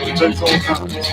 It takes all kinds.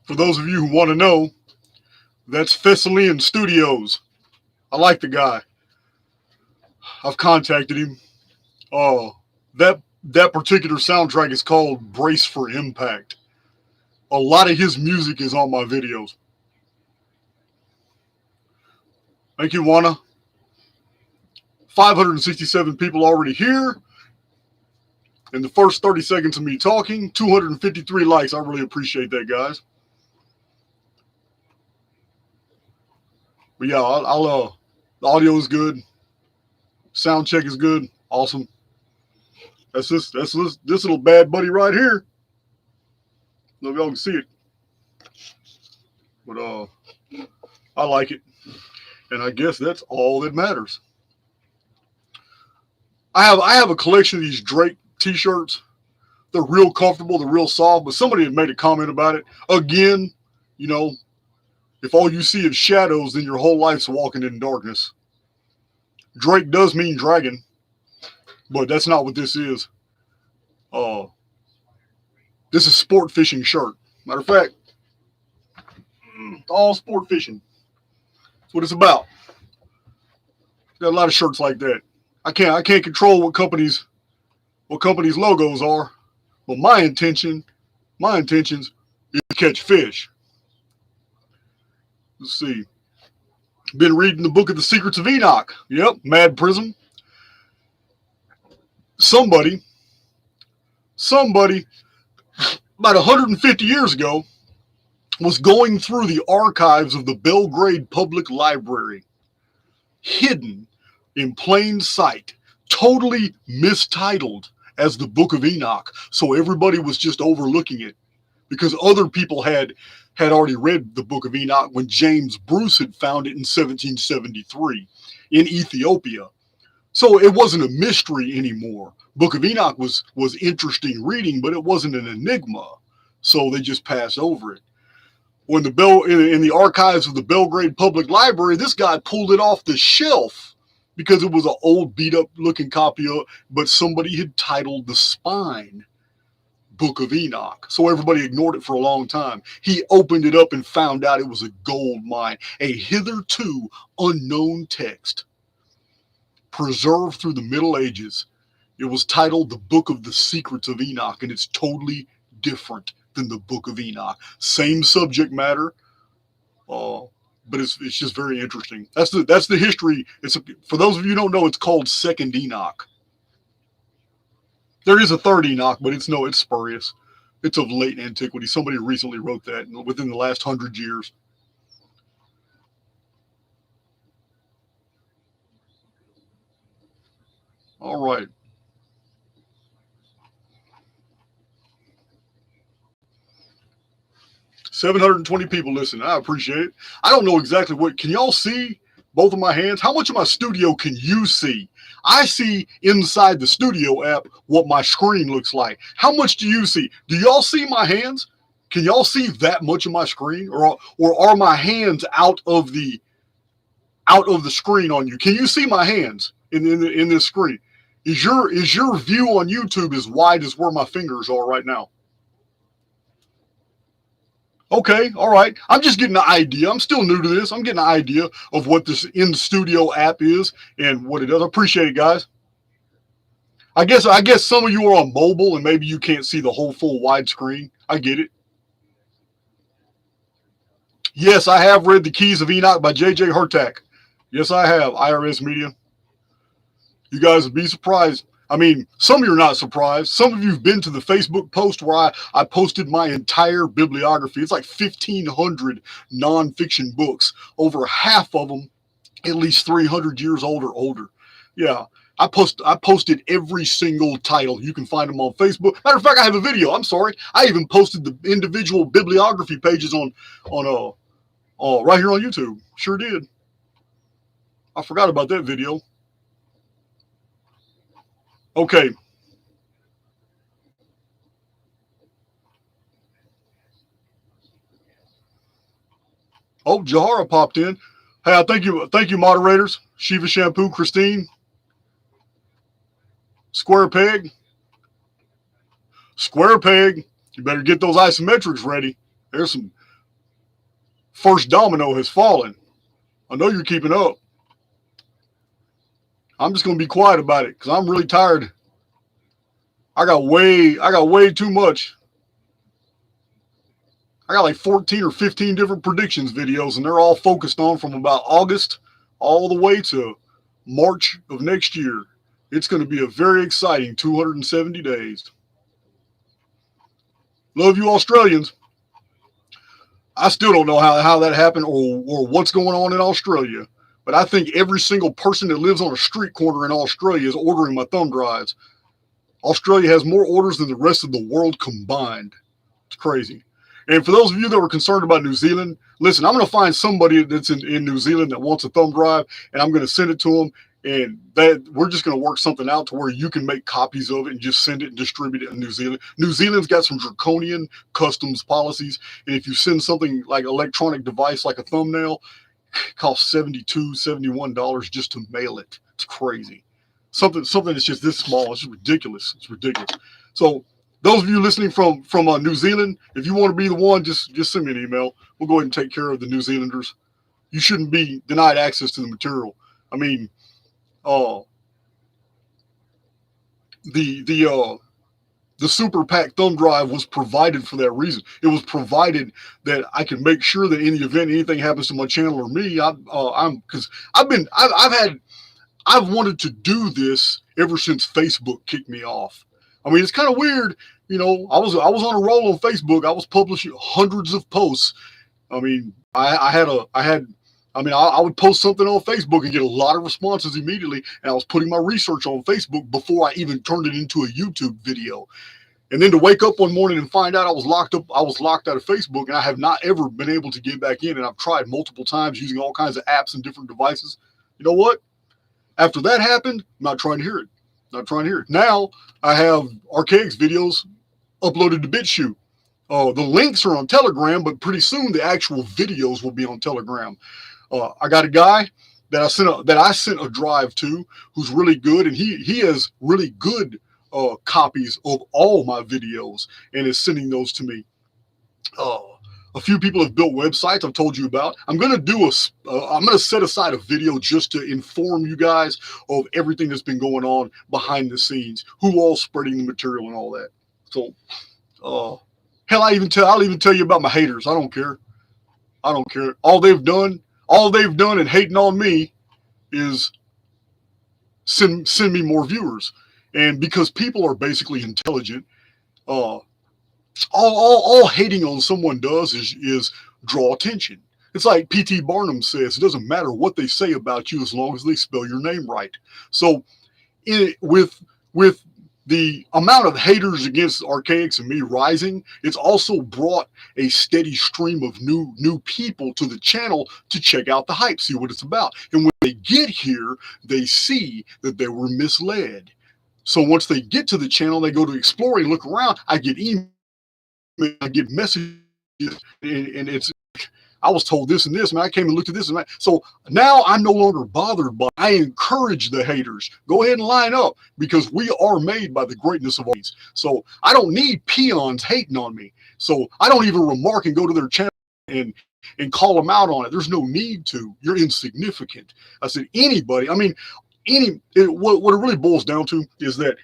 For those of you who want to know, that's Thessalian Studios. I like the guy. I've contacted him. That particular soundtrack is called Brace for Impact. A lot of his music is on my videos. Thank you, Juana. 567 people already here. In the first 30 seconds of me talking, 253 likes. I really appreciate that, guys. But yeah, the audio is good. Sound check is good. Awesome. That's this little bad buddy right here. I don't know if y'all can see it. But I like it. And I guess that's all that matters. I have a collection of these Drake t-shirts. They're real comfortable, they're real soft, but somebody had made a comment about it. Again, you know, if all you see is shadows, then your whole life's walking in darkness. Drake does mean dragon, but that's not what this is. This is sport fishing shirt. Matter of fact, all sport fishing. That's what it's about. Got a lot of shirts like that. I can't control what companies' logos are, but my intentions is to catch fish. Let's see. Been reading the book of the Secrets of Enoch. Yep, Mad Prism. Somebody about 150 years ago was going through the archives of the Belgrade Public Library, hidden in plain sight, totally mistitled as the Book of Enoch. So everybody was just overlooking it because other people had already read the Book of Enoch when James Bruce had found it in 1773 in Ethiopia. So it wasn't a mystery anymore. Book of Enoch was interesting reading, but it wasn't an enigma. So they just passed over it. When in the archives of the Belgrade Public Library, this guy pulled it off the shelf because it was an old beat up looking copy of, but somebody had titled the spine Book of Enoch. So everybody ignored it for a long time. He opened it up and found out it was a gold mine, a hitherto unknown text preserved through the Middle Ages. It was titled the Book of the Secrets of Enoch, and it's totally different than the Book of Enoch. Same subject matter, but it's just very interesting. That's the history. For those of you who don't know, it's called Second Enoch. There is a third Enoch, but it's spurious. It's of late antiquity. Somebody recently wrote that within the last 100 years. All right. $720 people listen. I appreciate it. I don't know exactly what. Can y'all see both of my hands? How much of my studio can you see? I see inside the studio app what my screen looks like. How much do you see? Do y'all see my hands? Can y'all see that much of my screen, or are my hands out of the screen on you? Can you see my hands in this screen? Is your view on YouTube as wide as where my fingers are right now? Okay, all right. I'm just getting an idea. I'm still new to this. I'm getting an idea of what this in-studio app is and what it does. I appreciate it, guys. I guess some of you are on mobile and maybe you can't see the whole full widescreen. I get it. Yes, I have read The Keys of Enoch by J.J. Hurtak. Yes, I have. IRS Media. You guys would be surprised. I mean, some of you are not surprised. Some of you have been to the Facebook post where I posted my entire bibliography. It's like 1,500 nonfiction books, over half of them at least 300 years old or older. Yeah, I posted every single title. You can find them on Facebook. Matter of fact, I have a video. I'm sorry. I even posted the individual bibliography pages on right here on YouTube. Sure did. I forgot about that video. Okay. Oh, Jahara popped in. Hey, thank you, moderators. Shiva Shampoo, Christine, Square Peg. You better get those isometrics ready. There's some. First domino has fallen. I know you're keeping up. I'm just gonna be quiet about it because I'm really tired. I got way too much. I got like 14 or 15 different predictions videos, and they're all focused on from about August all the way to March of next year. It's going to be a very exciting 270 days. Love you, Australians. I still don't know how that happened or what's going on in Australia, but I think every single person that lives on a street corner in Australia is ordering my thumb drives. Australia has more orders than the rest of the world combined. It's crazy. And for those of you that were concerned about New Zealand, listen, I'm going to find somebody that's in New Zealand that wants a thumb drive, and I'm going to send it to them. And we're just going to work something out to where you can make copies of it and just send it and distribute it in New Zealand. New Zealand's got some draconian customs policies. And if you send something like electronic device like a thumbnail, it costs $72, $71 just to mail it. It's crazy. Something that's just this small. It's ridiculous. It's ridiculous. So those of you listening from New Zealand, if you want to be the one, just send me an email. We'll go ahead and take care of the New Zealanders. You shouldn't be denied access to the material. I mean, the Super PAC thumb drive was provided for that reason. It was provided that I can make sure that in the event anything happens to my channel or me, I've wanted to do this ever since Facebook kicked me off. I mean, it's kind of weird, you know. I was on a roll on Facebook. I was publishing hundreds of posts. I mean, I would post something on Facebook and get a lot of responses immediately, and I was putting my research on Facebook before I even turned it into a YouTube video. And then to wake up one morning and find out I was locked out of Facebook, and I have not ever been able to get back in, and I've tried multiple times using all kinds of apps and different devices. You know what? After that happened, I'm not trying to hear it. Now I have Archaic's videos uploaded to BitChute. The links are on Telegram, but pretty soon the actual videos will be on Telegram. I got a guy that I sent a drive to who's really good, and he has really good copies of all my videos and is sending those to me. A few people have built websites I've told you about. I'm going to set aside a video just to inform you guys of everything that's been going on behind the scenes, who all's spreading the material and all that. So, Hell, I'll even tell you about my haters. I don't care. I don't care. All they've done in hating on me is send me more viewers. And because people are basically intelligent, uh, all hating on someone does is draw attention. It's like P.T. Barnum says, it doesn't matter what they say about you as long as they spell your name right. So with the amount of haters against Archaics and me rising, it's also brought a steady stream of new people to the channel to check out the hype, see what it's about. And when they get here, they see that they were misled. So once they get to the channel, they go to explore and look around. I get emails, I get messages, and it's, I was told this and this, man. I came and looked at this and that. So now I'm no longer bothered by. I encourage the haters. Go ahead and line up, because we are made by the greatness of these. So I don't need peons hating on me. So I don't even remark and go to their channel and call them out on it. There's no need to. You're insignificant. I said anybody. I mean, what it really boils down to is that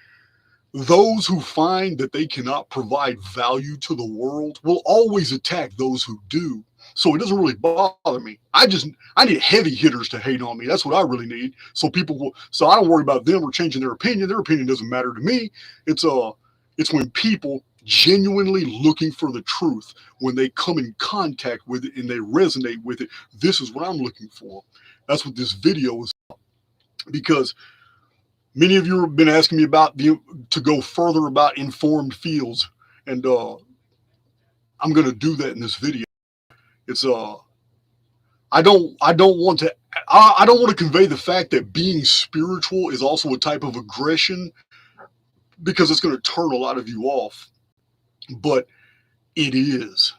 those who find that they cannot provide value to the world will always attack those who do. So it doesn't really bother me. I need heavy hitters to hate on me. That's what I really need. So I don't worry about them or changing their opinion. Their opinion doesn't matter to me. It's when people genuinely looking for the truth, when they come in contact with it and they resonate with it. This is what I'm looking for. That's what this video is about. Because many of you have been asking me to go further about informed fields, and I'm going to do that in this video. It's I don't want to convey the fact that being spiritual is also a type of aggression, because it's going to turn a lot of you off. But it is.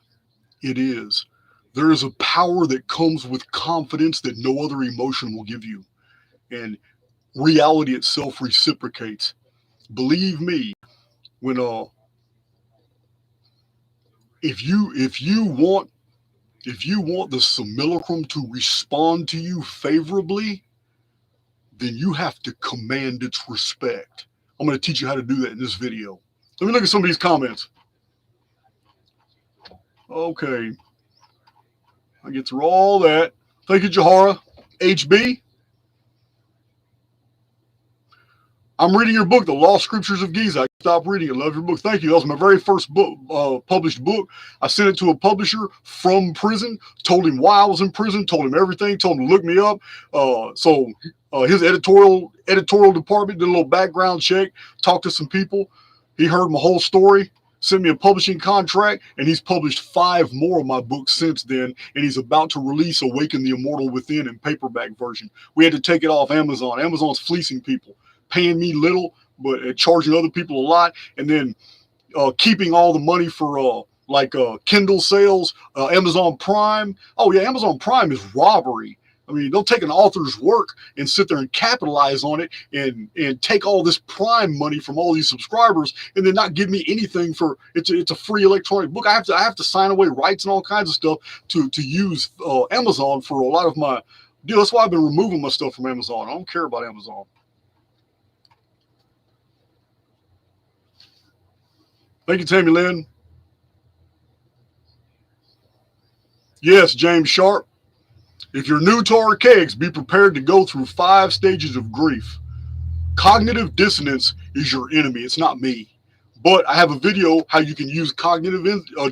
There is a power that comes with confidence that no other emotion will give you, and reality itself reciprocates. Believe me, when if you want the simulacrum to respond to you favorably, then you have to command its respect. I'm going to teach you how to do that in this video. Let me look at some of these comments. Okay. I get through all that. Thank you, Jahara. HB. I'm reading your book, The Lost Scriptures of Giza. I stopped reading it. Love your book. Thank you. That was my very first book, published book. I sent it to a publisher from prison, told him why I was in prison, told him everything, told him to look me up. So his editorial department did a little background check, talked to some people. He heard my whole story, sent me a publishing contract, and he's published 5 more of my books since then, and he's about to release Awaken the Immortal Within in paperback version. We had to take it off Amazon. Amazon's fleecing people, paying me little, but charging other people a lot, and then keeping all the money for Kindle sales, Amazon Prime. Oh yeah, Amazon Prime is robbery. I mean, they'll take an author's work and sit there and capitalize on it and take all this Prime money from all these subscribers and then not give me anything for it's a free electronic book. I have to sign away rights and all kinds of stuff to use Amazon for a lot of my deal. That's why I've been removing my stuff from Amazon. I don't care about Amazon. Thank you, Tammy Lynn. Yes, James Sharp. If you're new to Archaics, be prepared to go through 5 stages of grief. Cognitive dissonance is your enemy. It's not me. But I have a video how you can use cognitive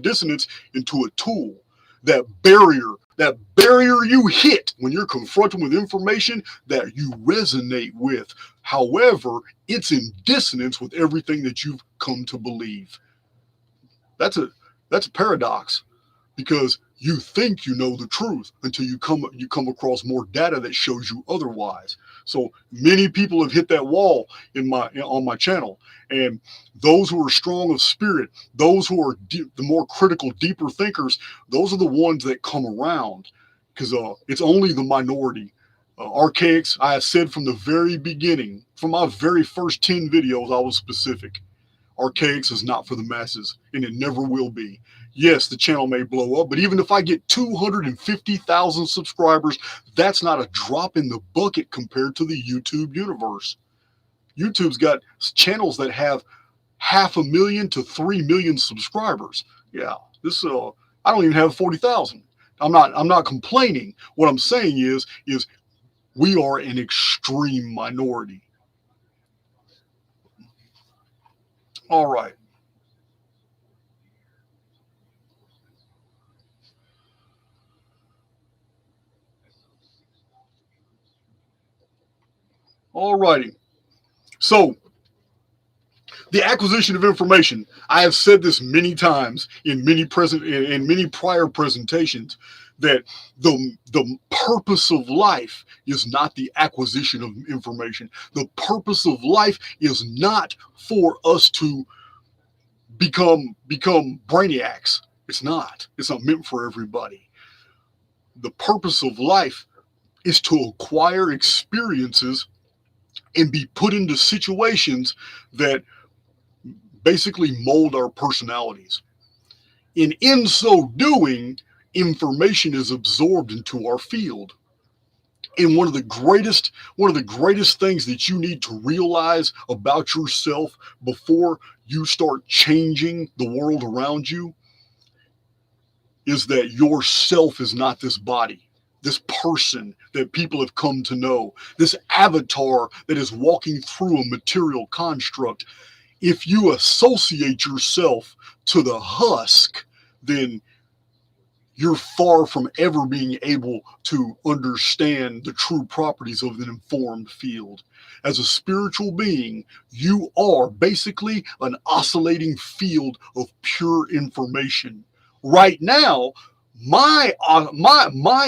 dissonance into a tool. That barrier you hit when you're confronted with information that you resonate with. However, it's in dissonance with everything that you've come to believe. That's a paradox, because you think you know the truth until you come across more data that shows you otherwise. So many people have hit that wall on my channel, and those who are strong of spirit, those who are the more critical, deeper thinkers, those are the ones that come around, because it's only the minority. Archaics, I have said from the very beginning, from my very first 10 videos, I was specific. Archaics is not for the masses, and it never will be. Yes, the channel may blow up, but even if I get 250,000 subscribers, that's not a drop in the bucket compared to the YouTube universe. YouTube's got channels that have 500,000 to 3 million subscribers. Yeah, this I don't even have 40,000. I'm not complaining. What I'm saying is we are an extreme minority. All right. All righty. So the acquisition of information. I have said this many times in many prior presentations that the purpose of life is not the acquisition of information. The purpose of life is not for us to become brainiacs. It's not. It's not meant for everybody. The purpose of life is to acquire experiences and be put into situations that basically mold our personalities. And in so doing, information is absorbed into our field. And one of the greatest things that you need to realize about yourself before you start changing the world around you is that yourself is not this body, this person that people have come to know, this avatar that is walking through a material construct. If you associate yourself to the husk, then you're far from ever being able to understand the true properties of an informed field. As a spiritual being, you are basically an oscillating field of pure information. Right now, my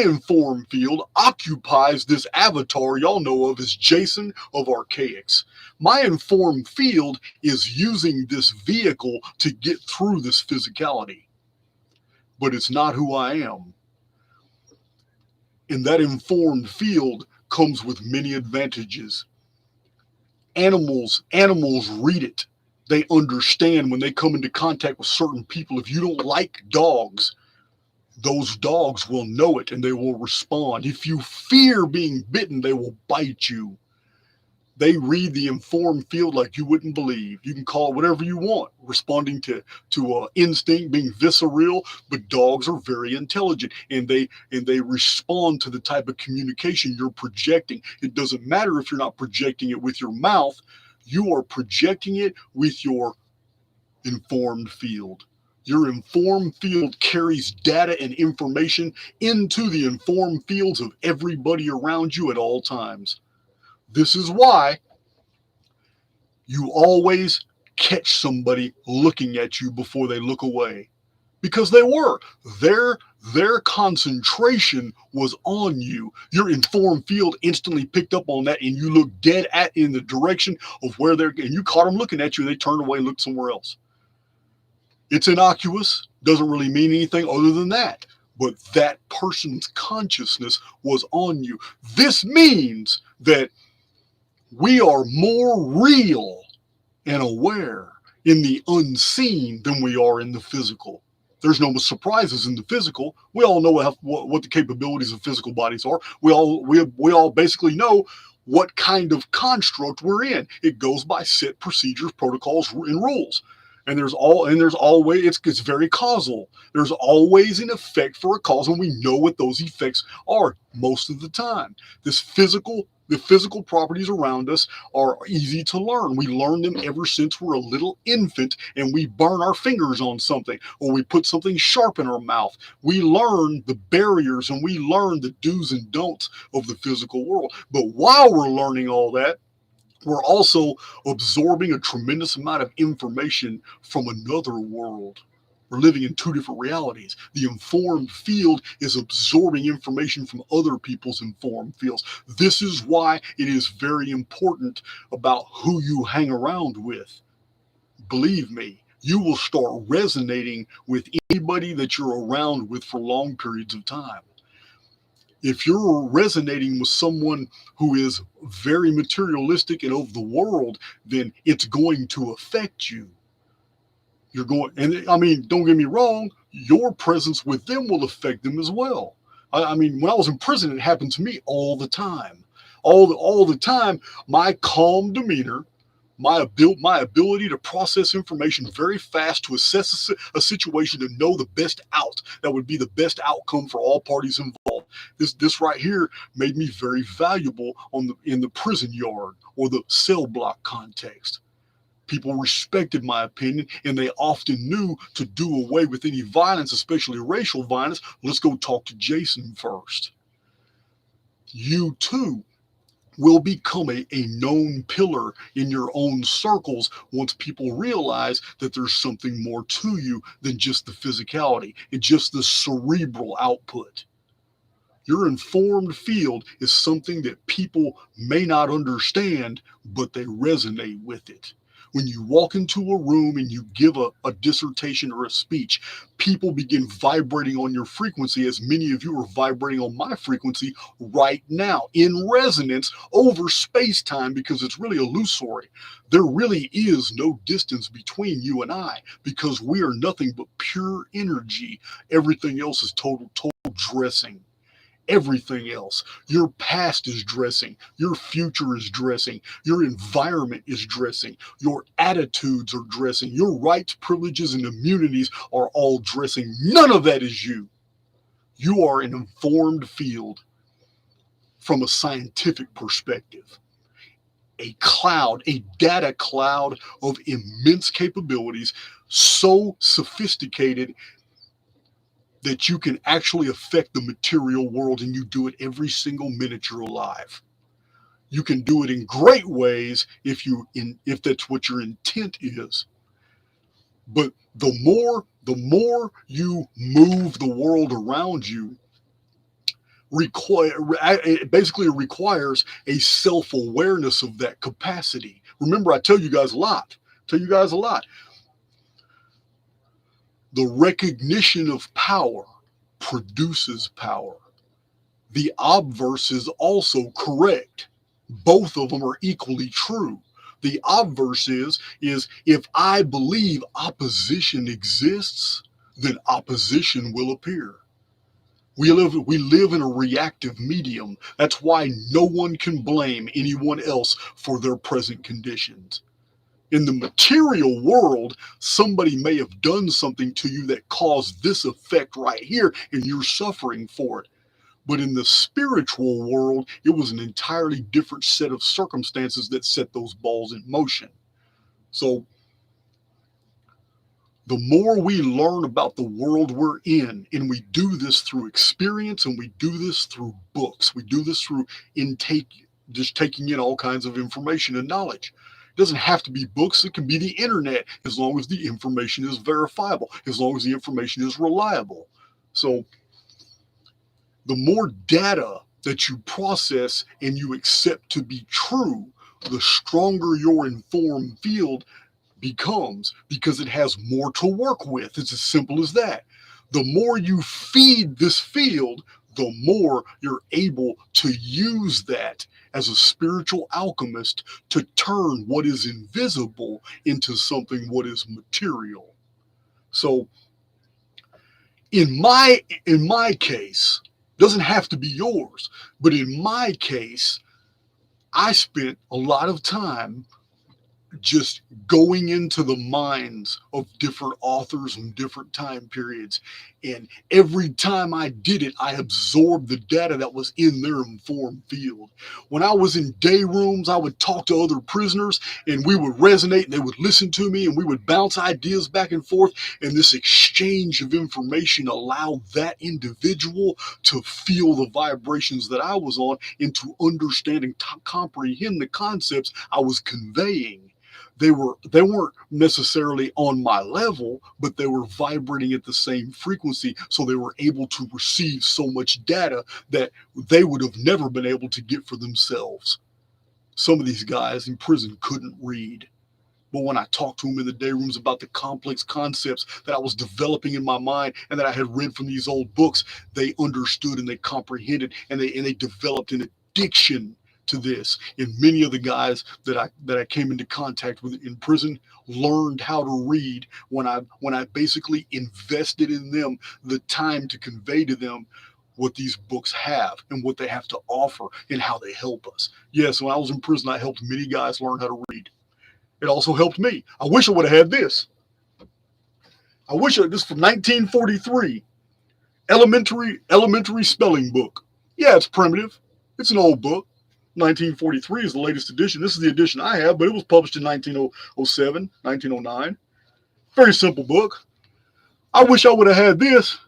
informed field occupies this avatar y'all know of as Jason of Archaics. My informed field is using this vehicle to get through this physicality, but it's not who I am. And that informed field comes with many advantages. Animals read it. They understand when they come into contact with certain people. If you don't like dogs, those dogs will know it and they will respond. If you fear being bitten, they will bite you. They read the informed field like you wouldn't believe. You can call it whatever you want, responding to instinct, being visceral. But dogs are very intelligent, and they respond to the type of communication you're projecting. It doesn't matter if you're not projecting it with your mouth; you are projecting it with your informed field. Your informed field carries data and information into the informed fields of everybody around you at all times. This is why you always catch somebody looking at you before they look away, because they were their concentration was on you. Your informed field instantly picked up on that, and you looked dead at in the direction of where they're, and you caught them looking at you, and they turned away and looked somewhere else. It's innocuous, doesn't really mean anything other than that, but that person's consciousness was on you. This means that we are more real and aware in the unseen than we are in the physical. There's no surprises in the physical. We all know what the capabilities of physical bodies are. We all basically know what kind of construct we're in. It goes by set procedures, protocols, and rules. And there's always it's very causal. There's always an effect for a cause, and we know what those effects are most of the time. The physical properties around us are easy to learn. We learn them ever since we're a little infant, and we burn our fingers on something, or we put something sharp in our mouth. We learn the barriers, and we learn the do's and don'ts of the physical world. But while we're learning all that, we're also absorbing a tremendous amount of information from another world. We're living in two different realities. The informed field is absorbing information from other people's informed fields. This is why it is very important about who you hang around with. Believe me, you will start resonating with anybody that you're around with for long periods of time. If you're resonating with someone who is very materialistic and of the world, then it's going to affect you. You're going, and I mean, don't get me wrong, your presence with them will affect them as well. I mean, when I was in prison, it happened to me all the time. All the time, my calm demeanor, My ability to process information very fast, to assess a situation, to know the best out that would be the best outcome for all parties involved. This right here made me very valuable in the prison yard or the cell block context. People respected my opinion, and they often knew to do away with any violence, especially racial violence. Let's go talk to Jason first. You too will become a known pillar in your own circles once people realize that there's something more to you than just the physicality and just the cerebral output. Your informed field is something that people may not understand, but they resonate with it. When you walk into a room and you give a dissertation or a speech, people begin vibrating on your frequency, as many of you are vibrating on my frequency right now, in resonance over space-time, because it's really illusory. There really is no distance between you and I, because we are nothing but pure energy. Everything else is total dressing. Everything else. Your past is dressing. Your future is dressing. Your environment is dressing. Your attitudes are dressing. Your rights, privileges, and immunities are all dressing. None of that is you. You are an informed field from a scientific perspective. A cloud, a data cloud of immense capabilities, so sophisticated that you can actually affect the material world, and you do it every single minute you're alive. You can do it in great ways if that's what your intent is. But the more you move the world around you, it basically requires a self-awareness of that capacity. Remember, I tell you guys a lot. The recognition of power produces power. The obverse is also correct. Both of them are equally true. The obverse is if I believe opposition exists, then opposition will appear. We live in a reactive medium. That's why no one can blame anyone else for their present conditions. In the material world, somebody may have done something to you that caused this effect right here, and you're suffering for it. But in the spiritual world, it was an entirely different set of circumstances that set those balls in motion. So the more we learn about the world we're in, and we do this through experience, and we do this through books, we do this through just taking in all kinds of information and knowledge. It doesn't have to be books. It can be the internet, as long as the information is verifiable, as long as the information is reliable. So the more data that you process and you accept to be true, the stronger your informed field becomes, because it has more to work with. It's as simple as that. The more you feed this field, the more you're able to use that as a spiritual alchemist to turn what is invisible into something what is material. So in my case, doesn't have to be yours, but in my case, I spent a lot of time just going into the minds of different authors and different time periods. And every time I did it, I absorbed the data that was in their informed field. When I was in day rooms, I would talk to other prisoners, and we would resonate, and they would listen to me, and we would bounce ideas back and forth. And this exchange of information allowed that individual to feel the vibrations that I was on, and to understand and comprehend the concepts I was conveying. They weren't necessarily on my level, but they were vibrating at the same frequency, so they were able to receive so much data that they would have never been able to get for themselves. Some of these guys in prison couldn't read, but when I talked to them in the day rooms about the complex concepts that I was developing in my mind and that I had read from these old books, they understood and they comprehended, and they developed an addiction to this. And many of the guys that I came into contact with in prison learned how to read when I basically invested in them the time to convey to them what these books have and what they have to offer and how they help us. Yes, when I was in prison, I helped many guys learn how to read. It also helped me. I wish I would have had this. This is from 1943. Elementary spelling book. Yeah, it's primitive. It's an old book. 1943 is the latest edition. This is the edition I have, but it was published in 1907, 1909. Very simple book. I wish I would have had this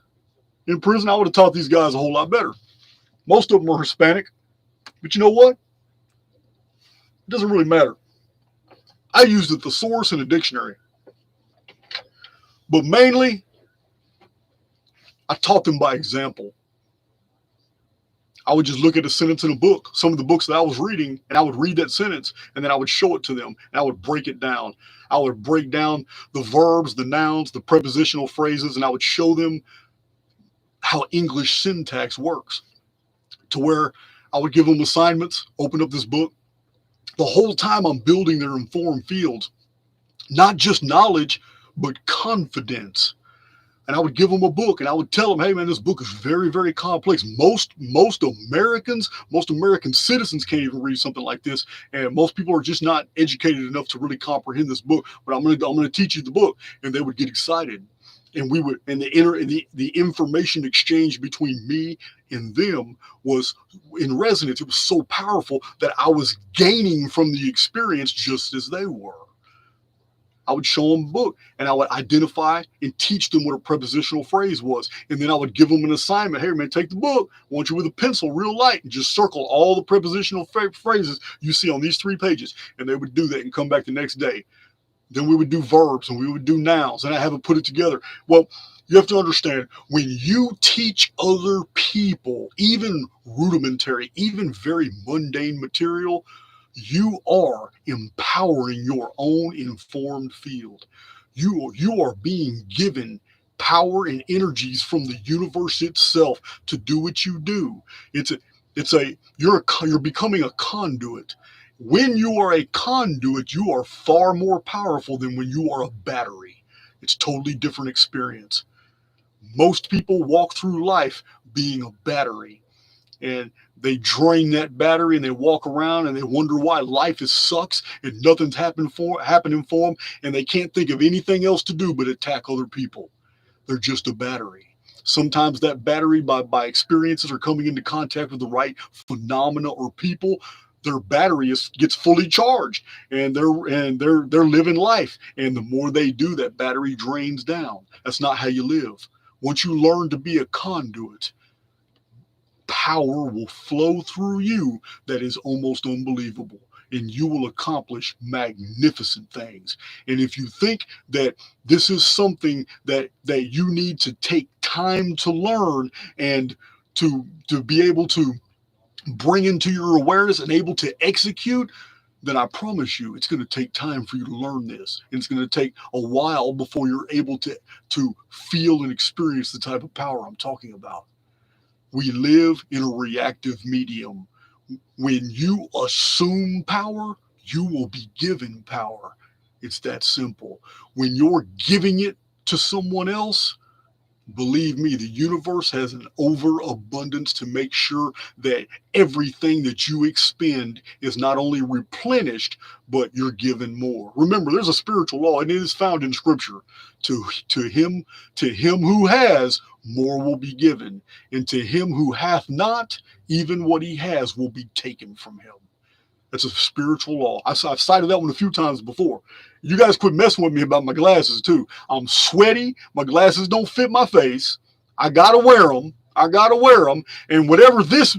in prison. I would have taught these guys a whole lot better. Most of them are Hispanic, but you know what? It doesn't really matter. I used a thesaurus and a dictionary. But mainly, I taught them by example. I would just look at a sentence in a book, some of the books that I was reading, and I would read that sentence, and then I would show it to them, and I would break it down. I would break down the verbs, the nouns, the prepositional phrases, and I would show them how English syntax works, to where I would give them assignments, open up this book. The whole time I'm building their informed fields, not just knowledge, but confidence. And I would give them a book, and I would tell them, hey, man, this book is very, very complex. Most Americans, most American citizens can't even read something like this, and most people are just not educated enough to really comprehend this book. But I'm gonna teach you the book, and they would get excited, and we would, and the information exchange between me and them was in resonance. It was so powerful that I was gaining from the experience just as they were. I would show them a book, and I would identify and teach them what a prepositional phrase was. And then I would give them an assignment. Hey, man, take the book. I want you with a pencil real light and just circle all the prepositional phrases you see on these 3 pages. And they would do that and come back the next day. Then we would do verbs and we would do nouns, and I haven't put it together. Well, you have to understand, when you teach other people, even rudimentary, even very mundane material, you are empowering your own informed field. You are being given power and energies from the universe itself to do what you do. You're becoming a conduit. When you are a conduit, you are far more powerful than when you are a battery. It's a totally different experience. Most people walk through life being a battery, and they drain that battery and they walk around and they wonder why life sucks and nothing's happening for them, and they can't think of anything else to do but attack other people. They're just a battery. Sometimes that battery, by experiences or coming into contact with the right phenomena or people, their battery gets fully charged, and they're living life. And the more they do, that battery drains down. That's not how you live. Once you learn to be a conduit, power will flow through you that is almost unbelievable, and you will accomplish magnificent things. And if you think that this is something that you need to take time to learn and to be able to bring into your awareness and able to execute, then I promise you it's going to take time for you to learn this. And it's going to take a while before you're able to feel and experience the type of power I'm talking about. We live in a reactive medium. When you assume power, you will be given power. It's that simple. When you're giving it to someone else, believe me, the universe has an overabundance to make sure that everything that you expend is not only replenished, but you're given more. Remember, there's a spiritual law, and it is found in Scripture. To him who has, more will be given, and to him who hath not, even what he has will be taken from him. That's a spiritual law. I've cited that one a few times before. You guys quit messing with me about my glasses too. I'm sweaty. My glasses don't fit my face. I gotta wear them. And whatever this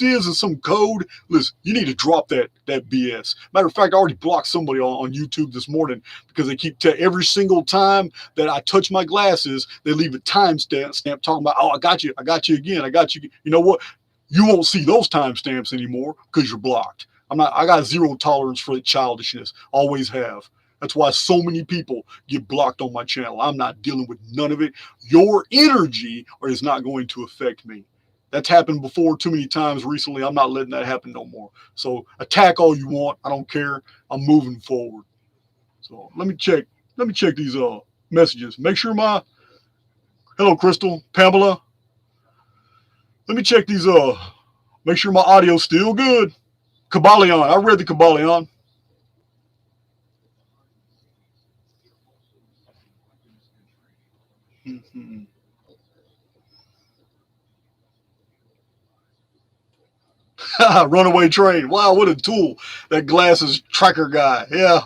is in some code, listen, you need to drop that BS. Matter of fact, I already blocked somebody on YouTube this morning because they keep every single time that I touch my glasses, they leave a timestamp talking about, oh, I got you again. You know what? You won't see those timestamps anymore because you're blocked. I got zero tolerance for childishness. Always have. That's why so many people get blocked on my channel. I'm not dealing with none of it. Your energy is not going to affect me. That's happened before too many times recently. I'm not letting that happen no more. So attack all you want. I don't care. I'm moving forward. So let me check these messages. Make sure hello, Crystal, Pamela. Let me check these make sure my audio's still good. Kabbalion. I read the Kabbalion. Runaway train. Wow, what a tool. That glasses tracker guy. Yeah,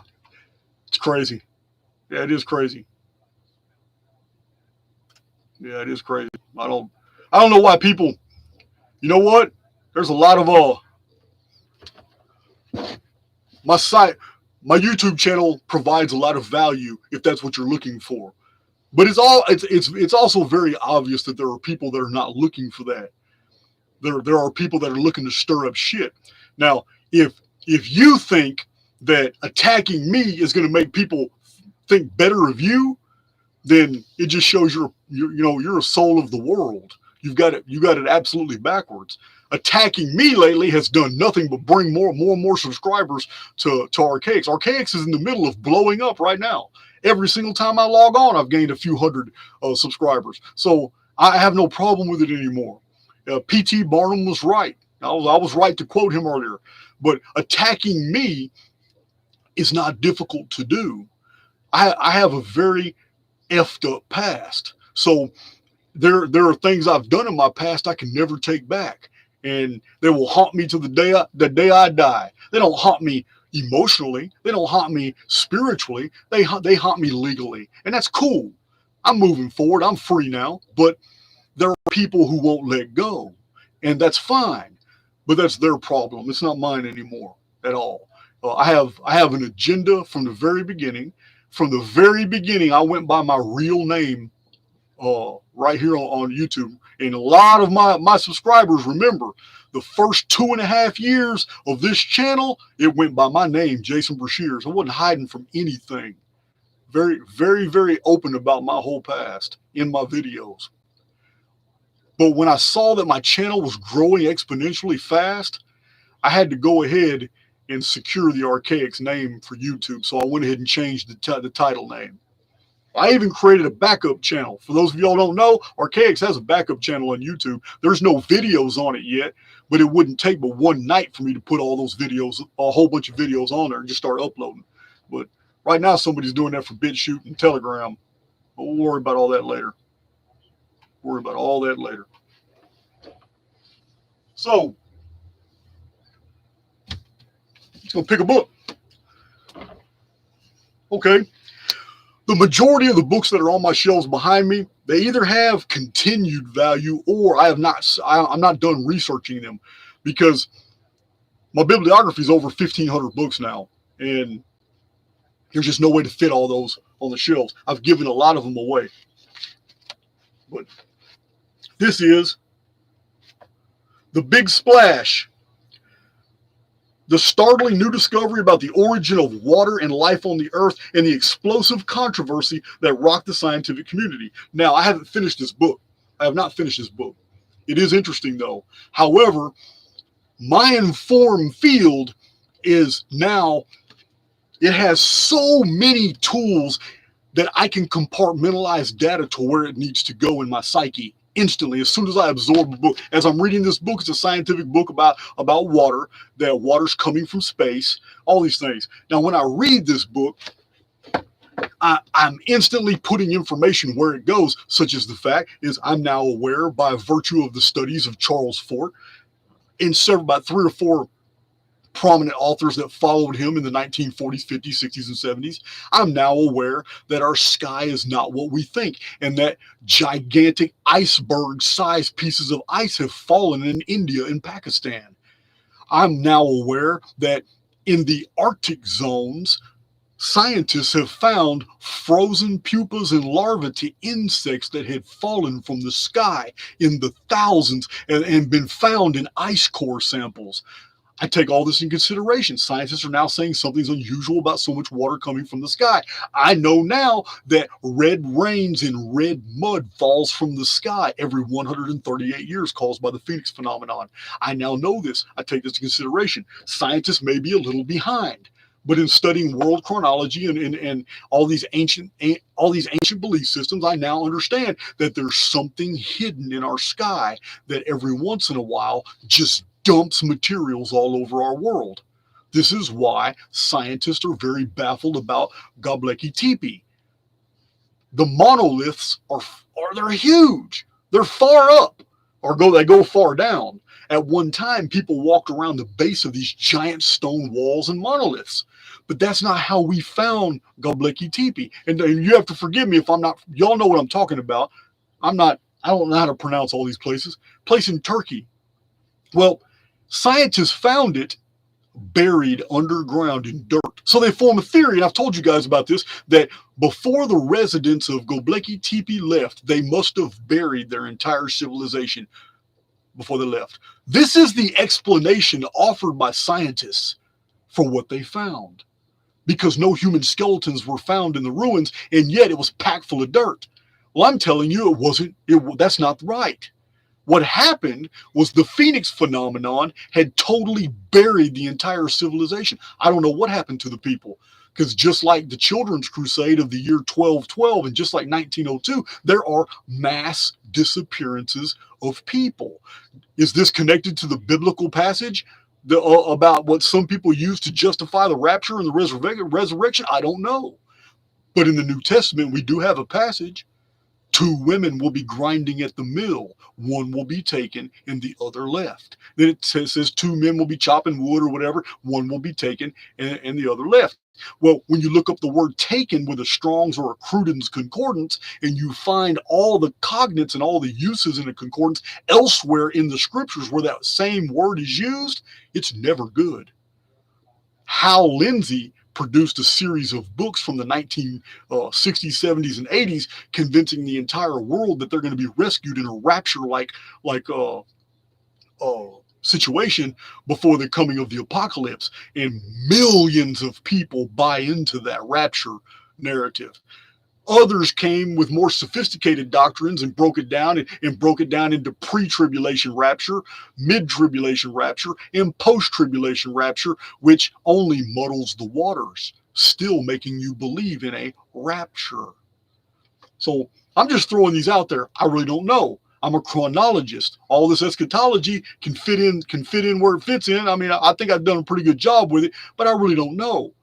it's crazy. Yeah, it is crazy. Yeah, it is crazy. I don't know why people, you know what? There's a lot of my site, my YouTube channel provides a lot of value if that's what you're looking for. But it's also very obvious that there are people that are not looking for that. There are people that are looking to stir up shit. Now, if you think that attacking me is going to make people think better of you, then it just shows you're a soul of the world. You got it absolutely backwards. Attacking me lately has done nothing but bring more and more subscribers to Archaics. Archaics is in the middle of blowing up right now. Every single time I log on, I've gained a few hundred subscribers. So I have no problem with it anymore. P.T. Barnum was right. I was right to quote him earlier. But attacking me is not difficult to do. I have a very effed up past. So there are things I've done in my past I can never take back. And they will haunt me to the day I die. They don't haunt me emotionally. They don't haunt me spiritually. They haunt me legally. And that's cool. I'm moving forward. I'm free now. But there are people who won't let go. And that's fine. But that's their problem. It's not mine anymore at all. I have an agenda from the very beginning. From the very beginning, I went by my real name right here on YouTube. And a lot of my subscribers remember the first 2.5 years of this channel, it went by my name, Jason Brashears. I wasn't hiding from anything. Very, very, very open about my whole past in my videos. But when I saw that my channel was growing exponentially fast, I had to go ahead and secure the Archaics name for YouTube. So I went ahead and changed the title name. I even created a backup channel. For those of y'all who don't know, Archaics has a backup channel on YouTube. There's no videos on it yet, but it wouldn't take but one night for me to put all those videos, a whole bunch of videos on there and just start uploading. But right now, somebody's doing that for BitChute and Telegram. But we'll worry about all that later. Worry about all that later. So, let's go pick a book. Okay. The majority of the books that are on my shelves behind me, they either have continued value or I'm not done researching them, because my bibliography is over 1,500 books now, and there's just no way to fit all those on the shelves. I've given a lot of them away. But this is The Big Splash. The startling new discovery about the origin of water and life on the earth and the explosive controversy that rocked the scientific community. Now, I haven't finished this book. I have not finished this book. It is interesting, though. However, my informed field is now, it has so many tools that I can compartmentalize data to where it needs to go in my psyche instantly, as soon as I absorb a book. As I'm reading this book, it's a scientific book about water, that water's coming from space, all these things. Now, when I read this book, I'm instantly putting information where it goes, such as the fact is I'm now aware, by virtue of the studies of Charles Fort and about 3 or 4 prominent authors that followed him in the 1940s, 50s, 60s, and 70s, I'm now aware that our sky is not what we think, and that gigantic iceberg-sized pieces of ice have fallen in India and Pakistan. I'm now aware that in the Arctic zones, scientists have found frozen pupas and larvae to insects that had fallen from the sky in the thousands and been found in ice core samples. I take all this in consideration. Scientists are now saying something's unusual about so much water coming from the sky. I know now that red rains and red mud falls from the sky every 138 years, caused by the Phoenix phenomenon. I now know this. I take this into consideration. Scientists may be a little behind, but in studying world chronology and all these ancient belief systems, I now understand that there's something hidden in our sky that every once in a while just dumps materials all over our world. This is why scientists are very baffled about Göbekli Tepe. The monoliths they're huge. They're far up. or they go far down. At one time, people walked around the base of these giant stone walls and monoliths. But that's not how we found Göbekli Tepe. And you have to forgive me if I'm not, y'all know what I'm talking about. I don't know how to pronounce all these places. Place in Turkey. Well, scientists found it buried underground in dirt. So they form a theory, and I've told you guys about this, that before the residents of Göbekli Tepe left, they must have buried their entire civilization before they left. This is the explanation offered by scientists for what they found, because no human skeletons were found in the ruins, and yet it was packed full of dirt. Well, I'm telling you, that's not right. What happened was the Phoenix phenomenon had totally buried the entire civilization. I don't know what happened to the people, because just like the Children's Crusade of the year 1212 and just like 1902, there are mass disappearances of people. Is this connected to the biblical passage about what some people use to justify the rapture and the resurrection? I don't know. But in the New Testament, we do have a passage. 2 women will be grinding at the mill. One will be taken and the other left. Then it says 2 men will be chopping wood or whatever. One will be taken and the other left. Well, when you look up the word taken with a Strong's or a Cruden's concordance, and you find all the cognates and all the uses in a concordance elsewhere in the scriptures where that same word is used, it's never good. Hal Lindsey produced a series of books from the 1960s, 70s, and 80s, convincing the entire world that they're going to be rescued in a rapture-like situation before the coming of the apocalypse. And millions of people buy into that rapture narrative. Others came with more sophisticated doctrines and broke it down into pre-tribulation rapture, mid-tribulation rapture, and post-tribulation rapture, which only muddles the waters, still making you believe in a rapture. So I'm just throwing these out there. I really don't know. I'm a chronologist. All this eschatology can fit in where it fits in. I mean, I think I've done a pretty good job with it, but I really don't know,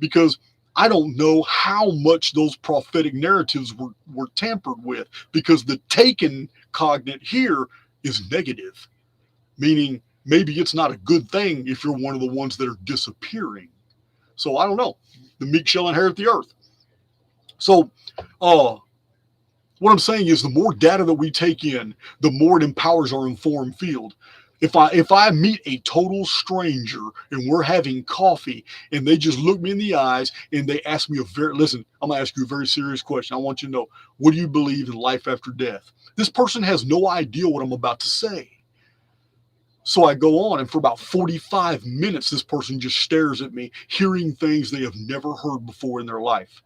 because I don't know how much those prophetic narratives were tampered with, because the taken cognate here is negative, meaning maybe it's not a good thing if you're one of the ones that are disappearing. So I don't know. The meek shall inherit the earth. So what I'm saying is, the more data that we take in, the more it empowers our informed field. If I meet a total stranger and we're having coffee and they just look me in the eyes and they ask me listen, I'm going to ask you a very serious question. I want you to know, what do you believe in life after death? This person has no idea what I'm about to say. So I go on, and for about 45 minutes, this person just stares at me, hearing things they have never heard before in their life.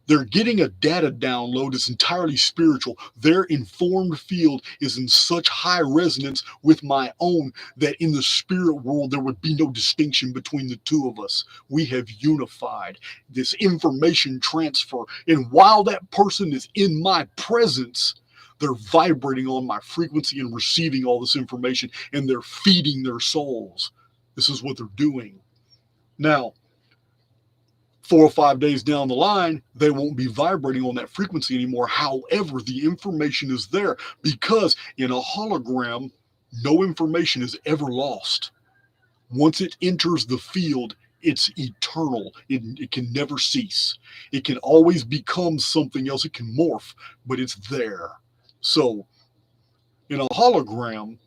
They're getting a data download that's entirely spiritual. Their informed field is in such high resonance with my own that in the spirit world, there would be no distinction between the two of us. We have unified this information transfer. And while that person is in my presence, they're vibrating on my frequency and receiving all this information, and they're feeding their souls. This is what they're doing. Now, 4 or 5 days down the line, they won't be vibrating on that frequency anymore. However, the information is there, because in a hologram, no information is ever lost. Once it enters the field, it's eternal. It can never cease. It can always become something else. It can morph, but it's there. So in a hologram,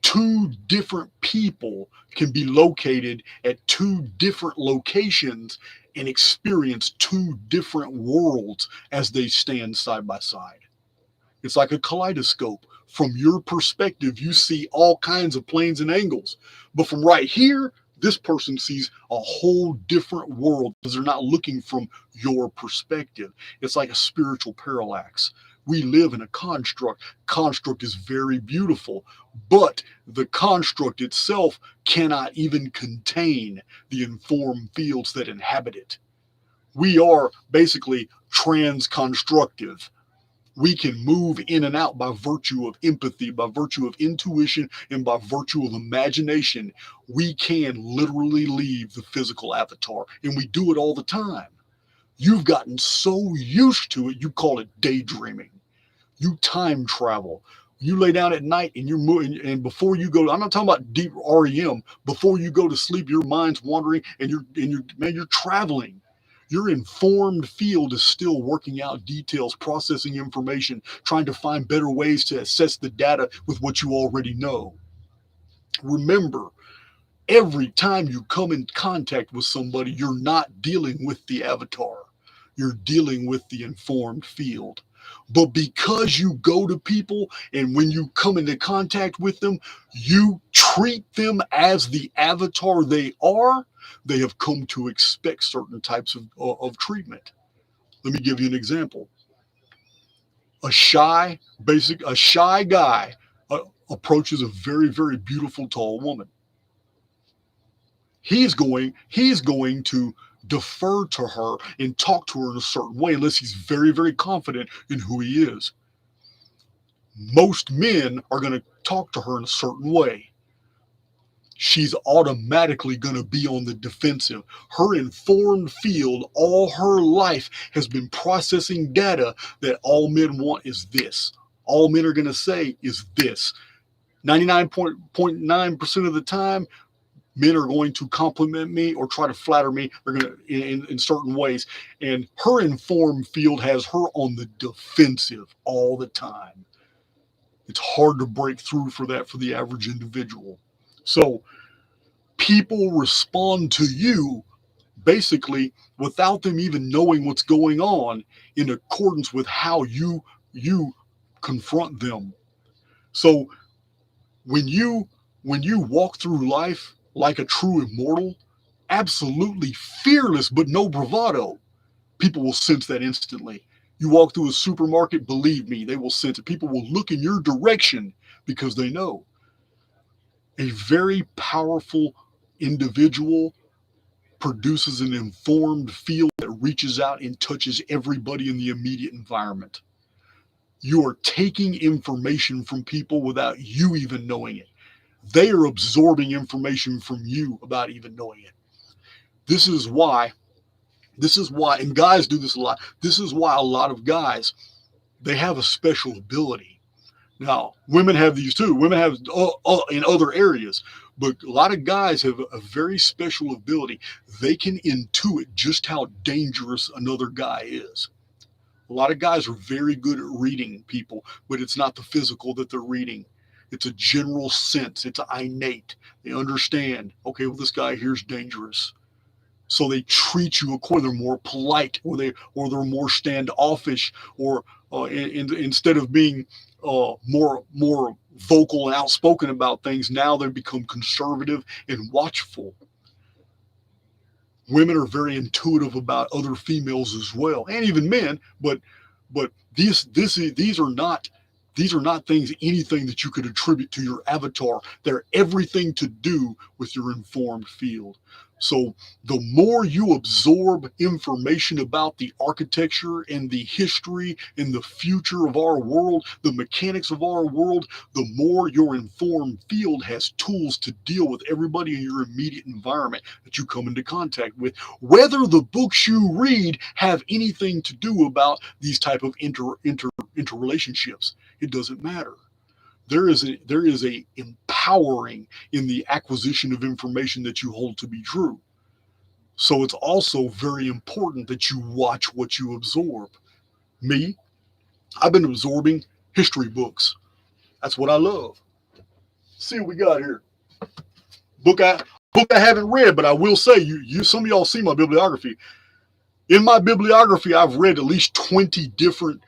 2 different people can be located at 2 different locations and experience 2 different worlds as they stand side by side. It's like a kaleidoscope. From your perspective, you see all kinds of planes and angles. But from right here, this person sees a whole different world, because they're not looking from your perspective. It's like a spiritual parallax. We live in a construct. Construct is very beautiful, but the construct itself cannot even contain the informed fields that inhabit it. We are basically trans-constructive. We can move in and out by virtue of empathy, by virtue of intuition, and by virtue of imagination. We can literally leave the physical avatar, and we do it all the time. You've gotten so used to it, you call it daydreaming. You time travel. You lay down at night and you're moving, and before you go, I'm not talking about deep REM. Before you go to sleep, your mind's wandering, and you're traveling. Your informed field is still working out details, processing information, trying to find better ways to assess the data with what you already know. Remember, every time you come in contact with somebody, you're not dealing with the avatar. You're dealing with the informed field. But because you go to people and when you come into contact with them, you treat them as the avatar they are, they have come to expect certain types of treatment. Let me give you an example. A shy guy approaches a very, very beautiful, tall woman. He's going to defer to her and talk to her in a certain way unless he's very, very confident in who he is. Most men are going to talk to her in a certain way. She's automatically going to be on the defensive. Her informed field all her life has been processing data that all men want is this. All men are going to say is this. 99.9% of the time, men are going to compliment me or try to flatter me. They're going to in certain ways. And her informed field has her on the defensive all the time. It's hard to break through for that for the average individual. So people respond to you basically without them even knowing what's going on in accordance with how you confront them. So when you walk through life like a true immortal, absolutely fearless but no bravado, people will sense that instantly. You walk through a supermarket, believe me, they will sense it. People will look in your direction because they know. A very powerful individual produces an informed field that reaches out and touches everybody in the immediate environment. You are taking information from people without you even knowing it. They are absorbing information from you without even knowing it. This is why, and guys do this a lot. This is why a lot of guys, they have a special ability. Now, women have these too. Women have in other areas, but a lot of guys have a very special ability. They can intuit just how dangerous another guy is. A lot of guys are very good at reading people, but it's not the physical that they're reading. It's a general sense. It's innate. They understand, okay, well, this guy here's dangerous. So they treat you accordingly. They're more polite, or they're more standoffish, or instead of being more vocal and outspoken about things, now they become conservative and watchful. Women are very intuitive about other females as well, and even men. But these are not things, anything that you could attribute to your avatar. They're everything to do with your informed field. So the more you absorb information about the architecture and the history and the future of our world, the mechanics of our world, the more your informed field has tools to deal with everybody in your immediate environment that you come into contact with, whether the books you read have anything to do about these type of interrelationships. It doesn't matter. There is a empowering in the acquisition of information that you hold to be true. So it's also very important that you watch what you absorb. Me, I've been absorbing history books. That's what I love. Let's see what we got here. Book I haven't read, but I will say you some of y'all see my bibliography. In my bibliography, I've read at least 20 different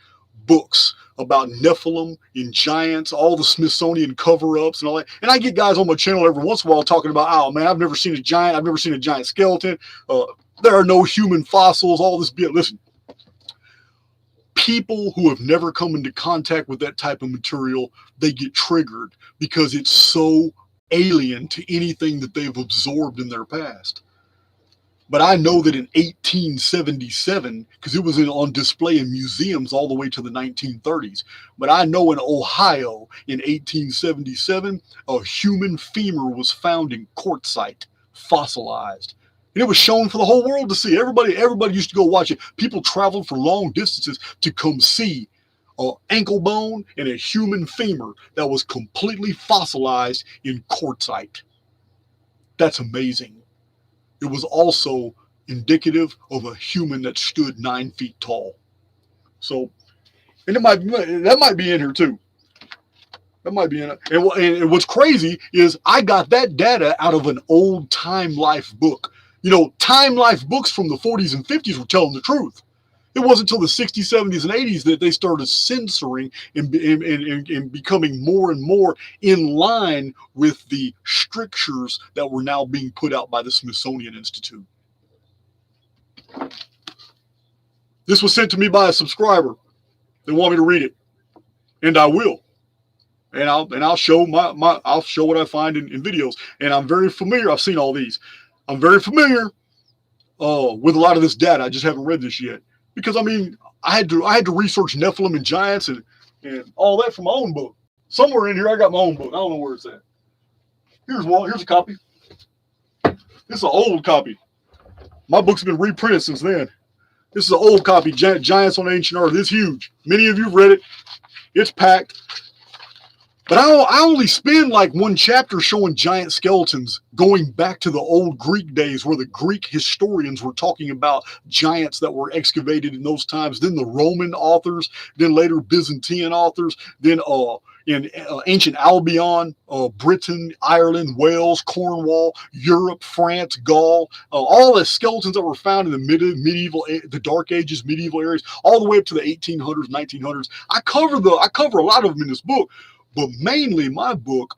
books about Nephilim and giants, all the Smithsonian cover-ups and all that. And I get guys on my channel every once in a while talking about, oh man, I've never seen a giant. I've never seen a giant skeleton. There are no human fossils, all this. Listen, people who have never come into contact with that type of material, they get triggered because it's so alien to anything that they've absorbed in their past. But I know that in 1877, because it was on display in museums all the way to the 1930s, but I know in Ohio in 1877, a human femur was found in quartzite, fossilized. And it was shown for the whole world to see. Everybody used to go watch it. People traveled for long distances to come see an ankle bone, and a human femur that was completely fossilized in quartzite. That's amazing. It was also indicative of a human that stood 9 feet tall. So, and that might be in here too. That might be in it. And what's crazy is I got that data out of an old Time Life book. You know, Time Life books from the 40s and 50s were telling the truth. It wasn't until the 60s, 70s, and 80s that they started censoring and becoming more and more in line with the strictures that were now being put out by the Smithsonian Institute. This was sent to me by a subscriber. They want me to read it, and I will. And I'll show I'll show what I find in videos. And I'm very familiar. I've seen all these. I'm very familiar with a lot of this data. I just haven't read this yet because I mean I had to research Nephilim and giants and all that from my own book. Somewhere in here I got my own book. I don't know where it's at. Here's one. Here's a copy. This is an old copy. My book's been reprinted since then. This is an old copy. Giants on Ancient Earth. It's huge. Many of you have read it. It's packed. But I only spend like one chapter showing giant skeletons going back to the old Greek days where the Greek historians were talking about giants that were excavated in those times. Then the Roman authors, then later Byzantine authors, then in ancient Albion, Britain, Ireland, Wales, Cornwall, Europe, France, Gaul, all the skeletons that were found in the Dark Ages, medieval areas, all the way up to the 1800s, 1900s. I cover a lot of them in this book. But mainly my book,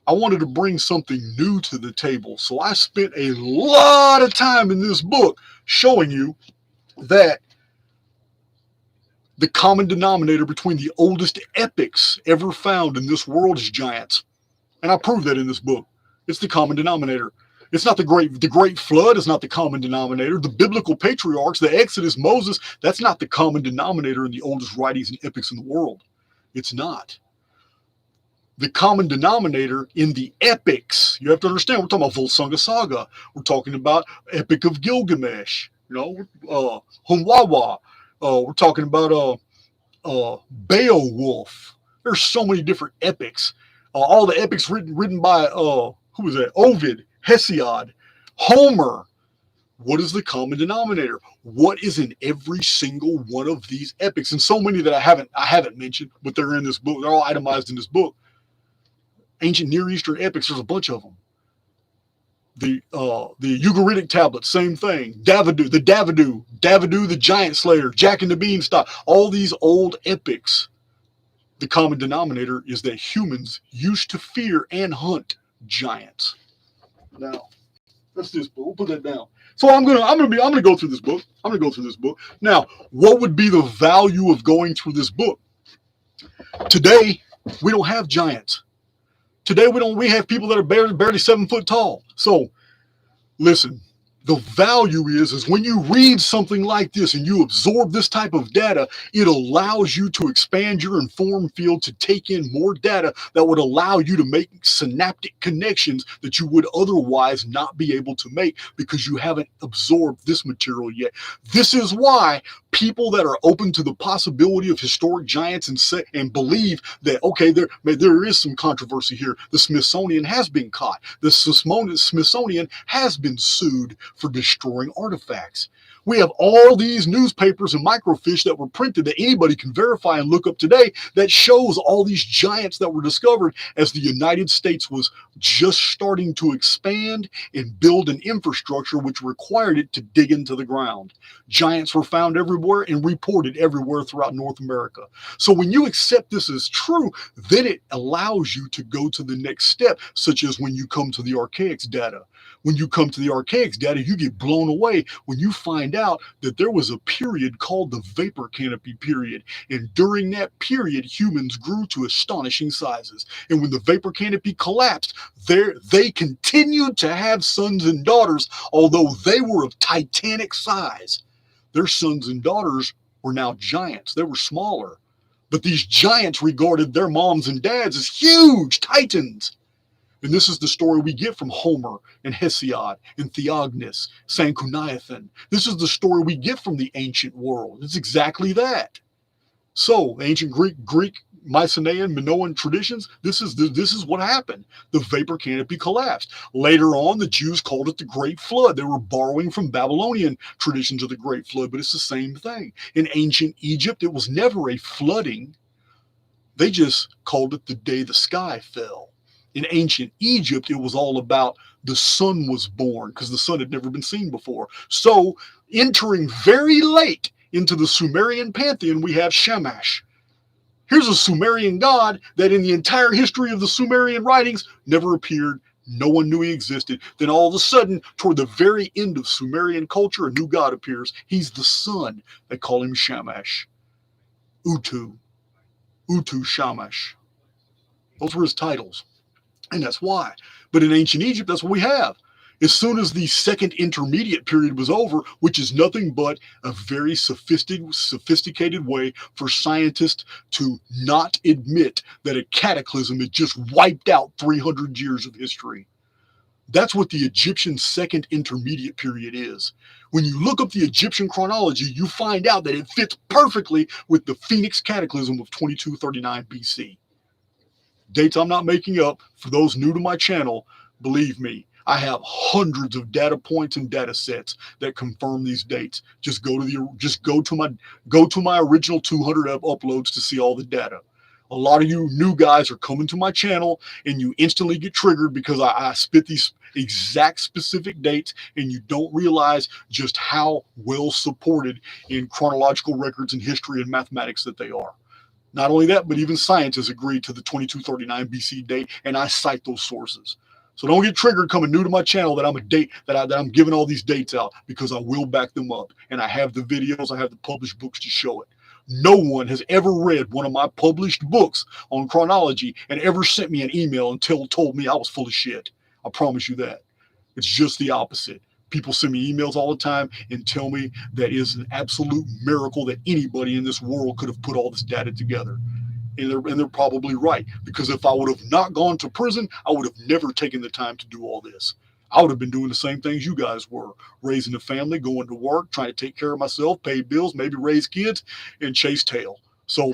I wanted to bring something new to the table. So I spent a lot of time in this book showing you that the common denominator between the oldest epics ever found in this world is giants. And I proved that in this book. It's the common denominator. It's not the great flood is not the common denominator. The biblical patriarchs, the Exodus, Moses, that's not the common denominator in the oldest writings and epics in the world. It's not. The common denominator in the epics, you have to understand, we're talking about Volsunga Saga. We're talking about Epic of Gilgamesh, Hunwawa. We're talking about Beowulf. There's so many different epics. All the epics written by, who was that? Ovid, Hesiod, Homer. What is the common denominator? What is in every single one of these epics? And so many that I haven't mentioned, but they're in this book. They're all itemized in this book. Ancient Near Eastern epics, there's a bunch of them. The Ugaritic tablets, same thing. Davidu, the Giant Slayer, Jack and the Beanstalk, all these old epics. The common denominator is that humans used to fear and hunt giants. Now, that's this book. We'll put that down. So I'm gonna go through this book. I'm gonna go through this book. Now, what would be the value of going through this book? Today, we don't have giants. Today we have people that are barely 7 foot tall. So listen, the value is when you read something like this and you absorb this type of data, it allows you to expand your informed field to take in more data that would allow you to make synaptic connections that you would otherwise not be able to make because you haven't absorbed this material yet. This is why people that are open to the possibility of historic giants and believe that, okay, there is some controversy here. The Smithsonian has been caught. The Smithsonian has been sued for destroying artifacts. We have all these newspapers and microfiche that were printed that anybody can verify and look up today that shows all these giants that were discovered as the United States was just starting to expand and build an infrastructure which required it to dig into the ground. Giants were found everywhere and reported everywhere throughout North America. So when you accept this as true, then it allows you to go to the next step, such as when you come to the Archaics data. When you come to the Archaics data, you get blown away when you find out that there was a period called the vapor canopy period. And during that period, humans grew to astonishing sizes. And when the vapor canopy collapsed, they continued to have sons and daughters, although they were of titanic size. Their sons and daughters were now giants. They were smaller. But these giants regarded their moms and dads as huge titans. And this is the story we get from Homer and Hesiod and Theognis, Sanchuniathon. This is the story we get from the ancient world. It's exactly that. So ancient Greek, Mycenaean, Minoan traditions, this is what happened. The vapor canopy collapsed. Later on, the Jews called it the Great Flood. They were borrowing from Babylonian traditions of the Great Flood, but it's the same thing. In ancient Egypt, it was never a flooding. They just called it the day the sky fell. In ancient Egypt, it was all about the sun was born because the sun had never been seen before. So entering very late into the Sumerian pantheon, we have Shamash. Here's a Sumerian god that in the entire history of the Sumerian writings never appeared. No one knew he existed. Then all of a sudden, toward the very end of Sumerian culture, a new god appears. He's the sun. They call him Shamash. Utu Shamash. Those were his titles. And that's why. But in ancient Egypt, that's what we have. As soon as the second intermediate period was over, which is nothing but a very sophisticated way for scientists to not admit that a cataclysm had just wiped out 300 years of history. That's what the Egyptian second intermediate period is. When you look up the Egyptian chronology, you find out that it fits perfectly with the Phoenix cataclysm of 2239 BC. Dates I'm not making up. For those new to my channel, believe me, I have hundreds of data points and data sets that confirm these dates. Just go to my original 200 uploads to see all the data. A lot of you new guys are coming to my channel and you instantly get triggered because I spit these exact specific dates and you don't realize just how well supported in chronological records and history and mathematics that they are. Not only that, but even scientists agree to the 2239 BC date, and I cite those sources. So don't get triggered coming new to my channel that I'm giving all these dates out, because I will back them up. And I have the videos, I have the published books to show it. No one has ever read one of my published books on chronology and ever sent me an email and told me I was full of shit. I promise you that. It's just the opposite. People send me emails all the time and tell me that it is an absolute miracle that anybody in this world could have put all this data together. And they're probably right, because if I would have not gone to prison, I would have never taken the time to do all this. I would have been doing the same things you guys were, raising a family, going to work, trying to take care of myself, pay bills, maybe raise kids, and chase tail. So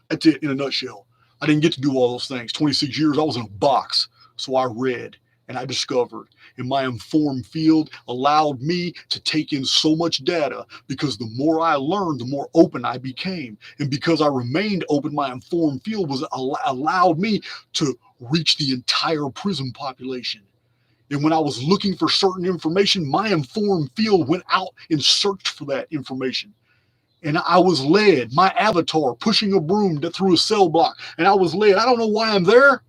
that's it in a nutshell. I didn't get to do all those things. 26 years, I was in a box. So I read and I discovered, and my informed field allowed me to take in so much data, because the more I learned, the more open I became. And because I remained open, my informed field allowed me to reach the entire prison population. And when I was looking for certain information, my informed field went out and searched for that information. And I was led, my avatar pushing a broom through a cell block, and I was led. I don't know why I'm there.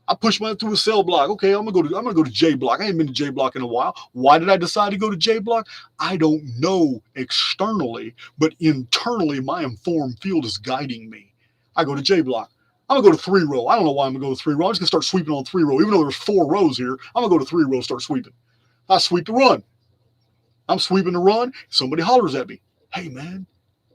I pushed my through a cell block. Okay, I'm gonna go to J block. I ain't been to J block in a while. Why did I decide to go to J block? I don't know externally, but internally, my informed field is guiding me. I go to J block. I'm gonna go to 3 row. I don't know why I'm gonna go to 3 row. I'm just gonna start sweeping on 3 row. Even though there's 4 rows here, I'm gonna go to 3 row, start sweeping. I sweep the run. I'm sweeping the run. Somebody hollers at me. Hey man.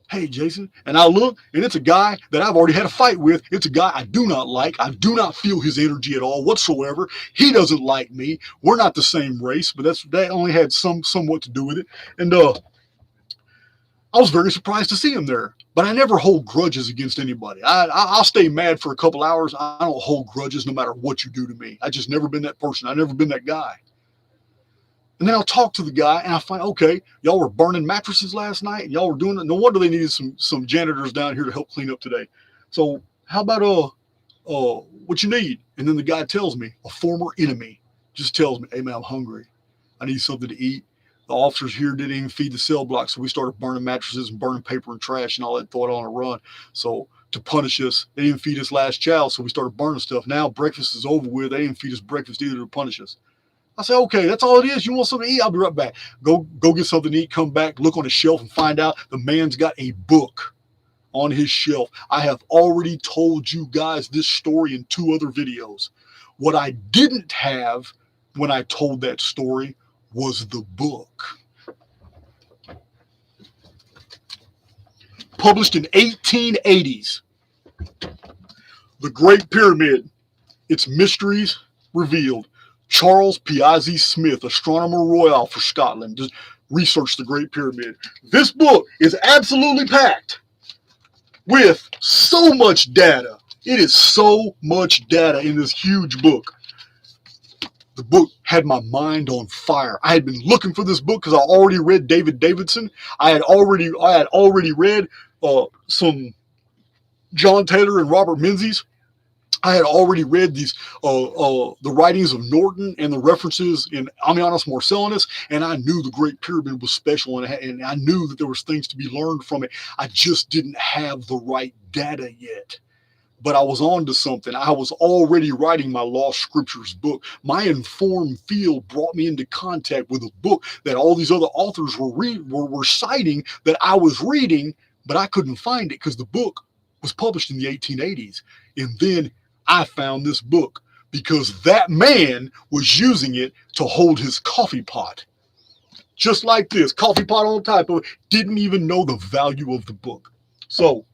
Hey, Jason. And I look, and it's a guy that I've already had a fight with. It's a guy I do not like. I do not feel his energy at all whatsoever. He doesn't like me. We're not the same race, but that only had somewhat to do with it. And I was very surprised to see him there. But I never hold grudges against anybody. I'll stay mad for a couple hours. I don't hold grudges no matter what you do to me. I just never been that person. I've never been that guy. And then I'll talk to the guy, and I find, okay, y'all were burning mattresses last night, and y'all were doing it. No wonder they needed some janitors down here to help clean up today. So how about what you need? And then the guy tells me, a former enemy just tells me, hey man, I'm hungry. I need something to eat. The officers here didn't even feed the cell block, so we started burning mattresses and burning paper and trash and all that, throw it on a run. So to punish us, they didn't feed us last chow, so we started burning stuff. Now breakfast is over with. They didn't feed us breakfast either to punish us. I said, okay, that's all it is. You want something to eat? I'll be right back. Go get something to eat, come back, look on the shelf, and find out the man's got a book on his shelf. I have already told you guys this story in 2 other videos. What I didn't have when I told that story was the book. Published in 1880s. The Great Pyramid, its mysteries revealed. Charles Piazzi Smith, Astronomer Royal for Scotland, just researched the Great Pyramid. This book is absolutely packed with so much data. It is so much data in this huge book. The book had my mind on fire. I had been looking for this book because I already read David Davidson. I had already read some John Taylor and Robert Menzies. I had already read these the writings of Norton and the references in Ammianus Marcellinus, and I knew the Great Pyramid was special, and I knew that there was things to be learned from it. I just didn't have the right data yet. But I was on to something. I was already writing my Lost Scriptures book. My informed field brought me into contact with a book that all these other authors were citing that I was reading, but I couldn't find it because the book was published in the 1880s. And then I found this book because that man was using it to hold his coffee pot. Just like this, coffee pot on top of it, didn't even know the value of the book. So,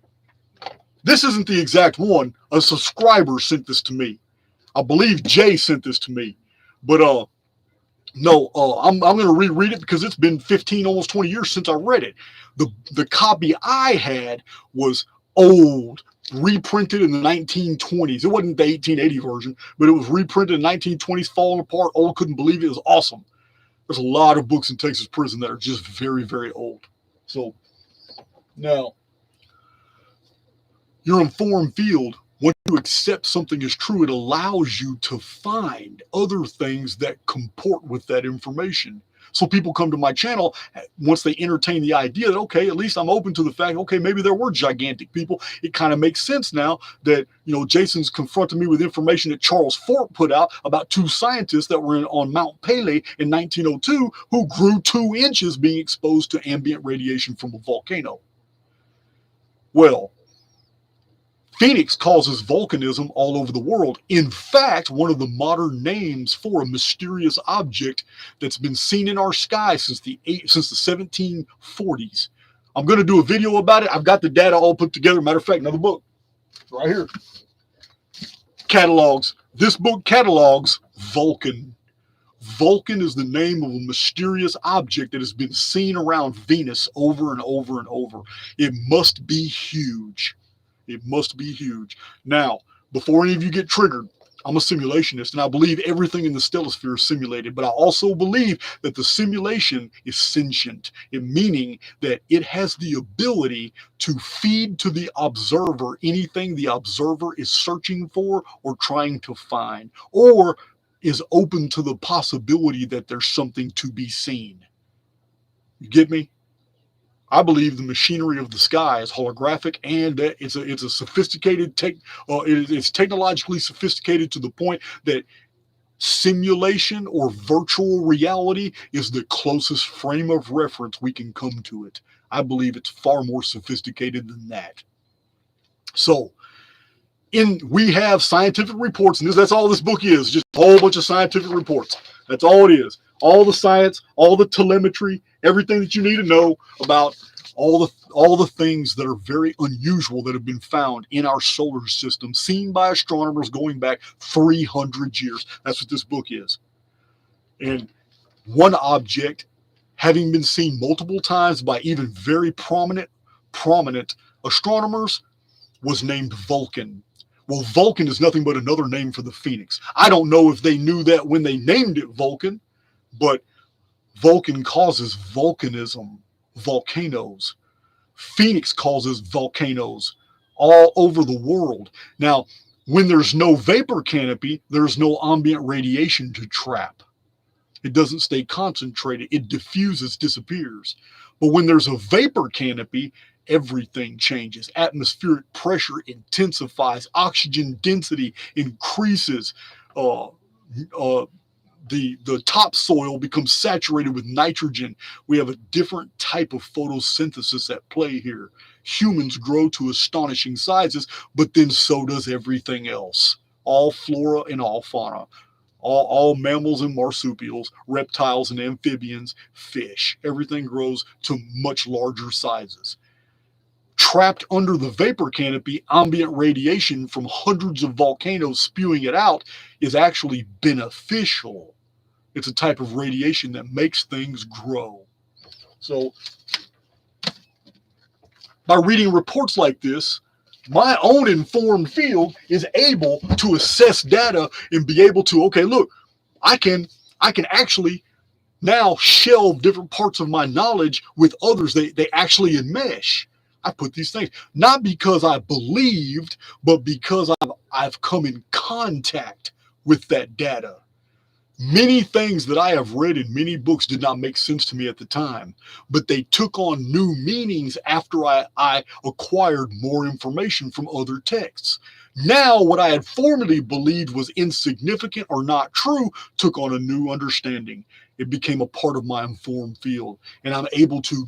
this isn't the exact one. A subscriber sent this to me. I believe Jay sent this to me. But no, I'm going to reread it because it's been 15, almost 20 years since I read it. The copy I had was old, reprinted in the 1920s. It wasn't the 1880 version, but it was reprinted in the 1920s, falling apart. Old, couldn't believe it. It was awesome. There's a lot of books in Texas prison that are just very, very old. So now, your informed field, once you accept something is true, it allows you to find other things that comport with that information. So people come to my channel once they entertain the idea that, okay, at least I'm open to the fact, okay, maybe there were gigantic people. It kind of makes sense now that, Jason's confronted me with information that Charles Fort put out about two scientists that were on Mount Pelee in 1902 who grew 2 inches being exposed to ambient radiation from a volcano. Well, Phoenix causes volcanism all over the world. In fact, one of the modern names for a mysterious object that's been seen in our sky since the 1740s. I'm going to do a video about it. I've got the data all put together. Matter of fact, another book right here. Catalogs. This book catalogs Vulcan. Vulcan is the name of a mysterious object that has been seen around Venus over and over and over. It must be huge. It must be huge. Now, before any of you get triggered, I'm a simulationist, and I believe everything in the stellosphere is simulated, but I also believe that the simulation is sentient, meaning that it has the ability to feed to the observer anything the observer is searching for or trying to find, or is open to the possibility that there's something to be seen. You get me? I believe the machinery of the sky is holographic, and it's a sophisticated it's technologically sophisticated to the point that simulation or virtual reality is the closest frame of reference we can come to it. I believe it's far more sophisticated than that. So, we have scientific reports, and that's all this book is, just a whole bunch of scientific reports. That's all it is. All the science, all the telemetry, everything that you need to know about all the things that are very unusual that have been found in our solar system, seen by astronomers going back 300 years. That's what this book is. And one object, having been seen multiple times by even very prominent astronomers, was named Vulcan. Well, Vulcan is nothing but another name for the Phoenix. I don't know if they knew that when they named it Vulcan, but Vulcan causes volcanism, volcanoes. Phoenix causes volcanoes all over the world. Now, when there's no vapor canopy, there's no ambient radiation to trap. It doesn't stay concentrated. It diffuses, disappears. But when there's a vapor canopy, everything changes. Atmospheric pressure intensifies. Oxygen density increases. The topsoil becomes saturated with nitrogen. We have a different type of photosynthesis at play here. Humans grow to astonishing sizes, but then so does everything else. All flora and all fauna. All mammals and marsupials, reptiles and amphibians, fish. Everything grows to much larger sizes. Trapped under the vapor canopy, ambient radiation from hundreds of volcanoes spewing it out is actually beneficial. It's a type of radiation that makes things grow. So By reading reports like this, my own informed field is able to assess data and be able to, okay, look, I can actually now shelve different parts of my knowledge with others. They actually enmesh. I put these things, not because I believed, but because I've come in contact with that data. Many things that I have read in many books did not make sense to me at the time, but they took on new meanings after I acquired more information from other texts. Now, what I had formerly believed was insignificant or not true took on a new understanding. It became a part of my informed field, and I'm able to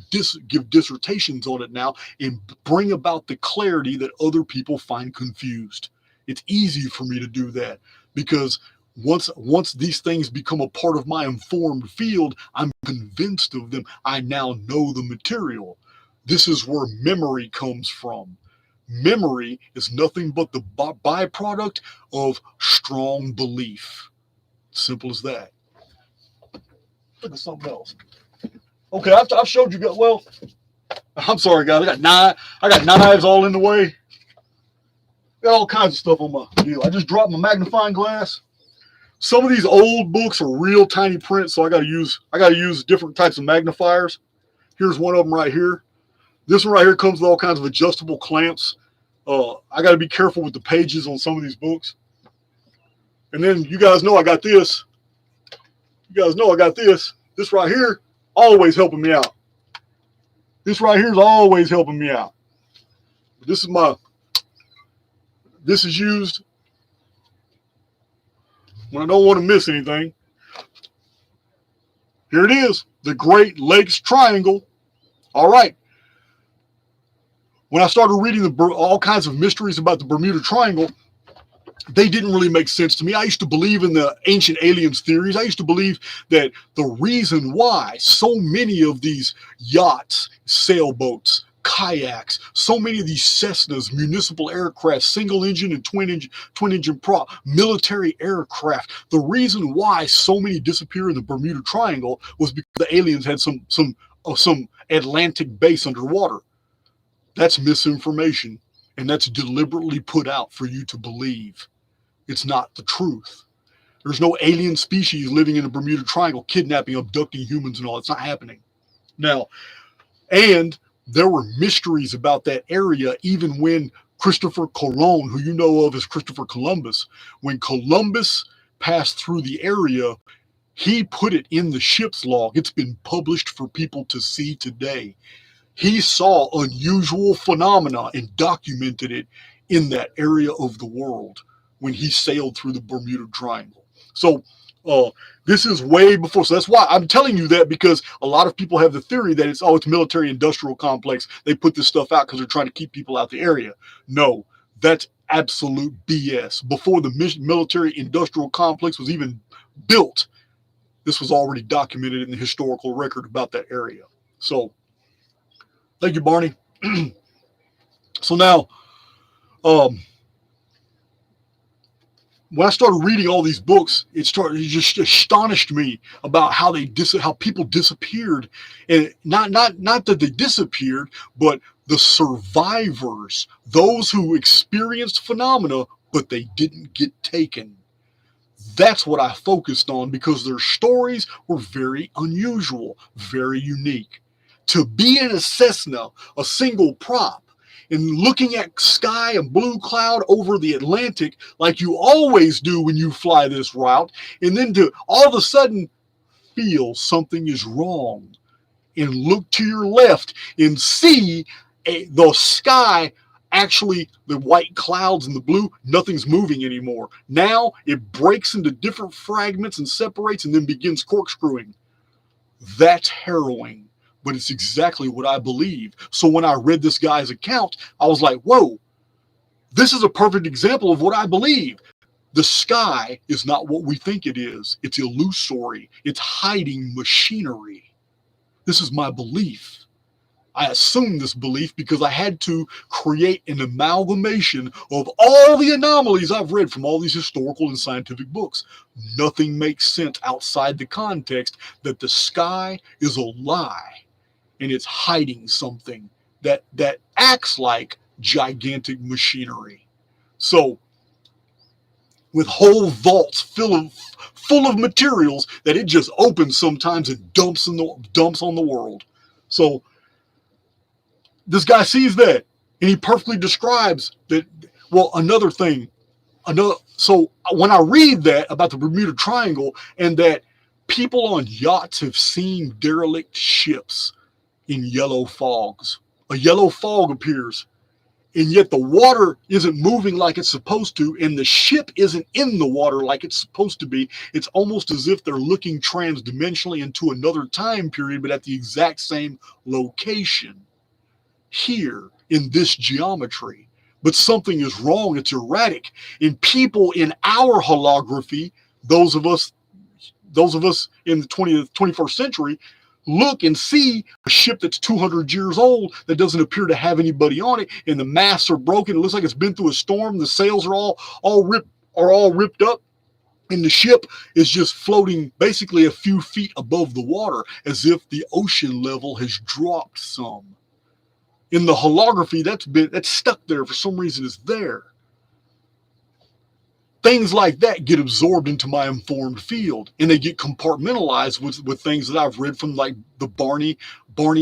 give dissertations on it now and bring about the clarity that other people find confused. It's easy for me to do that because once these things become a part of my informed field, I'm convinced of them. I now know the material. This is where memory comes from. Memory is nothing but the byproduct of strong belief. Simple as that. Look at something else. Okay, I've showed you guys. Well, I'm sorry, guys. I got knives all in the way. Got all kinds of stuff on my deal. I just dropped my magnifying glass. Some of these old books are real tiny print, so I got to use different types of magnifiers. Here's one of them right here. This one right here comes with all kinds of adjustable clamps. I got to be careful with the pages on some of these books. And then you guys know I got this. You guys know I got this. This right here, always helping me out. This right here is always helping me out. This is used when I don't want to miss anything. Here it is, the Great Lakes Triangle. All right. When I started reading all kinds of mysteries about the Bermuda Triangle, they didn't really make sense to me. I used to believe in the ancient aliens theories. I used to believe that the reason why so many of these yachts, sailboats, kayaks, so many of these Cessnas, municipal aircraft, single engine and twin engine prop, military aircraft, the reason why so many disappear in the Bermuda Triangle was because the aliens had some Atlantic base underwater. That's misinformation, and that's deliberately put out for you to believe. It's not the truth. There's no alien species living in the Bermuda Triangle, kidnapping, abducting humans and all. It's not happening. Now, and there were mysteries about that area even when Christopher Colon, who you know of as Christopher Columbus, when Columbus passed through the area, he put it in the ship's log. It's been published for people to see today. He saw unusual phenomena and documented it in that area of the world when he sailed through the Bermuda Triangle. So this is way before. So that's why I'm telling you that, because a lot of people have the theory that it's military industrial complex. They put this stuff out because they're trying to keep people out the area. No, that's absolute BS. Before the military industrial complex was even built, this was already documented in the historical record about that area. So thank you, Barney. So now, when I started reading all these books, it just astonished me about how people disappeared, and not that they disappeared, but the survivors, those who experienced phenomena, but they didn't get taken. That's what I focused on because their stories were very unusual, very unique. To be in a Cessna, a single prop, and looking at sky and blue cloud over the Atlantic like you always do when you fly this route, and then to all of a sudden feel something is wrong and look to your left and see the sky, actually the white clouds and the blue, nothing's moving anymore. Now it breaks into different fragments and separates and then begins corkscrewing. That's harrowing. But it's exactly what I believe. So when I read this guy's account, I was like, whoa, this is a perfect example of what I believe. The sky is not what we think it is. It's illusory. It's hiding machinery. This is my belief. I assumed this belief because I had to create an amalgamation of all the anomalies I've read from all these historical and scientific books. Nothing makes sense outside the context that the sky is a lie. And it's hiding something that acts like gigantic machinery. So with whole vaults full of materials that it just opens sometimes and dumps on the world. So this guy sees that, and he perfectly describes that. Well, so when I read that about the Bermuda Triangle and that people on yachts have seen derelict ships in yellow fogs, a yellow fog appears, and yet the water isn't moving like it's supposed to, and the ship isn't in the water like it's supposed to be. It's almost as if they're looking transdimensionally into another time period, but at the exact same location here in this geometry. But something is wrong. It's erratic. And people in our holography, those of us in the 21st century, look and see a ship that's 200 years old that doesn't appear to have anybody on it, and the masts are broken. It looks like it's been through a storm. The sails are all ripped up, and the ship is just floating basically a few feet above the water, as if the ocean level has dropped some. In the holography, that's stuck there for some reason. It's there. Things like that get absorbed into my informed field, and they get compartmentalized with things that I've read from, like the Barney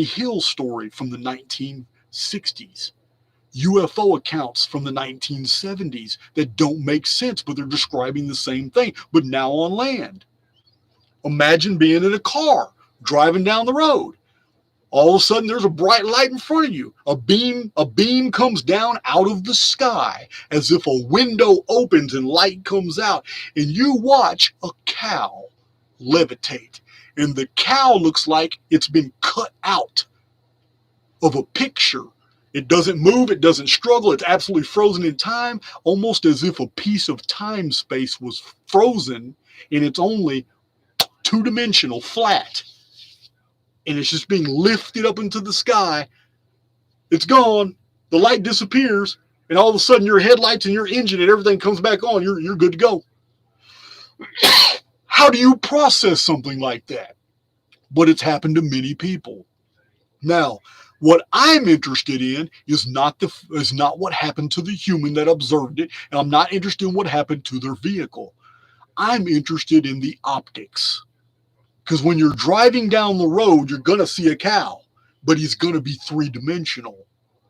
Hill story from the 1960s, UFO accounts from the 1970s that don't make sense, but they're describing the same thing, but now on land. Imagine being in a car driving down the road. All of a sudden, there's a bright light in front of you. A beam comes down out of the sky as if a window opens and light comes out. And you watch a cow levitate. And the cow looks like it's been cut out of a picture. It doesn't move. It doesn't struggle. It's absolutely frozen in time, almost as if a piece of time space was frozen and it's only two-dimensional, flat. And it's just being lifted up into the sky. It's gone. The light disappears, and all of a sudden your headlights and your engine and everything comes back on. You're good to go. How do you process something like that? But it's happened to many people. Now, what I'm interested in is not what happened to the human that observed it, and I'm not interested in what happened to their vehicle. I'm interested in the optics. Because when you're driving down the road, you're going to see a cow, but he's going to be three-dimensional.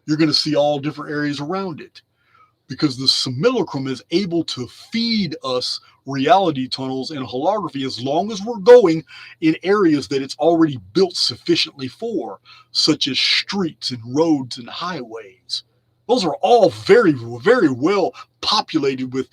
You're going to see all different areas around it. Because the simulacrum is able to feed us reality tunnels and holography as long as we're going in areas that it's already built sufficiently for, such as streets and roads and highways. Those are all very, very well populated with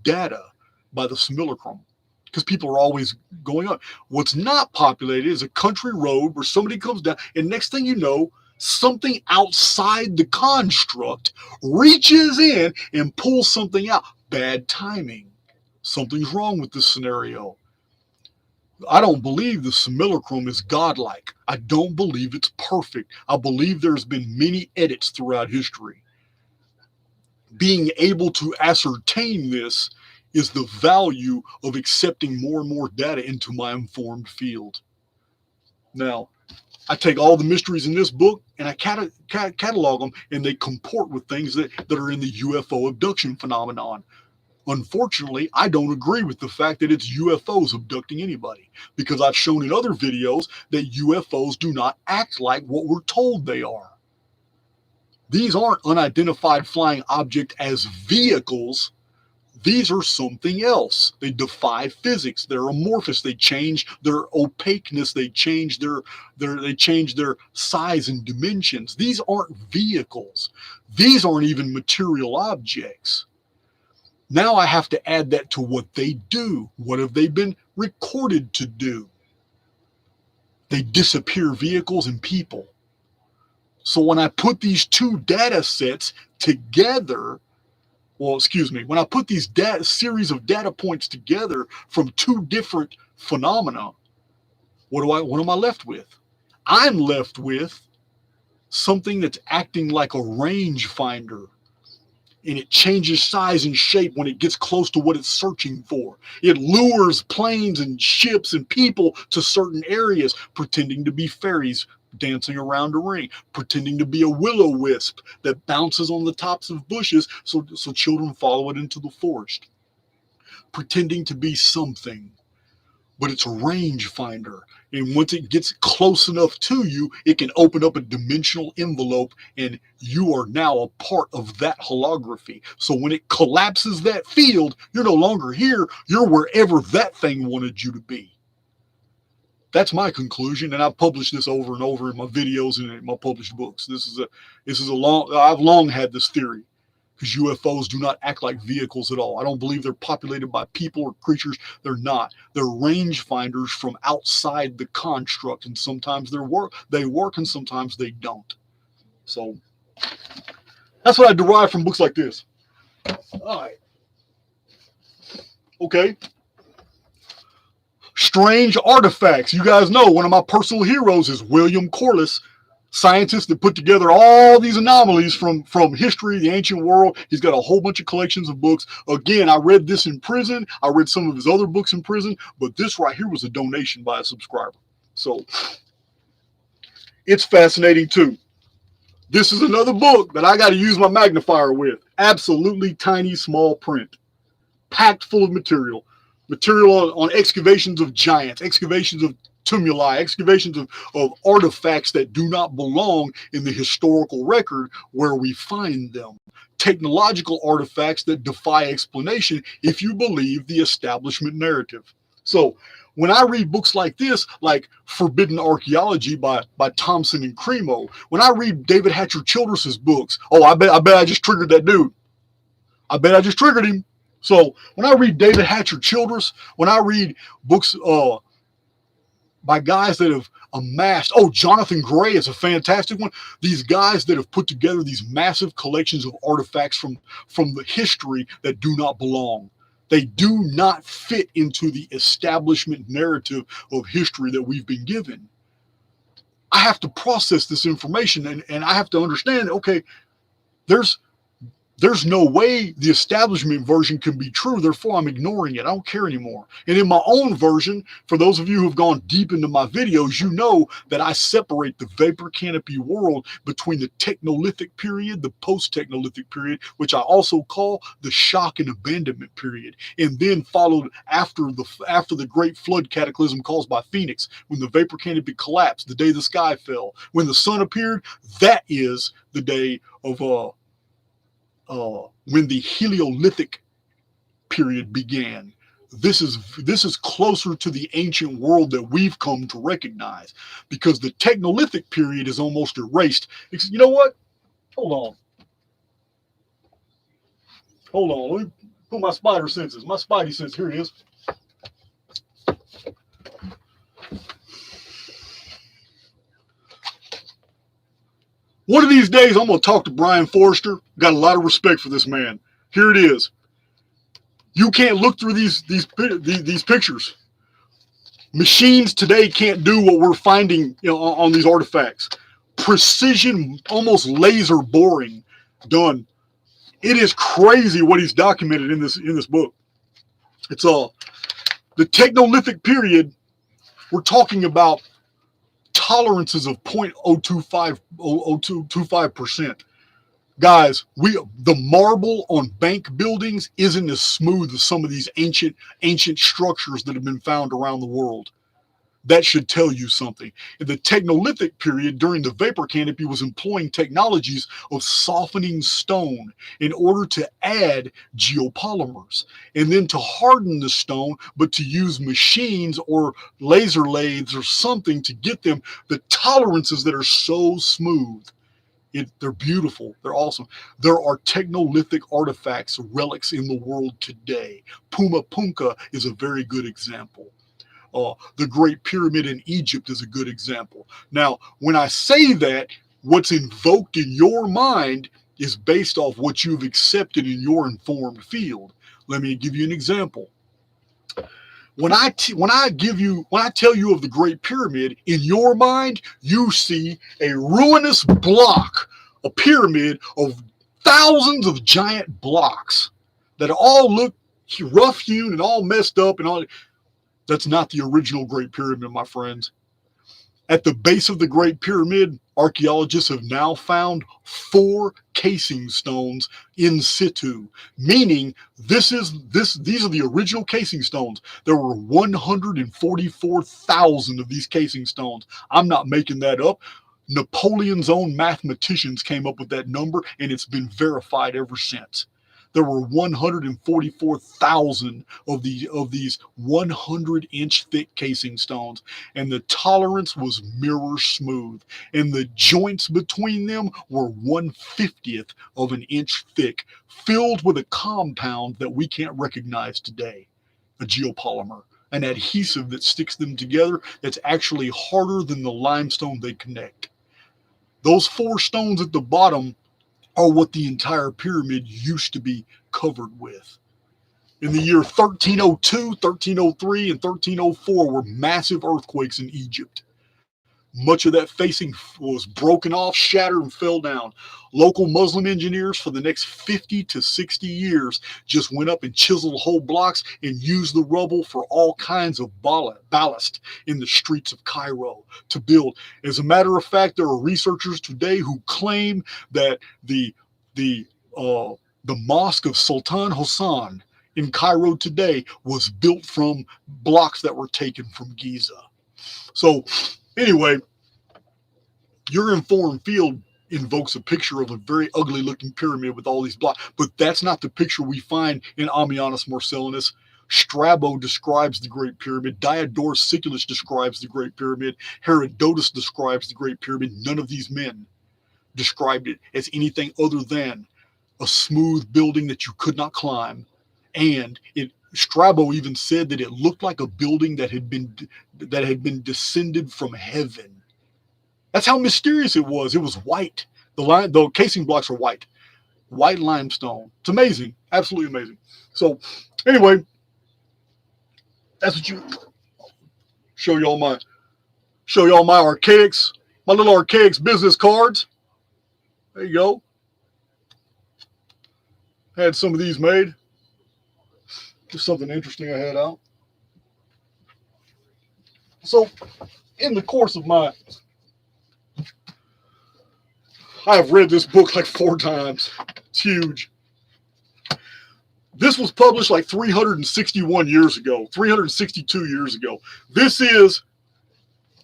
data by the simulacrum, because people are always going up. What's not populated is a country road where somebody comes down, and next thing you know, something outside the construct reaches in and pulls something out. Bad timing. Something's wrong with this scenario. I don't believe the simulacrum is godlike. I don't believe it's perfect. I believe there's been many edits throughout history. Being able to ascertain this is the value of accepting more and more data into my informed field. Now, I take all the mysteries in this book and I catalog them, and they comport with things that are in the UFO abduction phenomenon. Unfortunately, I don't agree with the fact that it's UFOs abducting anybody, because I've shown in other videos that UFOs do not act like what we're told they are. These aren't unidentified flying objects as vehicles. These are something else. They defy physics. They're amorphous. They change their opaqueness. They change their size and dimensions. These aren't vehicles. These aren't even material objects. Now I have to add that to what they do. What have they been recorded to do? They disappear vehicles and people. So when I put these two data sets together, when I put these series of data points together from two different phenomena, what am I left with? I'm left with something that's acting like a rangefinder, and it changes size and shape when it gets close to what it's searching for. It lures planes and ships and people to certain areas, pretending to be ferries, dancing around a ring, pretending to be a will-o-wisp that bounces on the tops of bushes so children follow it into the forest, pretending to be something, but it's a rangefinder. And once it gets close enough to you, it can open up a dimensional envelope, and you are now a part of that holography. So when it collapses that field, you're no longer here. You're wherever that thing wanted you to be. That's my conclusion, and I've published this over and over in my videos and in my published books. I've long had this theory, because UFOs do not act like vehicles at all. I don't believe they're populated by people or creatures. They're not. They're rangefinders from outside the construct, and sometimes they work and sometimes they don't. So that's what I derive from books like this. All right. Okay. Strange artifacts. You guys know one of my personal heroes is William Corliss, scientist that put together all these anomalies from history, the ancient world. He's got a whole bunch of collections of books. Again, I read this in prison. I read some of his other books in prison, but this right here was a donation by a subscriber. So it's fascinating too. This is another book that I got to use my magnifier with. Absolutely tiny, small print, packed full of material on excavations of giants, excavations of tumuli, excavations of artifacts that do not belong in the historical record where we find them. Technological artifacts that defy explanation if you believe the establishment narrative. So when I read books like this, like Forbidden Archaeology by Thompson and Cremo, when I read David Hatcher Childress's books, I bet I just triggered that dude. I bet I just triggered him. So when I read David Hatcher Childress, when I read books by guys that have amassed, Jonathan Gray is a fantastic one. These guys that have put together these massive collections of artifacts from the history that do not belong. They do not fit into the establishment narrative of history that we've been given. I have to process this information, and I have to understand, okay, there's no way the establishment version can be true. Therefore, I'm ignoring it. I don't care anymore. And in my own version, for those of you who have gone deep into my videos, you know that I separate the vapor canopy world between the Technolithic period, the post-Technolithic period, which I also call the shock and abandonment period, and then followed after the great flood cataclysm caused by Phoenix, when the vapor canopy collapsed, the day the sky fell, when the sun appeared. That is the day of when the Heliolithic period began. This is closer to the ancient world that we've come to recognize, because the Technolithic period is almost erased. You know what? Hold on. Let me put my spider senses. My spidey sense. Here it is. One of these days, I'm going to talk to Brian Forrester. Got a lot of respect for this man. Here it is. You can't look through these pictures. Machines today can't do what we're finding, on these artifacts. Precision, almost laser boring, done. It is crazy what he's documented in this book. It's the Technolithic period. We're talking about tolerances of 0.025%. Guys, the marble on bank buildings isn't as smooth as some of these ancient structures that have been found around the world. That should tell you something. In the Technolithic period, during the vapor canopy, was employing technologies of softening stone in order to add geopolymers, and then to harden the stone, but to use machines or laser lathes or something to get them the tolerances that are so smooth. They're beautiful. They're awesome. There are Technolithic artifacts, relics in the world today. Puma Punka is a very good example. The Great Pyramid in Egypt is a good example. Now, when I say that, what's invoked in your mind is based off what you've accepted in your informed field. Let me give you an example. When I tell you of the Great Pyramid, in your mind, you see a ruinous block, a pyramid of thousands of giant blocks that all look rough-hewn and all messed up and all. That's not the original Great Pyramid, my friends. At the base of the Great Pyramid, archaeologists have now found 4 casing stones in situ, meaning these are the original casing stones. There were 144,000 of these casing stones. I'm not making that up. Napoleon's own mathematicians came up with that number, and it's been verified ever since. There were 144,000 of these 100-inch thick casing stones, and the tolerance was mirror smooth, and the joints between them were 1/50th of an inch thick, filled with a compound that we can't recognize today, a geopolymer, an adhesive that sticks them together that's actually harder than the limestone they connect. Those 4 stones at the bottom are what the entire pyramid used to be covered with. In the year 1302, 1303, and 1304 were massive earthquakes in Egypt. Much of that facing was broken off, shattered, and fell down. Local Muslim engineers for the next 50 to 60 years just went up and chiseled whole blocks and used the rubble for all kinds of ballast in the streets of Cairo to build. As a matter of fact, there are researchers today who claim that the mosque of Sultan Hassan in Cairo today was built from blocks that were taken from Giza. So anyway, your informed field invokes a picture of a very ugly looking pyramid with all these blocks, but that's not the picture we find in Ammianus Marcellinus. Strabo describes the Great Pyramid. Diodorus Siculus describes the Great Pyramid. Herodotus describes the Great Pyramid. None of these men described it as anything other than a smooth building that you could not climb. And Strabo even said that it looked like a building that had been descended from heaven. That's how mysterious it was. It was white. The casing blocks are white limestone. It's amazing, absolutely amazing. So, anyway, that's what you show y'all my archaics, my little archaics business cards. There you go. Had some of these made. Just something interesting I had out. So, in the course of I have read this book like 4 times. It's huge. This was published like 361 years ago, 362 years ago. This is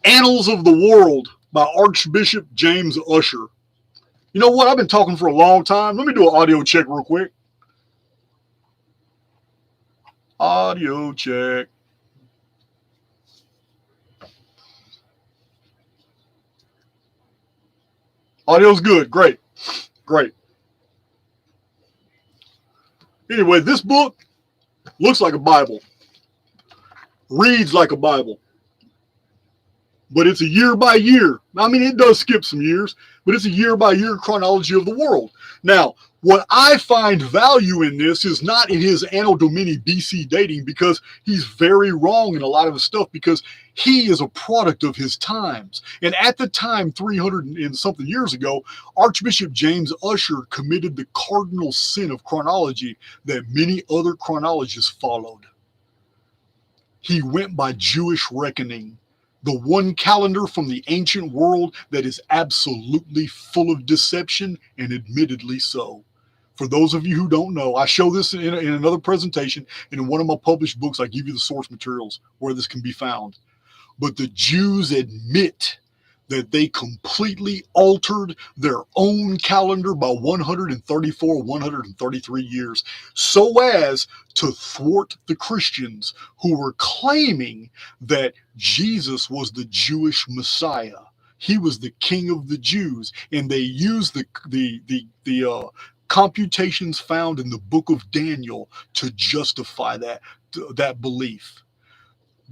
Annals of the World by Archbishop James Ussher. You know what? I've been talking for a long time. Let me do an audio check real quick. Audio check. Audio's good. Great. Great. Anyway, this book looks like a Bible. Reads like a Bible. But it's a year by year. I mean, it does skip some years, but it's a year by year chronology of the world. Now, what I find value in this is not in his Anno Domini BC dating, because he's very wrong in a lot of his stuff, because he is a product of his times. And at the time, 300 and something years ago, Archbishop James Ussher committed the cardinal sin of chronology that many other chronologists followed. He went by Jewish reckoning, the one calendar from the ancient world that is absolutely full of deception, and admittedly so. For those of you who don't know, I show this in another presentation, and in one of my published books, I give you the source materials where this can be found. But the Jews admit that they completely altered their own calendar by 134, 133 years, so as to thwart the Christians who were claiming that Jesus was the Jewish Messiah. He was the King of the Jews, and they used the computations found in the book of Daniel to justify that belief.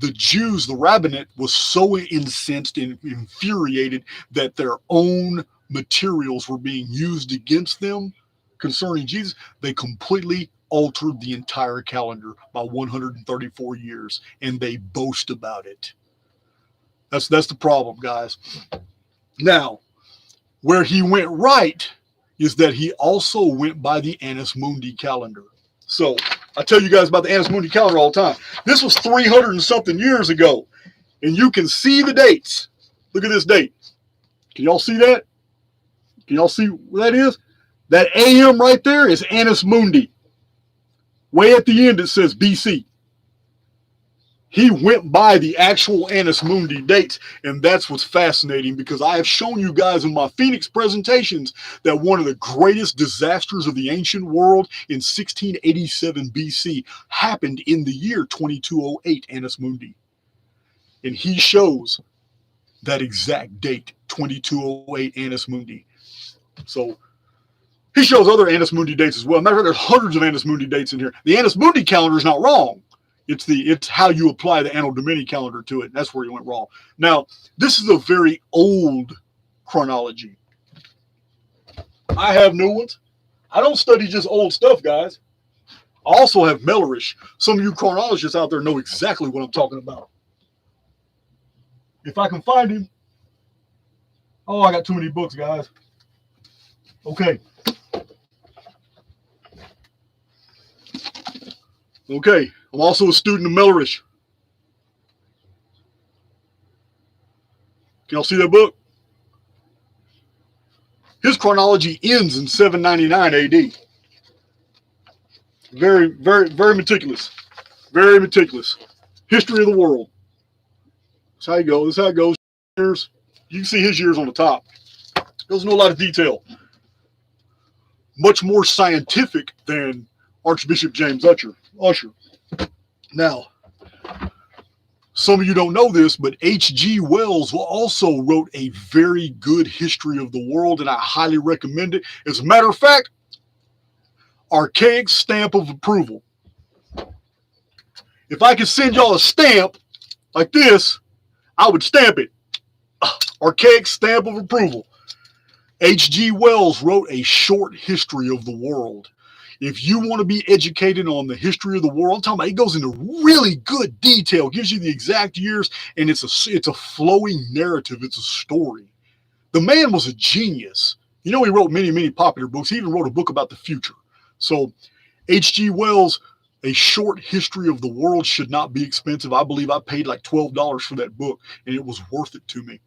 The Jews, the rabbinate, was so incensed and infuriated that their own materials were being used against them concerning Jesus. They completely altered the entire calendar by 134 years, and they boast about it. That's the problem, guys. Now, where he went right is that he also went by the Annus Mundi calendar. So I tell you guys about the Annus Mundi calendar all the time. This was 300 and something years ago, and you can see the dates. Look at this date. Can y'all see that? Can y'all see what that is? That AM right there is Annus Mundi. Way at the end it says BC. He went by the actual Annus Mundi dates, and that's what's fascinating, because I have shown you guys in my Phoenix presentations that one of the greatest disasters of the ancient world in 1687 BC happened in the year 2208 Annus Mundi. And he shows that exact date, 2208 Annus Mundi. So he shows other Annus Mundi dates as well. Matter of fact, there's hundreds of Annus Mundi dates in here. The Annus Mundi calendar is not wrong. It's how you apply the Anno Domini calendar to it. That's where you went wrong. Now, this is a very old chronology. I have new ones. I don't study just old stuff, guys. I also have Mellerish. Some of you chronologists out there know exactly what I'm talking about. If I can find him. Oh, I got too many books, guys. Okay. Okay. I'm also a student of Mellerish. Can y'all see that book? His chronology ends in 799 AD. Very, very, very meticulous. Very meticulous. History of the world. That's how he goes. That's how it goes. Years. You can see his years on the top. Goes into a lot of detail. Much more scientific than Archbishop James Usher. Now, some of you don't know this, but H.G. Wells also wrote a very good history of the world, and I highly recommend it. As a matter of fact, archaic stamp of approval. If I could send y'all a stamp like this, I would stamp it. Archaic stamp of approval. H.G. Wells wrote a short history of the world. If you want to be educated on the history of the world, I'm talking about, it goes into really good detail, gives you the exact years, and it's a flowing narrative. It's a story. The man was a genius. You know, he wrote many, many popular books. He even wrote a book about the future. So H.G. Wells, A Short History of the World, should not be expensive. I believe I paid like $12 for that book, and it was worth it to me.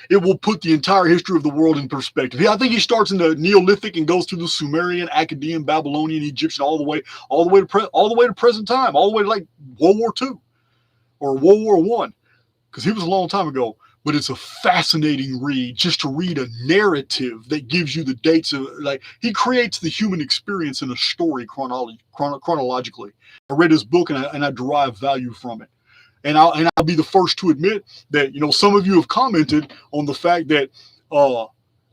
It will put the entire history of the world in perspective. I think he starts in the Neolithic and goes through the Sumerian, Akkadian, Babylonian, Egyptian, all the way to present time, all the way to like World War II or World War I, because he was a long time ago. But it's a fascinating read, just to read a narrative that gives you the dates of, like, he creates the human experience in a story chronologically. I read his book and I derive value from it. And I'll be the first to admit that, you know, some of you have commented on the fact that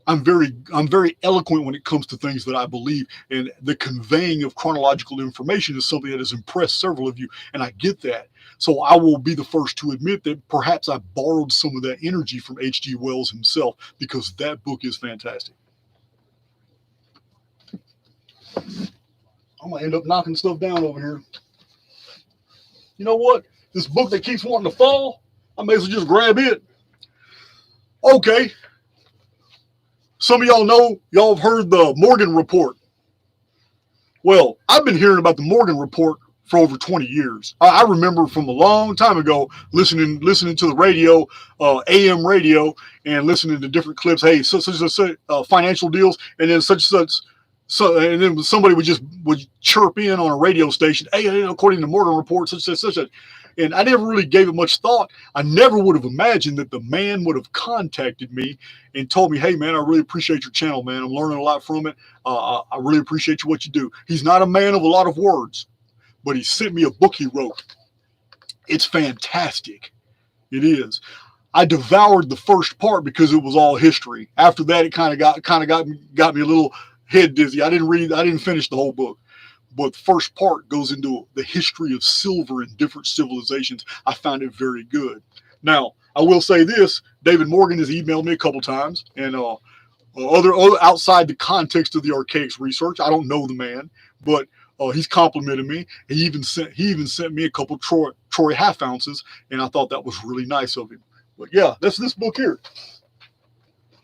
I'm very eloquent when it comes to things that I believe, and the conveying of chronological information is something that has impressed several of you, and I get that. So I will be the first to admit that perhaps I borrowed some of that energy from H.G. Wells himself, because that book is fantastic. I'm gonna end up knocking stuff down over here. You know what? This book that keeps wanting to fall, I may as well just grab it. Okay. Some of y'all know, y'all have heard the Morgan Report. Well, I've been hearing about the Morgan Report for over 20 years. I remember from a long time ago listening to the radio, AM radio, and listening to different clips. Hey, such financial deals, and then such. So, and then somebody would chirp in on a radio station. Hey, according to Morgan Report, such. And I never really gave it much thought. I never would have imagined that the man would have contacted me and told me, hey, man, I really appreciate your channel, man. I'm learning a lot from it. I really appreciate what you do. He's not a man of a lot of words, but he sent me a book he wrote. It's fantastic. It is. I devoured the first part because it was all history. After that, it kind of got me a little head dizzy. I didn't finish the whole book. But the first part goes into the history of silver in different civilizations. I found it very good. Now, I will say this. David Morgan has emailed me a couple times, and other outside the context of the Archaics research, I don't know the man, but he's complimented me. He even sent me a couple Troy half ounces, and I thought that was really nice of him. But yeah, that's this book here.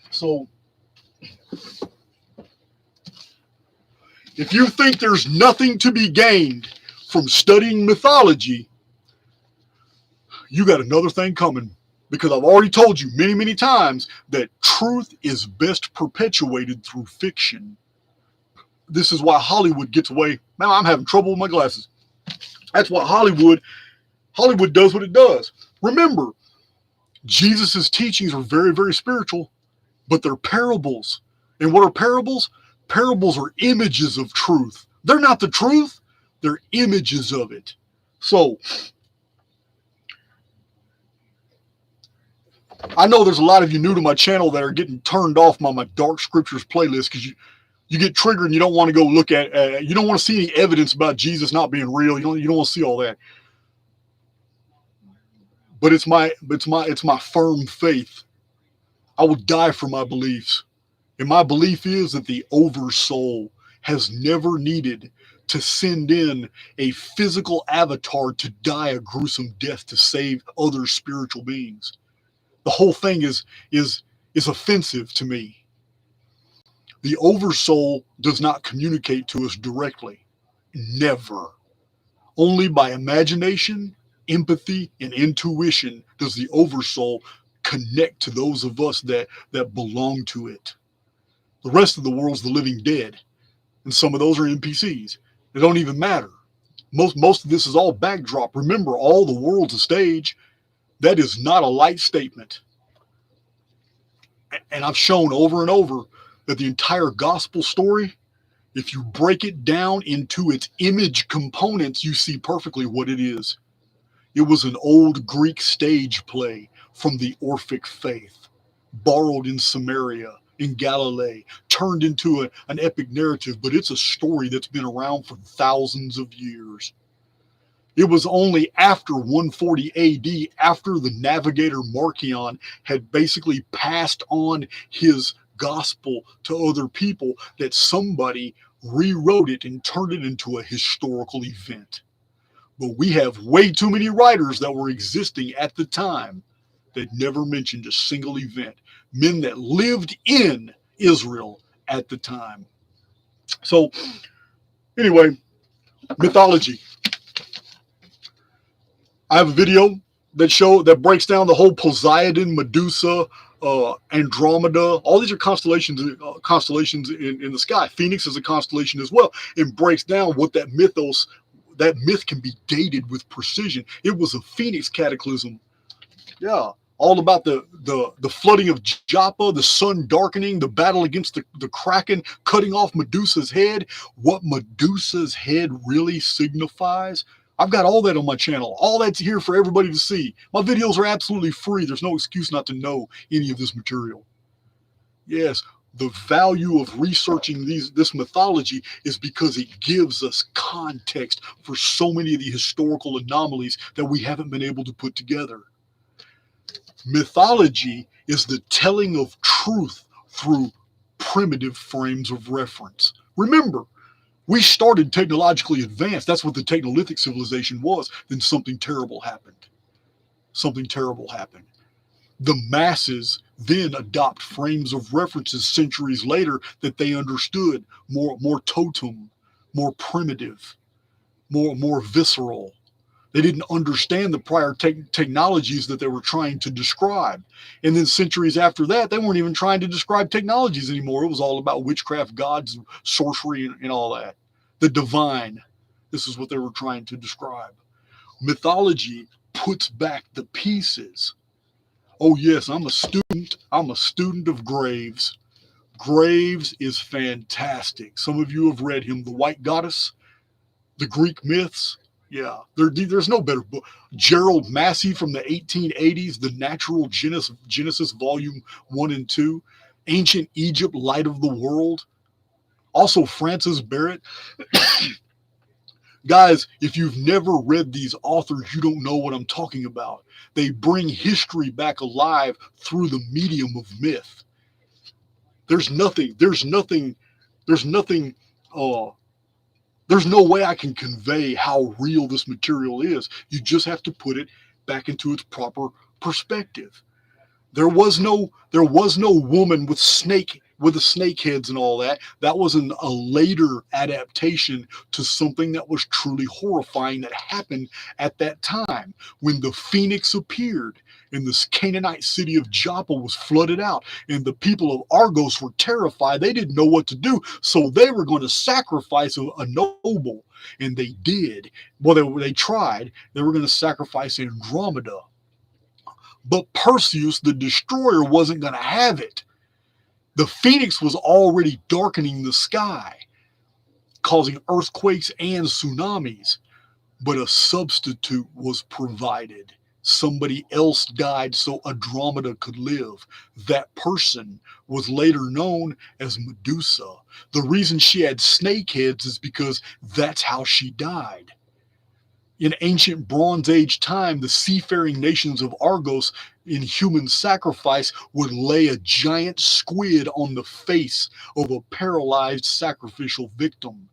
So if you think there's nothing to be gained from studying mythology, you got another thing coming. Because I've already told you many, many times that truth is best perpetuated through fiction. This is why Hollywood gets away. Now I'm having trouble with my glasses. That's why Hollywood does what it does. Remember, Jesus's teachings are very, very spiritual, but they're parables. And what are parables? Parables are images of truth. They're not the truth. They're images of it. So, I know there's a lot of you new to my channel that are getting turned off by my Dark Scriptures playlist because you get triggered and you don't want to go look at, you don't want to see any evidence about Jesus not being real. You don't want to see all that. But it's my firm faith. I will die for my beliefs. And my belief is that the oversoul has never needed to send in a physical avatar to die a gruesome death to save other spiritual beings. The whole thing is offensive to me. The oversoul does not communicate to us directly. Never. Only by imagination, empathy, and intuition does the oversoul connect to those of us that belong to it. The rest of the world's the living dead. And some of those are NPCs. They don't even matter. Most of this is all backdrop. Remember, all the world's a stage. That is not a light statement. And I've shown over and over that the entire gospel story, if you break it down into its image components, you see perfectly what it is. It was an old Greek stage play from the Orphic faith, borrowed in Samaria, in Galilee, turned into an epic narrative, but it's a story that's been around for thousands of years. It was only after 140 AD, after the navigator Marcion had basically passed on his gospel to other people, that somebody rewrote it and turned it into a historical event. But we have way too many writers that were existing at the time that never mentioned a single event. Men that lived in Israel at the time. So, anyway, mythology. I have a video that breaks down the whole Poseidon, Medusa, Andromeda. All these are constellations in the sky. Phoenix is a constellation as well. It breaks down what that myth can be dated with precision. It was a Phoenix cataclysm. Yeah. All about the flooding of Joppa, the sun darkening, the battle against the Kraken, cutting off Medusa's head. What Medusa's head really signifies, I've got all that on my channel. All that's here for everybody to see. My videos are absolutely free. There's no excuse not to know any of this material. Yes, the value of researching this mythology is because it gives us context for so many of the historical anomalies that we haven't been able to put together. Mythology is the telling of truth through primitive frames of reference. Remember, we started technologically advanced. That's what the Technolithic civilization was. Then something terrible happened. Something terrible happened. The masses then adopt frames of references centuries later that they understood more totem, more primitive, more visceral. They didn't understand the prior technologies that they were trying to describe. And then centuries after that, they weren't even trying to describe technologies anymore. It was all about witchcraft, gods, sorcery, and all that. The divine. This is what they were trying to describe. Mythology puts back the pieces. Oh yes, I'm a student of Graves. Graves is fantastic. Some of you have read him, The White Goddess, the Greek myths. Yeah, there's no better book. Gerald Massey from the 1880s, The Natural Genesis Volume 1 and 2. Ancient Egypt, Light of the World. Also Francis Barrett. Guys, if you've never read these authors, you don't know what I'm talking about. They bring history back alive through the medium of myth. There's no way I can convey how real this material is. You just have to put it back into its proper perspective. There was no woman with snake with the snakeheads and all that. That was a later adaptation to something that was truly horrifying that happened at that time when the phoenix appeared and this Canaanite city of Joppa was flooded out, and the people of Argos were terrified. They didn't know what to do, so they were going to sacrifice a noble, and they did. Well, they tried. They were going to sacrifice Andromeda, but Perseus, the destroyer, wasn't going to have it. The phoenix was already darkening the sky, causing earthquakes and tsunamis, but a substitute was provided. Somebody else died so Andromeda could live. That person was later known as Medusa. The reason she had snake heads is because that's how she died. In ancient Bronze Age time, the seafaring nations of Argos, in human sacrifice, would lay a giant squid on the face of a paralyzed sacrificial victim,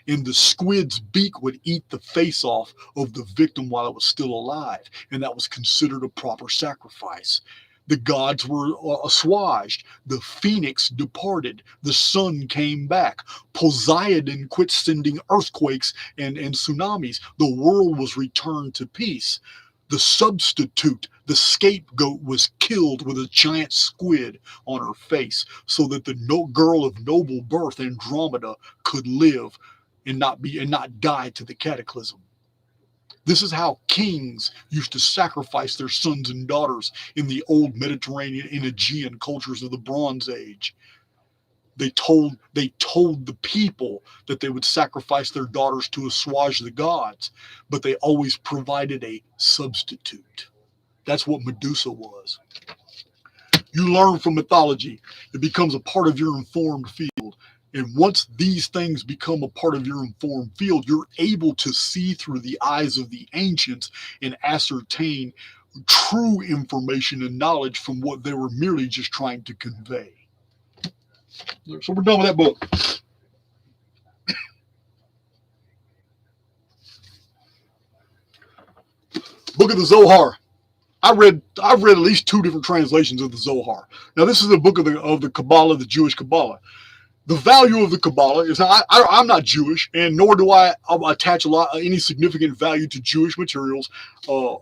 and the squid's beak would eat the face off of the victim while it was still alive, and that was considered a proper sacrifice. The gods were assuaged. The phoenix departed. The sun came back. Poseidon quit sending earthquakes and tsunamis. The world was returned to peace. The substitute, the scapegoat, was killed with a giant squid on her face so that the girl of noble birth, Andromeda, could live and not die to the cataclysm. This is how kings used to sacrifice their sons and daughters in the old Mediterranean and Aegean cultures of the Bronze Age. They told the people that they would sacrifice their daughters to assuage the gods, but they always provided a substitute. That's what Medusa was. You learn from mythology. It becomes a part of your informed field. And once these things become a part of your informed field, you're able to see through the eyes of the ancients and ascertain true information and knowledge from what they were merely just trying to convey. So we're done with that book. Book of the Zohar. I've read at least 2 different translations of the Zohar. Now, this is a book of the Kabbalah, the Jewish Kabbalah. The value of the Kabbalah is I'm not Jewish, and nor do I attach any significant value to Jewish materials, more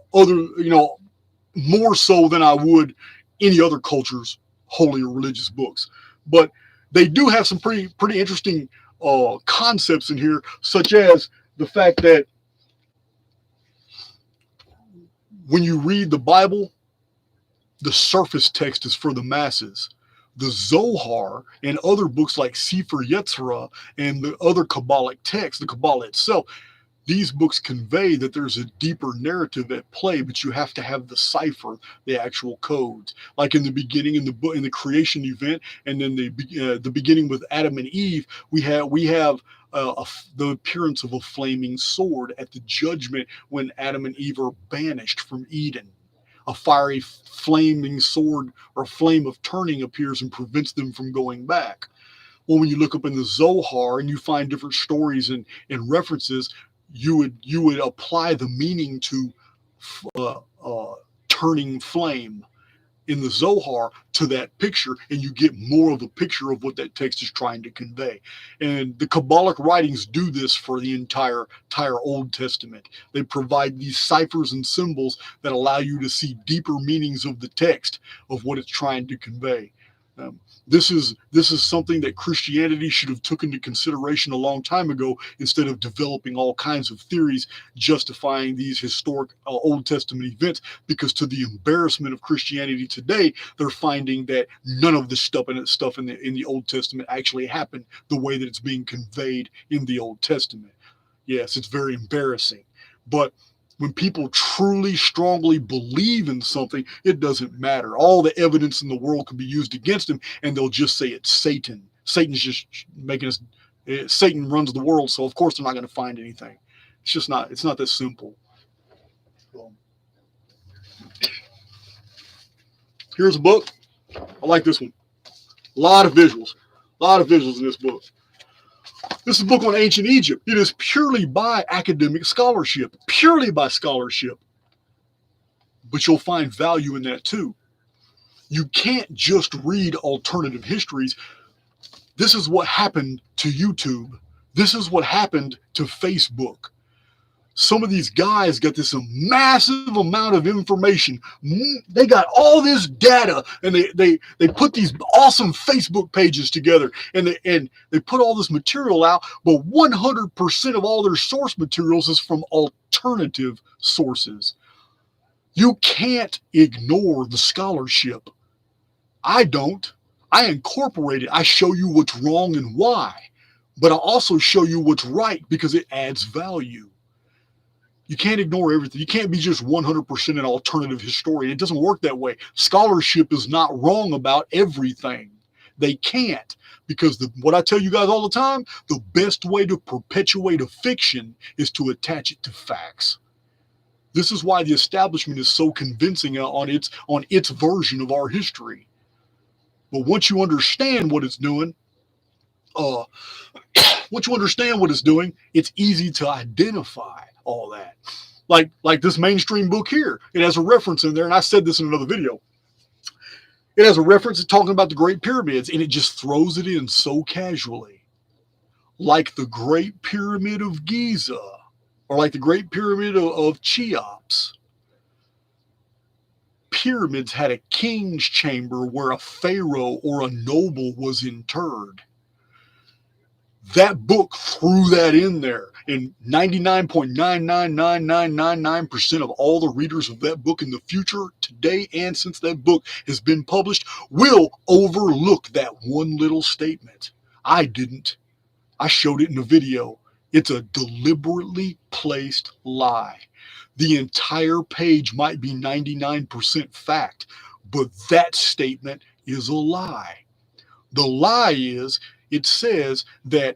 so than I would any other culture's holy or religious books. But they do have some pretty interesting concepts in here, such as the fact that when you read the Bible, the surface text is for the masses. The Zohar and other books like Sefer Yetzirah and the other Kabbalic texts, the Kabbalah itself, these books convey that there's a deeper narrative at play, but you have to have the cipher, the actual codes. Like in the beginning, in the creation event, and then the beginning with Adam and Eve, we have the appearance of a flaming sword at the judgment when Adam and Eve are banished from Eden. A fiery flaming sword or flame of turning appears and prevents them from going back. Well, when you look up in the Zohar and you find different stories and references, you would apply the meaning to turning flame in the Zohar to that picture, and you get more of a picture of what that text is trying to convey. And the Kabbalic writings do this for the entire Old Testament. They provide these ciphers and symbols that allow you to see deeper meanings of the text of what it's trying to convey. This is something that Christianity should have taken into consideration a long time ago, instead of developing all kinds of theories justifying these historic Old Testament events, because to the embarrassment of Christianity today, they're finding that none of this stuff in the Old Testament actually happened the way that it's being conveyed in the Old Testament. Yes, it's very embarrassing. But when people truly, strongly believe in something, it doesn't matter. All the evidence in the world can be used against them, and they'll just say it's Satan. Satan's just making us. Satan runs the world, so of course they're not going to find anything. It's just not. It's not that simple. Here's a book. I like this one. A lot of visuals in this book. This is a book on ancient Egypt. It is purely by academic scholarship, But you'll find value in that too. You can't just read alternative histories. This is what happened to YouTube. This is what happened to Facebook. Some of these guys got this massive amount of information. They got all this data, and they put these awesome Facebook pages together, and they put all this material out, but 100% of all their source materials is from alternative sources. You can't ignore the scholarship. I don't. I incorporate it. I show you what's wrong and why, but I also show you what's right because it adds value. You can't ignore everything. You can't be just 100% an alternative historian. It doesn't work that way. Scholarship is not wrong about everything. They can't, because what I tell you guys all the time, the best way to perpetuate a fiction is to attach it to facts. This is why the establishment is so convincing on its version of our history. But once you understand what it's doing, it's easy to identify all that. Like this mainstream book here. It has a reference in there, and I said this in another video. It has a reference talking about the Great Pyramids, and it just throws it in so casually. Like the Great Pyramid of Giza, or like the Great Pyramid of Cheops. Pyramids had a king's chamber where a pharaoh or a noble was interred. That book threw that in there, and 99.99999% of all the readers of that book in the future, today and since that book has been published, will overlook that one little statement. I didn't. I showed it in a video. It's a deliberately placed lie. The entire page might be 99% fact, but that statement is a lie. The lie is, it says that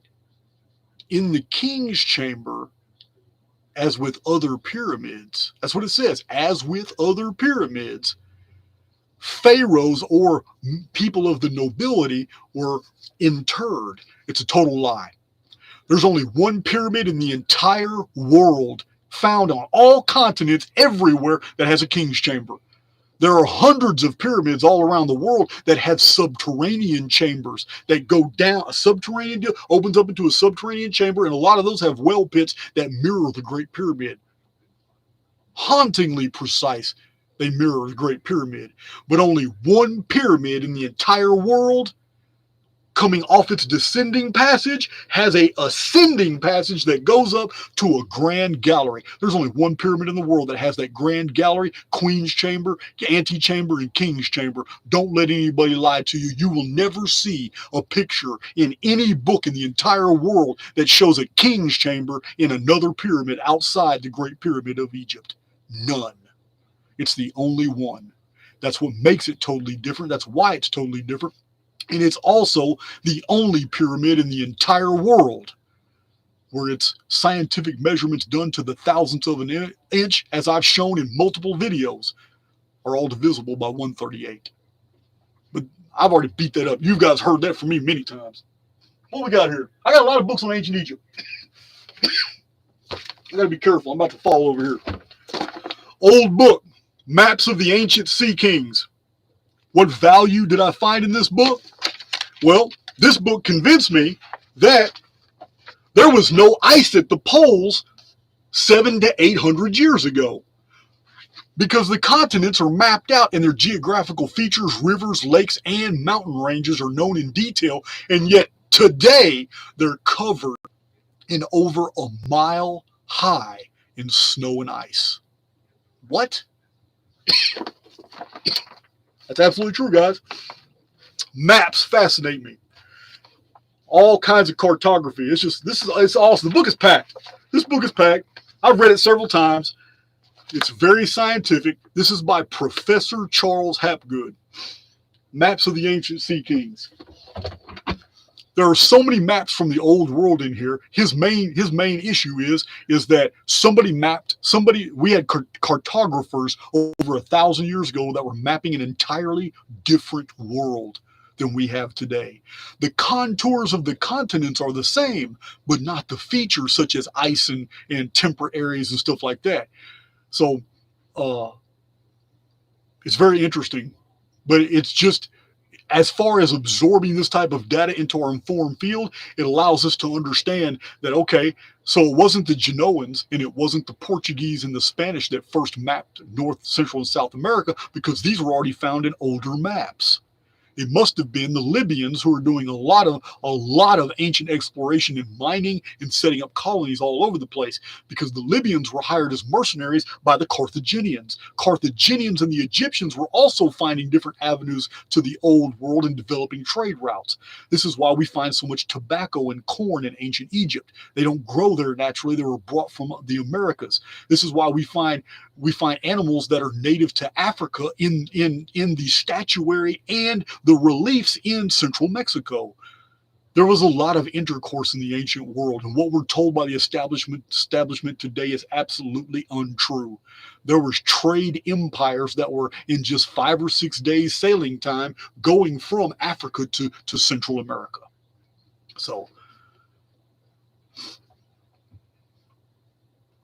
in the king's chamber, as with other pyramids, that's what it says, as with other pyramids, pharaohs or people of the nobility were interred. It's a total lie. There's only one pyramid in the entire world, found on all continents, everywhere, that has a king's chamber. There are hundreds of pyramids all around the world that have subterranean chambers that go down. A subterranean deal opens up into a subterranean chamber, and a lot of those have well pits that mirror the Great Pyramid. Hauntingly precise, they mirror the Great Pyramid. But only one pyramid in the entire world, coming off its descending passage, has a ascending passage that goes up to a grand gallery. There's only one pyramid in the world that has that grand gallery, queen's chamber, antechamber, and king's chamber. Don't let anybody lie to you. You will never see a picture in any book in the entire world that shows a king's chamber in another pyramid outside the Great Pyramid of Egypt. None. It's the only one. That's what makes it totally different. That's why it's totally different. And it's also the only pyramid in the entire world where its scientific measurements done to the thousandth of an inch, as I've shown in multiple videos, are all divisible by 138. But I've already beat that up. You guys heard that from me many times. What we got here? I got a lot of books on ancient Egypt. I got to be careful. I'm about to fall over here. Old book, Maps of the Ancient Sea Kings. What value did I find in this book? Well, this book convinced me that there was no ice at the poles 700 to 800 years ago, because the continents are mapped out and their geographical features, rivers, lakes, and mountain ranges are known in detail, and yet today they're covered in over a mile high in snow and ice. What? That's absolutely true, guys. Maps fascinate me. All kinds of cartography. It's awesome. The book is packed. This book is packed. I've read it several times. It's very scientific. This is by Professor Charles Hapgood. Maps of the Ancient Sea Kings. There are so many maps from the old world in here. His main issue is that we had cartographers over 1,000 years ago that were mapping an entirely different world than we have today. The contours of the continents are the same, but not the features such as ice and temperate areas and stuff like that. So it's very interesting, but it's just as far as absorbing this type of data into our informed field, it allows us to understand that, okay, so it wasn't the Genoans and it wasn't the Portuguese and the Spanish that first mapped North, Central, and South America, because these were already found in older maps. It must have been the Libyans who were doing a lot of ancient exploration and mining and setting up colonies all over the place, because the Libyans were hired as mercenaries by the Carthaginians. Carthaginians and the Egyptians were also finding different avenues to the old world and developing trade routes. This is why we find so much tobacco and corn in ancient Egypt. They don't grow there naturally. They were brought from the Americas. This is why we find animals that are native to Africa in the statuary and the reliefs in central Mexico. There was a lot of intercourse in the ancient world, and what we're told by the establishment today is absolutely untrue. There was trade empires that were in just 5 or 6 days sailing time going from Africa to Central America. So,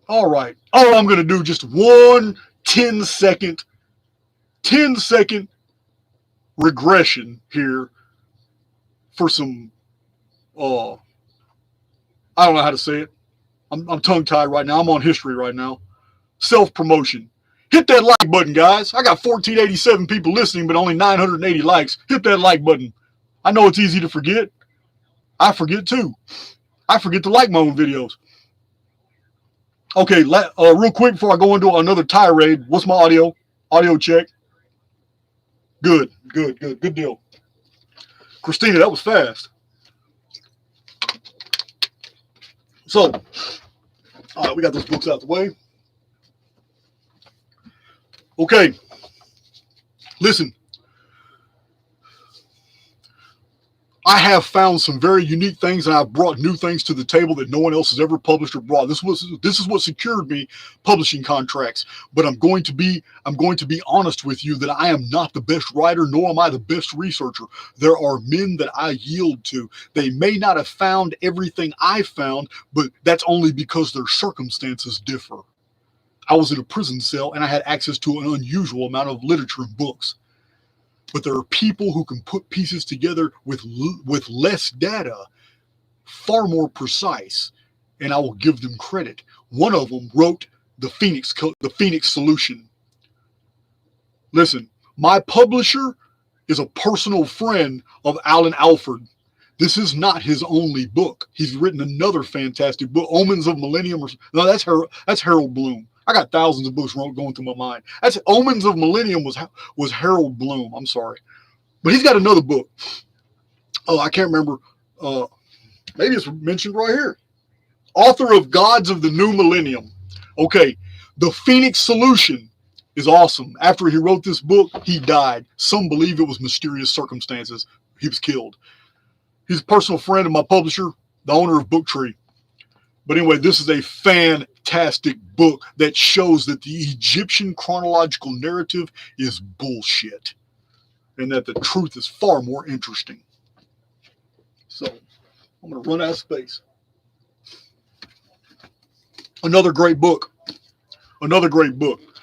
all right. All I'm going to do, just one 10-second regression here for some, I don't know how to say it. I'm tongue-tied right now. I'm on history right now. Self-promotion. Hit that like button, guys. I got 1,487 people listening, but only 980 likes. Hit that like button. I know it's easy to forget. I forget too. I forget to like my own videos. Okay, real quick before I go into another tirade, what's my audio? Audio check. Good deal. Christina, that was fast. So, all right, we got those books out the way. Okay, listen. I have found some very unique things, and I've brought new things to the table that no one else has ever published or brought. This is what secured me publishing contracts. But I'm going to be honest with you that I am not the best writer, nor am I the best researcher. There are men that I yield to. They may not have found everything I found, but that's only because their circumstances differ. I was in a prison cell, and I had access to an unusual amount of literature and books. But there are people who can put pieces together with less data, far more precise, and I will give them credit. One of them wrote the Phoenix Solution. Listen, my publisher is a personal friend of Alan Alford. This is not his only book. He's written another fantastic book, Omens of Millennium. No, that's Harold Bloom. I got thousands of books going through my mind. That's Omens of Millennium was Harold Bloom. I'm sorry. But he's got another book. Oh, I can't remember. Maybe it's mentioned right here. Author of Gods of the New Millennium. Okay, the Phoenix Solution is awesome. After he wrote this book, he died. Some believe it was mysterious circumstances. He was killed. He's a personal friend of my publisher, the owner of Booktree. But anyway, this is a fantastic book that shows that the Egyptian chronological narrative is bullshit and that the truth is far more interesting. So I'm going to run out of space. Another great book.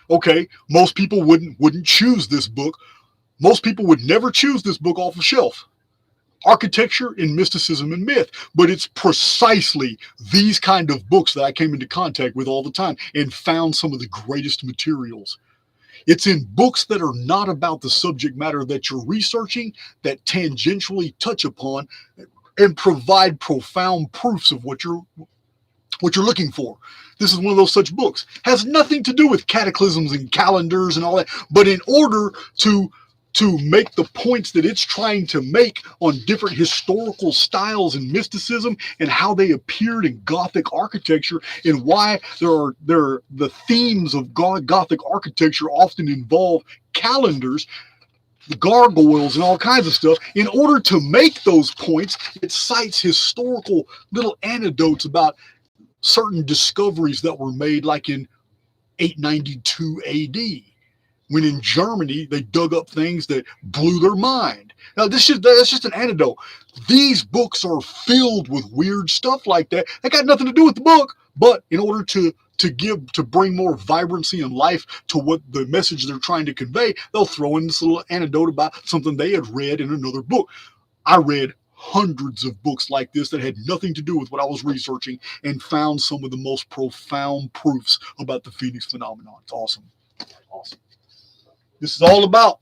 Okay, most people wouldn't choose this book. Most people would never choose this book off the shelf. Architecture in Mysticism and Myth, but it's precisely these kind of books that I came into contact with all the time and found some of the greatest materials. It's in books that are not about the subject matter that you're researching that tangentially touch upon and provide profound proofs of what you're looking for. This is one of those such books. Has nothing to do with cataclysms and calendars and all that, but in order to make the points that it's trying to make on different historical styles and mysticism and how they appeared in Gothic architecture and why the themes of Gothic architecture often involve calendars, the gargoyles, and all kinds of stuff. In order to make those points, it cites historical little anecdotes about certain discoveries that were made, like in 892 AD. When in Germany, they dug up things that blew their mind. Now, that's just an anecdote. These books are filled with weird stuff like that. That got nothing to do with the book, but in order to to bring more vibrancy and life to what the message they're trying to convey, they'll throw in this little anecdote about something they had read in another book. I read hundreds of books like this that had nothing to do with what I was researching and found some of the most profound proofs about the Phoenix phenomenon. It's awesome. Awesome. This is all about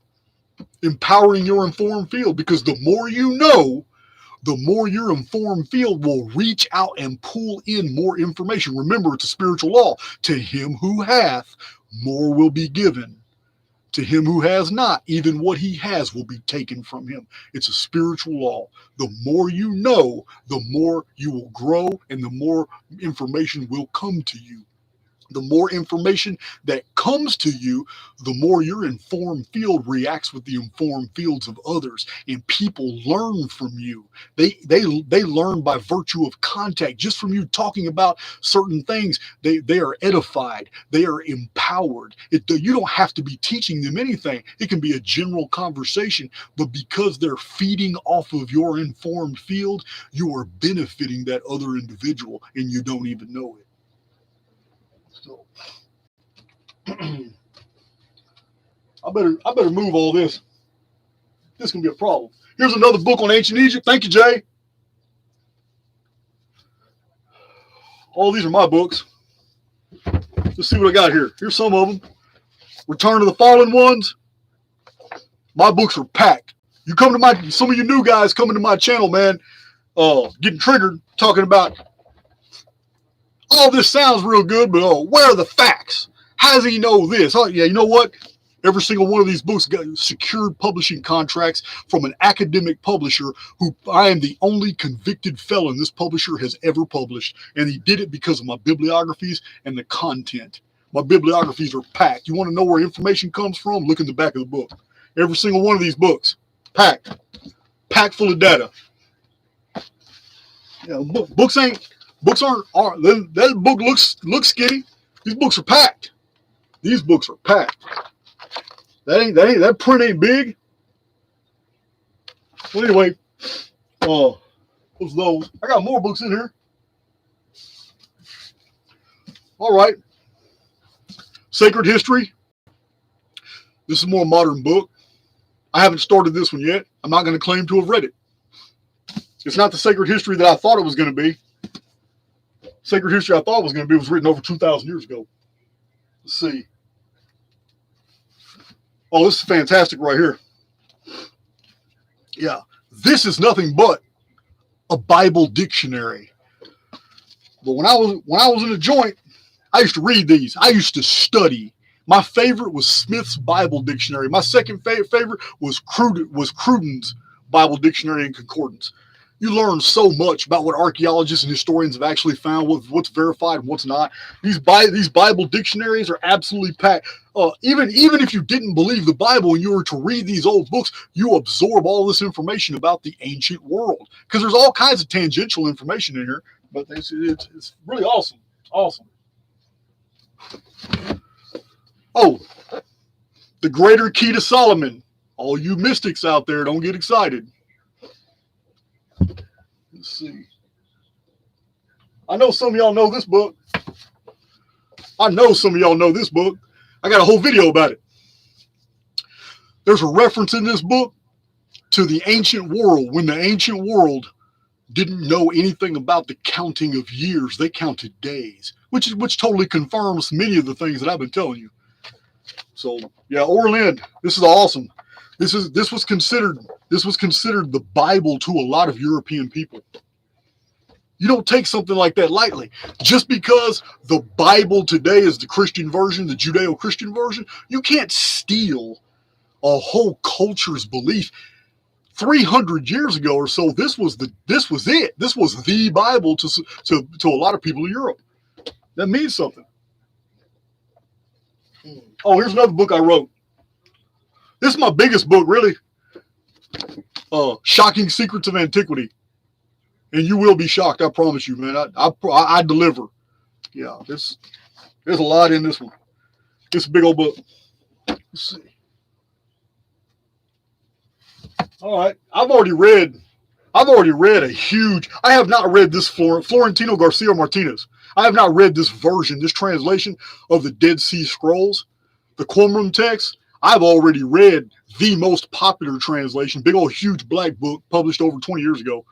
empowering your informed field, because the more you know, the more your informed field will reach out and pull in more information. Remember, it's a spiritual law. To him who hath, more will be given. To him who has not, even what he has will be taken from him. It's a spiritual law. The more you know, the more you will grow, and the more information will come to you. The more information that comes to you, the more your informed field reacts with the informed fields of others, and people learn from you. They learn by virtue of contact, just from you talking about certain things. They are edified. They are empowered. You don't have to be teaching them anything. It can be a general conversation, but because they're feeding off of your informed field, you are benefiting that other individual, and you don't even know it. So I better move all this. This can be a problem. Here's another book on ancient Egypt. Thank you, Jay. All these are my books. Let's see what I got here. Here's some of them. Return of the Fallen Ones. My books are packed. Some of you new guys coming to my channel, man, getting triggered, talking about, oh, this sounds real good, but where are the facts? How does he know this? Oh, yeah, you know what? Every single one of these books got secured publishing contracts from an academic publisher who I am the only convicted felon this publisher has ever published. And he did it because of my bibliographies and the content. My bibliographies are packed. You want to know where information comes from? Look in the back of the book. Every single one of these books, packed full of data. Yeah, books aren't. That book looks skinny. These books are packed. These books are packed. That print ain't big. Well, anyway, what's those? I got more books in here. All right. Sacred History. This is a more modern book. I haven't started this one yet. I'm not going to claim to have read it. It's not the Sacred History that I thought it was going to be. Sacred History I thought it was going to be was written over 2,000 years ago. Let's see. Oh, this is fantastic right here. Yeah, this is nothing but a Bible dictionary. But when I was in a joint, I used to read these. I used to study. My favorite was Smith's Bible Dictionary. My second favorite was Cruden's Bible Dictionary and Concordance. You learn so much about what archaeologists and historians have actually found, what's verified and what's not. These Bible dictionaries are absolutely packed. Even if you didn't believe the Bible and you were to read these old books, you absorb all this information about the ancient world, because there's all kinds of tangential information in here. But it's really awesome. It's awesome. Oh, the Greater Key to Solomon. All you mystics out there, don't get excited. Let's see. I know some of y'all know this book. I got a whole video about it. There's a reference in this book to the ancient world, when the ancient world didn't know anything about the counting of years. They counted days, which totally confirms many of the things that I've been telling you. So yeah, Orland, this is awesome. This was considered the Bible to a lot of European people. You don't take something like that lightly. Just because the Bible today is the Christian version, the Judeo-Christian version, you can't steal a whole culture's belief. 300 years ago or so, this was it. This was the Bible to a lot of people in Europe. That means something. Oh, here's another book I wrote. This is my biggest book, really. Shocking Secrets of Antiquity. And you will be shocked, I promise you, man. I deliver. Yeah, there's a lot in this one. It's a big old book. Let's see. All right, I've already read a huge. I have not read this Florentino Garcia Martinez. I have not read this version, this translation of the Dead Sea Scrolls, the Qumran text. I've already read the most popular translation, big old huge black book published over 20 years ago.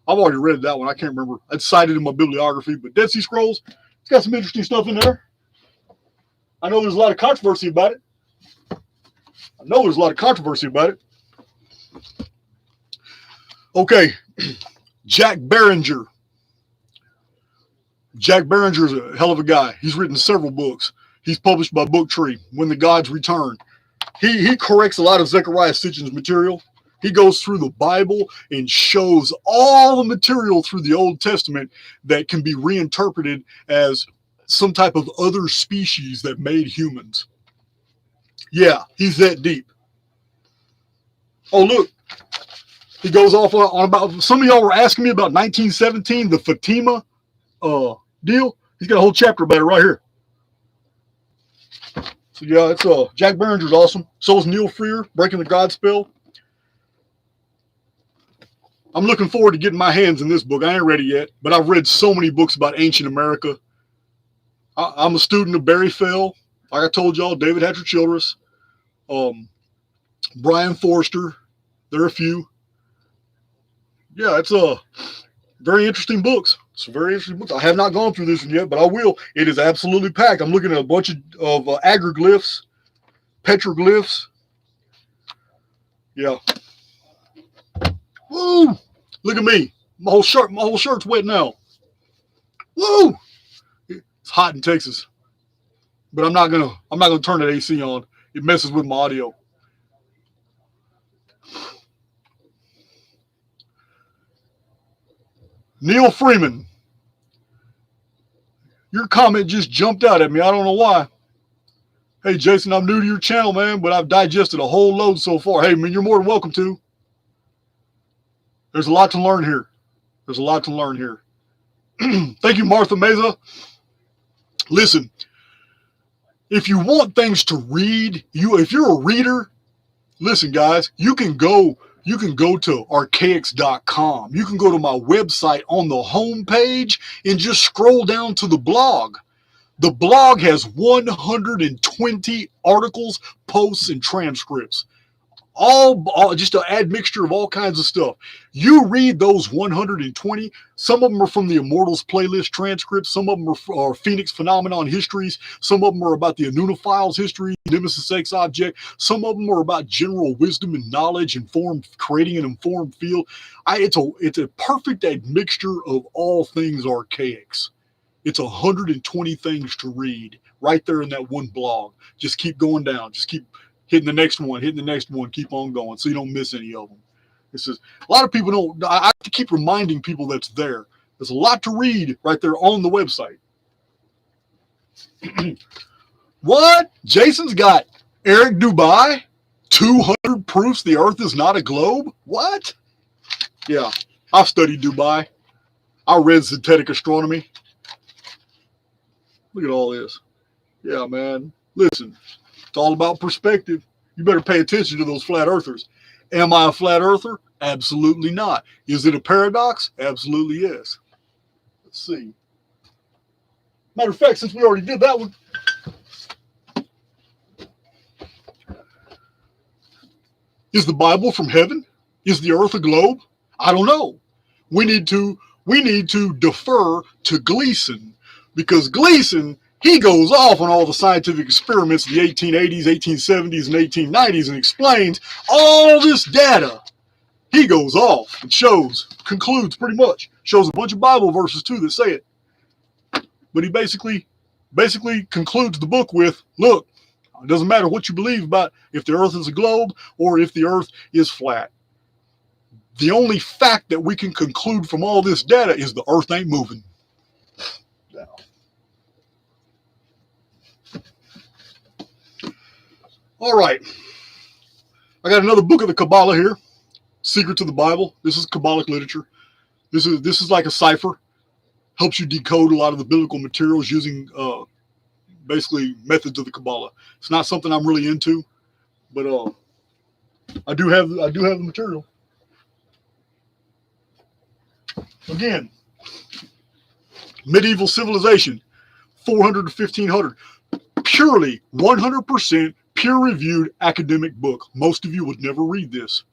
I've already read that one. I can't remember. It's cited in my bibliography, but Dead Sea Scrolls, it's got some interesting stuff in there. I know there's a lot of controversy about it. Okay, Jack Barringer. Jack Barringer is a hell of a guy. He's written several books. He's published by Booktree, When the Gods Return. He corrects a lot of Zechariah Sitchin's material. He goes through the Bible and shows all the material through the Old Testament that can be reinterpreted as some type of other species that made humans. Yeah, he's that deep. Oh, look. He goes off on about, some of y'all were asking me about 1917, the Fatima deal. He's got a whole chapter about it right here. So yeah, it's Jack Barringer's awesome. So is Neil Freer, Breaking the God Spell. I'm looking forward to getting my hands in this book. I ain't ready yet, but I've read so many books about ancient America. I'm a student of Barry Fell. Like I told y'all, David Hatcher Childress, Brian Forster. There are a few. Yeah, it's very interesting books. Some very interesting books. I have not gone through this one yet, but I will. It is absolutely packed. I'm looking at a bunch of agroglyphs, petroglyphs. Yeah. Woo! Look at me. My whole shirt's wet now. Woo! It's hot in Texas. But I'm not gonna turn that AC on. It messes with my audio. Neil Freeman. Your comment just jumped out at me. I don't know why. Hey, Jason, I'm new to your channel, man, but I've digested a whole load so far. Hey, man, you're more than welcome to. There's a lot to learn here. Thank you, Martha Meza. Listen, if you want things to read, if you're a reader, listen, guys, you can go to archaics.com. You can go to my website on the home page and just scroll down to the blog. The blog has 120 articles, posts, and transcripts. All just an admixture of all kinds of stuff. You read those 120. Some of them are from the Immortals playlist transcripts. Some of them are Phoenix Phenomenon histories. Some of them are about the Anunophiles history, Nemesis X object. Some of them are about general wisdom and knowledge, creating an informed field. It's a perfect admixture of all things archaics. It's 120 things to read right there in that one blog. Just keep going down. Just keep hitting the next one, keep on going so you don't miss any of them. It's just, a lot of people don't, I have to keep reminding people that's there. There's a lot to read right there on the website. What? Jason's got Eric Dubai, 200 proofs the earth is not a globe? What? Yeah, I've studied Dubai. I read synthetic astronomy. Look at all this. Yeah, man. Listen. It's all about perspective. You better pay attention to those flat earthers. Am I a flat earther? Absolutely not. Is it a paradox? Absolutely yes. Let's see. Matter of fact, since we already did that one. Is the Bible from heaven? Is the earth a globe? I don't know. We need to defer to Gleason, because Gleason, he goes off on all the scientific experiments of the 1880s, 1870s, and 1890s and explains all this data. He goes off and concludes pretty much, shows a bunch of Bible verses too that say it. But he basically concludes the book with, look, it doesn't matter what you believe about if the earth is a globe or if the earth is flat. The only fact that we can conclude from all this data is the earth ain't moving. All right. I got another book of the Kabbalah here. Secrets of the Bible. This is Kabbalic literature. This is like a cipher. Helps you decode a lot of the biblical materials using basically methods of the Kabbalah. It's not something I'm really into, but I do have the material. Again, Medieval civilization, 400 to 1500. Purely 100% peer-reviewed academic book. Most of you would never read this.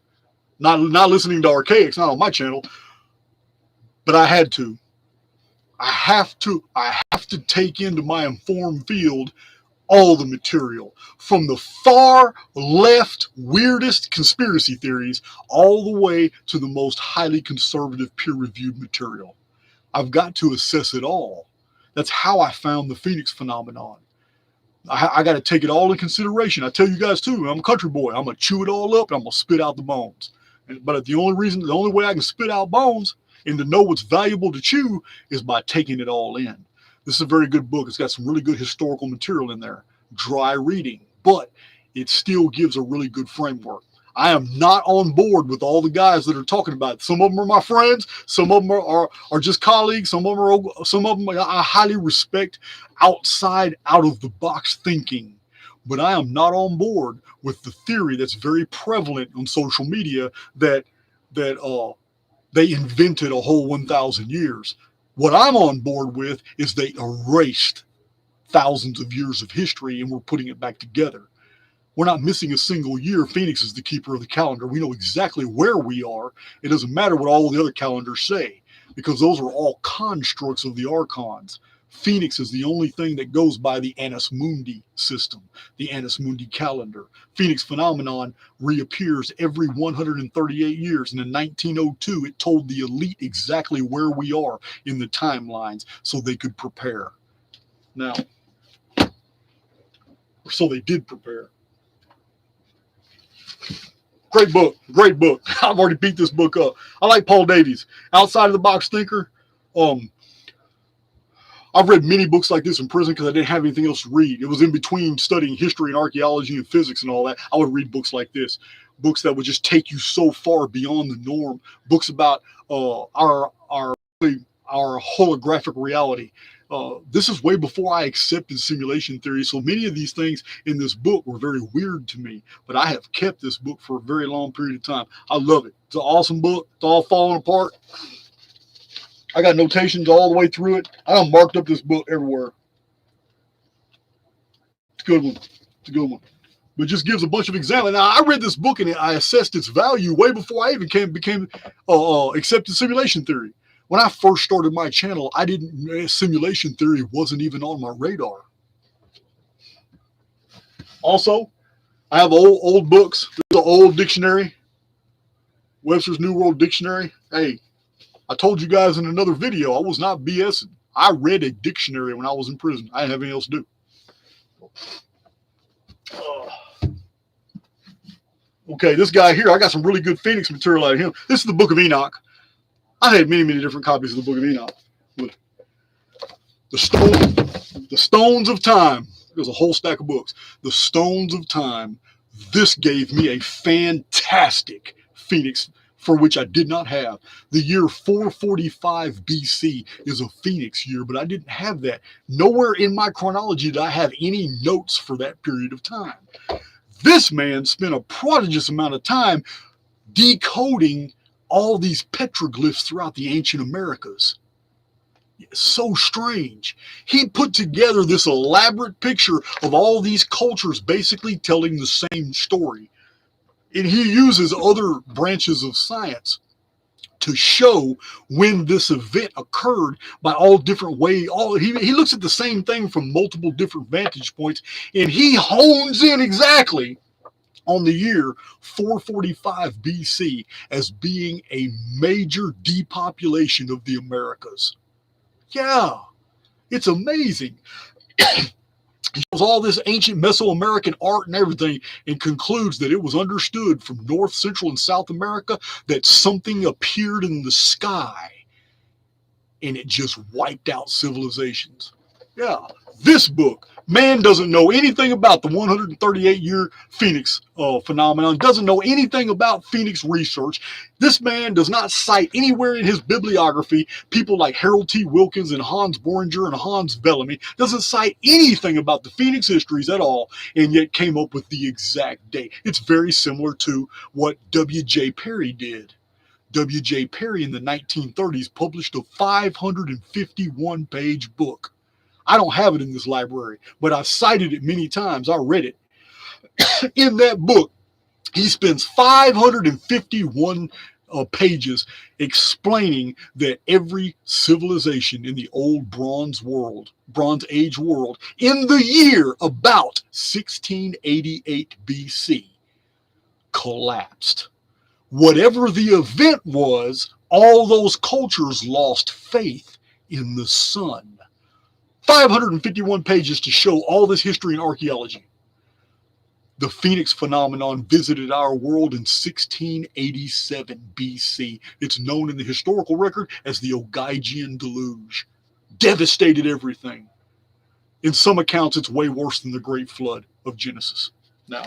Not listening to Archaics, not on my channel, but I had to. I have to take into my informed field all the material, from the far left weirdest conspiracy theories all the way to the most highly conservative peer-reviewed material. I've got to assess it all. That's how I found the Phoenix phenomenon. I got to take it all in consideration. I tell you guys too, I'm a country boy. I'm going to chew it all up and I'm going to spit out the bones. But the only way I can spit out bones and to know what's valuable to chew is by taking it all in. This is a very good book. It's got some really good historical material in there. Dry reading, but it still gives a really good framework. I am not on board with all the guys that are talking about it. Some of them are my friends. Some of them are just colleagues. Some of them I highly respect outside, out of the box thinking. But I am not on board with the theory that's very prevalent on social media that they invented a whole 1,000 years. What I'm on board with is they erased thousands of years of history and we're putting it back together. We're not missing a single year. Phoenix is the keeper of the calendar. We know exactly where we are. It doesn't matter what all the other calendars say, because those are all constructs of the Archons. Phoenix is the only thing that goes by the Annus Mundi system, the Annus Mundi calendar. Phoenix phenomenon reappears every 138 years. And in 1902, it told the elite exactly where we are in the timelines so they could prepare. Now, so they did prepare. Great book. Great book. I've already beat this book up. I like Paul Davies. Outside of the box thinker. I've read many books like this in prison because I didn't have anything else to read. It was in between studying history and archaeology and physics and all that. I would read books like this. Books that would just take you so far beyond the norm. Books about our holographic reality. This is way before I accepted simulation theory, so many of these things in this book were very weird to me, but I have kept this book for a very long period of time. I love it. It's an awesome book. It's all falling apart. I got notations all the way through it. I done marked up this book everywhere. It's a good one. It's a good one. But it just gives a bunch of examples. Now, I read this book and I assessed its value way before I even became accepted simulation theory. When I first started my channel, simulation theory wasn't even on my radar. Also, I have old books. There's an old dictionary, Webster's New World Dictionary. Hey, I told you guys in another video, I was not BSing. I read a dictionary when I was in prison. I didn't have anything else to do. Okay, this guy here, I got some really good Phoenix material out of him. This is the Book of Enoch. I had many different copies of the Book of Enoch. The Stones of Time. There's a whole stack of books. The Stones of Time. This gave me a fantastic Phoenix, for which I did not have. The year 445 BC is a Phoenix year, but I didn't have that. Nowhere in my chronology did I have any notes for that period of time. This man spent a prodigious amount of time decoding all these petroglyphs throughout the ancient Americas. It's so strange. He put together this elaborate picture of all these cultures basically telling the same story. And he uses other branches of science to show when this event occurred by all different ways. He looks at the same thing from multiple different vantage points, and he hones in exactly on the year 445 BC as being a major depopulation of the Americas. Yeah, it's amazing. He shows all this ancient Mesoamerican art and everything and concludes that it was understood from North, Central, and South America that something appeared in the sky and it just wiped out civilizations. Yeah, this book, man doesn't know anything about the 138-year Phoenix phenomenon, doesn't know anything about Phoenix research. This man does not cite anywhere in his bibliography people like Harold T. Wilkins and Hans Boehringer and Hans Bellamy, doesn't cite anything about the Phoenix histories at all, and yet came up with the exact date. It's very similar to what W.J. Perry did. W.J. Perry in the 1930s published a 551-page book. I don't have it in this library, but I've cited it many times. I read it. In that book, he spends 551 pages explaining that every civilization in the old Bronze Age world, in the year about 1688 BC, collapsed. Whatever the event was, all those cultures lost faith in the sun. 551 pages to show all this history and archaeology. The Phoenix phenomenon visited our world in 1687 BC. It's known in the historical record as the Ogygian deluge. Devastated everything. In some accounts, it's way worse than the Great Flood of Genesis. Now,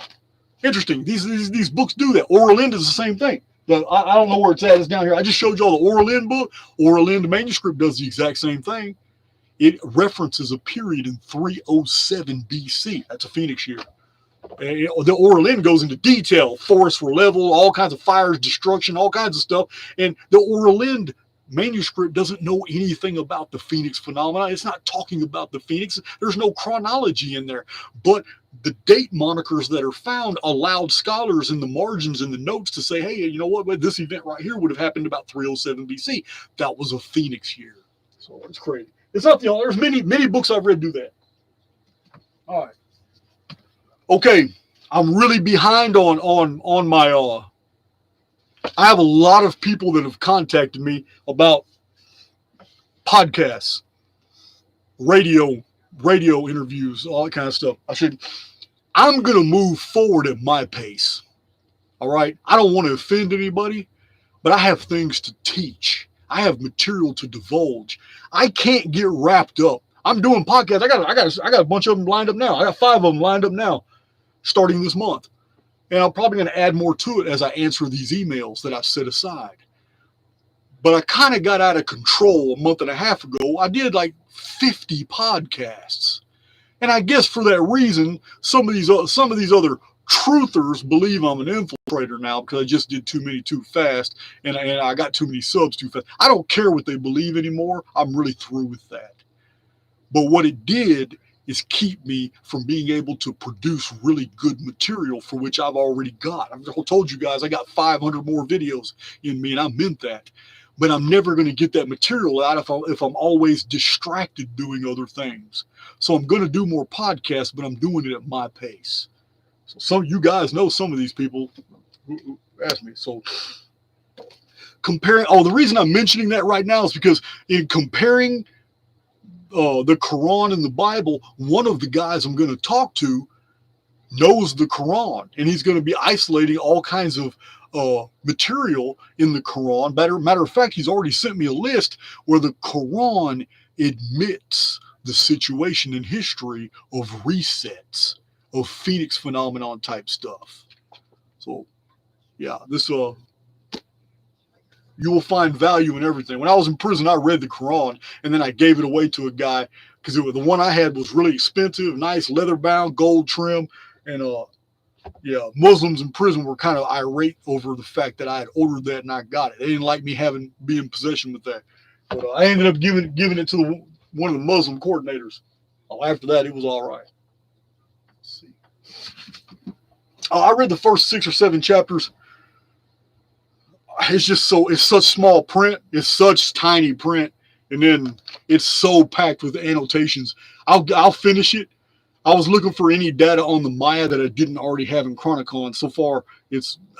interesting. These books do that. Oralind is the same thing. I don't know where it's at. It's down here. I just showed you all the Oralind book. Oralind manuscript does the exact same thing. It references a period in 307 BC. That's a Phoenix year. And the Oralind goes into detail. Forests were leveled, all kinds of fires, destruction, all kinds of stuff. And the Oralind manuscript doesn't know anything about the Phoenix phenomenon. It's not talking about the Phoenix. There's no chronology in there. But the date monikers that are found allowed scholars in the margins and the notes to say, hey, you know what? This event right here would have happened about 307 BC. That was a Phoenix year. So it's crazy. It's not the only. There's many books I've read do that. All right. Okay, I'm really behind on my I have a lot of people that have contacted me about podcasts, radio interviews, all that kind of stuff. I'm going to move forward at my pace. All right. I don't want to offend anybody, but I have things to teach. I have material to divulge. I can't get wrapped up. I'm doing podcasts. I got a bunch of them lined up now. I got 5 of them lined up now, starting this month. And I'm probably going to add more to it as I answer these emails that I've set aside. But I kind of got out of control a month and a half ago. I did like 50 podcasts. And I guess for that reason, some of these other truthers believe I'm an infiltrator now because I just did too many too fast and I got too many subs too fast. I don't care what they believe anymore. I'm really through with that. But what it did is keep me from being able to produce really good material for which I've already got. I've told you guys I got 500 more videos in me, and I meant that. But I'm never going to get that material out if I'm always distracted doing other things. So I'm going to do more podcasts, but I'm doing it at my pace. So some of you guys know some of these people who asked me. So comparing, the reason I'm mentioning that right now is because in comparing the Quran and the Bible, one of the guys I'm going to talk to knows the Quran, and he's going to be isolating all kinds of material in the Quran. Matter of fact, he's already sent me a list where the Quran admits the situation in history of resets, of Phoenix phenomenon type stuff. So, yeah, this you will find value in everything. When I was in prison, I read the Quran, and then I gave it away to a guy because the one I had was really expensive, nice leather-bound, gold trim, and Muslims in prison were kind of irate over the fact that I had ordered that and I got it. They didn't like me being in possession with that. But I ended up giving it to one of the Muslim coordinators. After that, it was all right. Let's see. I read the first 6 or 7 chapters. It's such small print. It's such tiny print. And then it's so packed with annotations. I'll finish it. I was looking for any data on the Maya that I didn't already have in Chronicon. So far,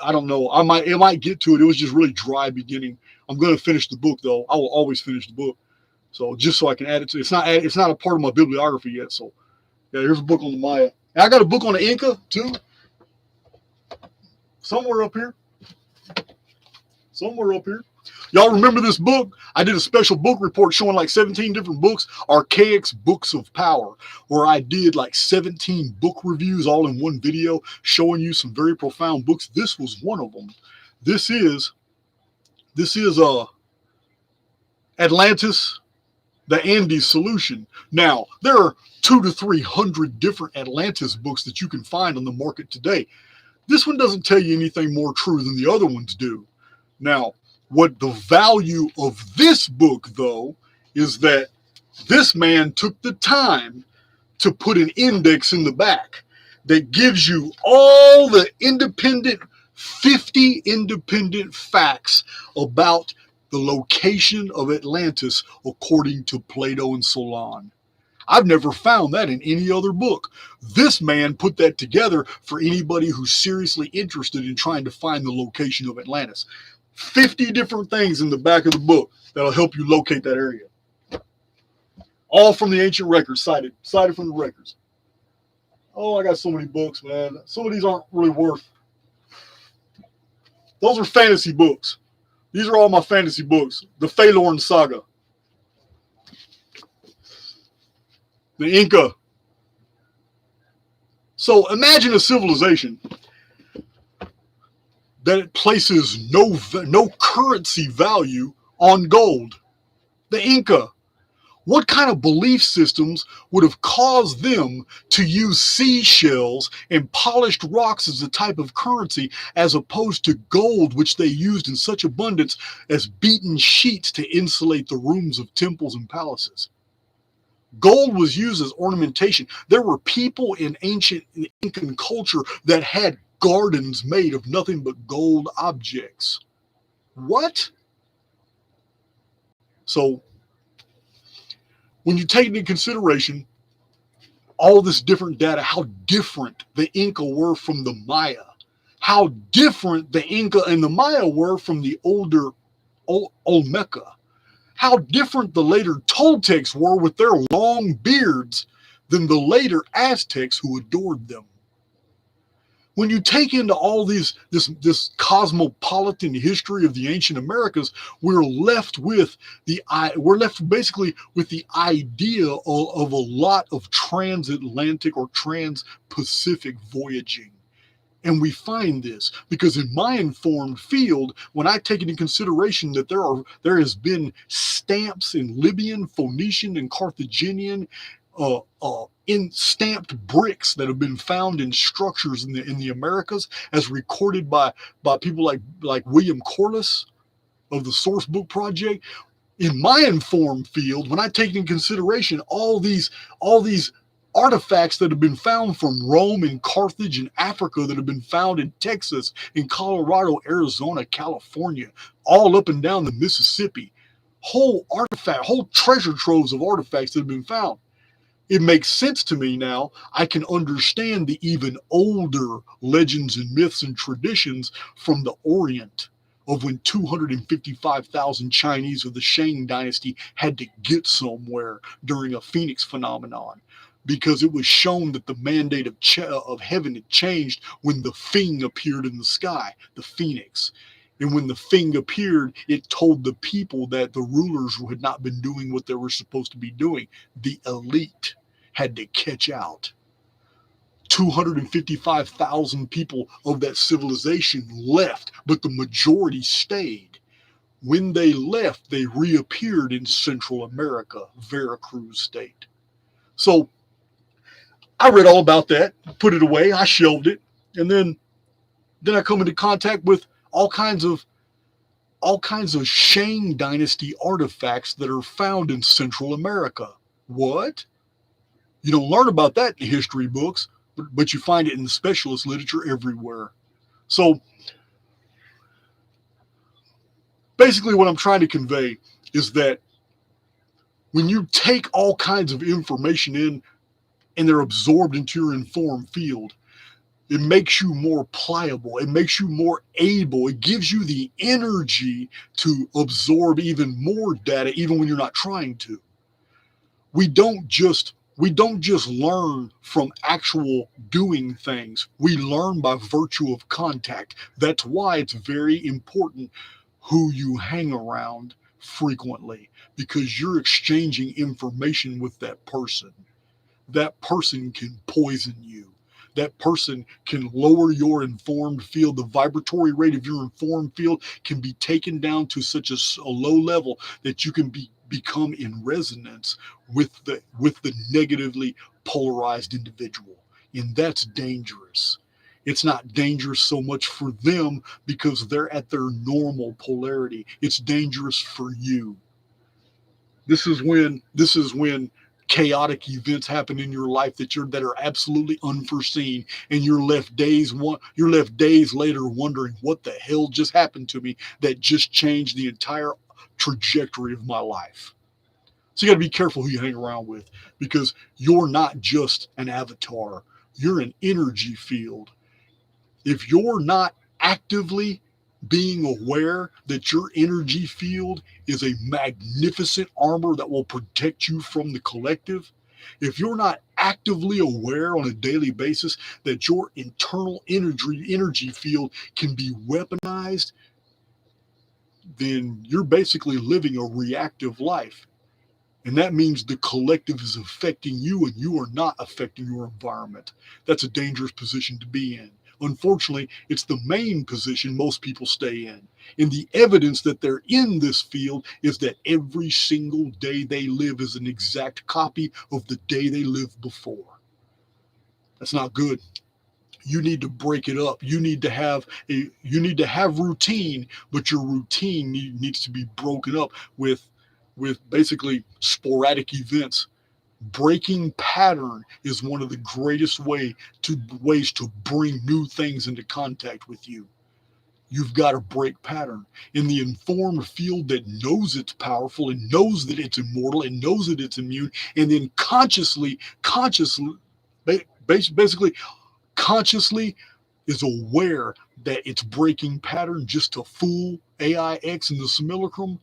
I don't know. It might get to it. It was just really dry beginning. I'm going to finish the book though. I will always finish the book. So just so I can add it to it's not a part of my bibliography yet. So yeah, here's a book on the Maya. And I got a book on the Inca too. Somewhere up here. Y'all remember this book? I did a special book report showing like 17 different books, Archaic's Books of Power, where I did like 17 book reviews all in one video showing you some very profound books. This was one of them. This is Atlantis, the Andes Solution. Now, there are 200 to 300 different Atlantis books that you can find on the market today. This one doesn't tell you anything more true than the other ones do. Now, What the value of this book, though, is that this man took the time to put an index in the back that gives you all the 50 independent facts about the location of Atlantis according to Plato and Solon. I've never found that in any other book. This man put that together for anybody who's seriously interested in trying to find the location of Atlantis. 50 different things in the back of the book that'll help you locate that area. All from the ancient records, cited from the records. Oh, I got so many books, man. Some of these aren't really worth. Those are fantasy books. These are all my fantasy books. The Phalorn Saga. The Inca. So imagine a civilization that places no currency value on gold. The Inca. What kind of belief systems would have caused them to use seashells and polished rocks as a type of currency as opposed to gold, which they used in such abundance as beaten sheets to insulate the rooms of temples and palaces? Gold was used as ornamentation. There were people in ancient Incan culture that had gardens made of nothing but gold objects. What? So, when you take into consideration all this different data, how different the Inca were from the Maya, how different the Inca and the Maya were from the older Olmeca, how different the later Toltecs were with their long beards than the later Aztecs who adored them. When you take into all this cosmopolitan history of the ancient Americas, we're left basically with the idea of a lot of transatlantic or trans-Pacific voyaging. And we find this because in my informed field, when I take into consideration that there has been stamps in Libyan, Phoenician, and Carthaginian in stamped bricks that have been found in structures in the Americas, as recorded by people like William Corliss of the Source Book Project. In my informed field, when I take into consideration all these artifacts that have been found from Rome and Carthage and Africa, that have been found in Texas, in Colorado, Arizona, California, all up and down the Mississippi, whole treasure troves of artifacts that have been found. It makes sense to me now. I can understand the even older legends and myths and traditions from the Orient of when 255,000 Chinese of the Shang dynasty had to get somewhere during a phoenix phenomenon, because it was shown that the mandate of heaven had changed when the Fing appeared in the sky, the phoenix. And when the Fing appeared, it told the people that the rulers had not been doing what they were supposed to be doing. The elite had to catch out. 255,000 people of that civilization left, but the majority stayed. When they left, they reappeared in Central America, Veracruz state. So I read all about that, put it away, I shelved it, and then I come into contact with all kinds of Shang dynasty artifacts that are found in Central America. What? You don't learn about that in history books, but you find it in the specialist literature everywhere. So basically what I'm trying to convey is that when you take all kinds of information in and they're absorbed into your informed field, it makes you more pliable. It makes you more able. It gives you the energy to absorb even more data, even when you're not trying to. We don't just learn from actual doing things. We learn by virtue of contact. That's why it's very important who you hang around frequently, because you're exchanging information with that person. That person can poison you. That person can lower your informed field. The vibratory rate of your informed field can be taken down to such a low level that you can become in resonance with the negatively polarized individual. And that's dangerous. It's not dangerous so much for them because they're at their normal polarity. It's dangerous for you. This is when chaotic events happen in your life that are absolutely unforeseen, and you're left days later wondering what the hell just happened to me that just changed the entire trajectory of my life. So you got to be careful who you hang around with, because you're not just an avatar. You're an energy field. If you're not actively being aware that your energy field is a magnificent armor that will protect you from the collective, if you're not actively aware on a daily basis that your internal energy field can be weaponized, then you're basically living a reactive life. And that means the collective is affecting you and you are not affecting your environment. That's a dangerous position to be in. Unfortunately, it's the main position most people stay in. And the evidence that they're in this field is that every single day they live is an exact copy of the day they lived before. That's not good. You need to break it up. You need to have routine, but your routine needs to be broken up with basically sporadic events. Breaking pattern is one of the greatest ways to bring new things into contact with you. You've got to break pattern. In the informed field that knows it's powerful and knows that it's immortal and knows that it's immune, and then basically consciously is aware that it's breaking pattern just to fool AIX in the simulacrum,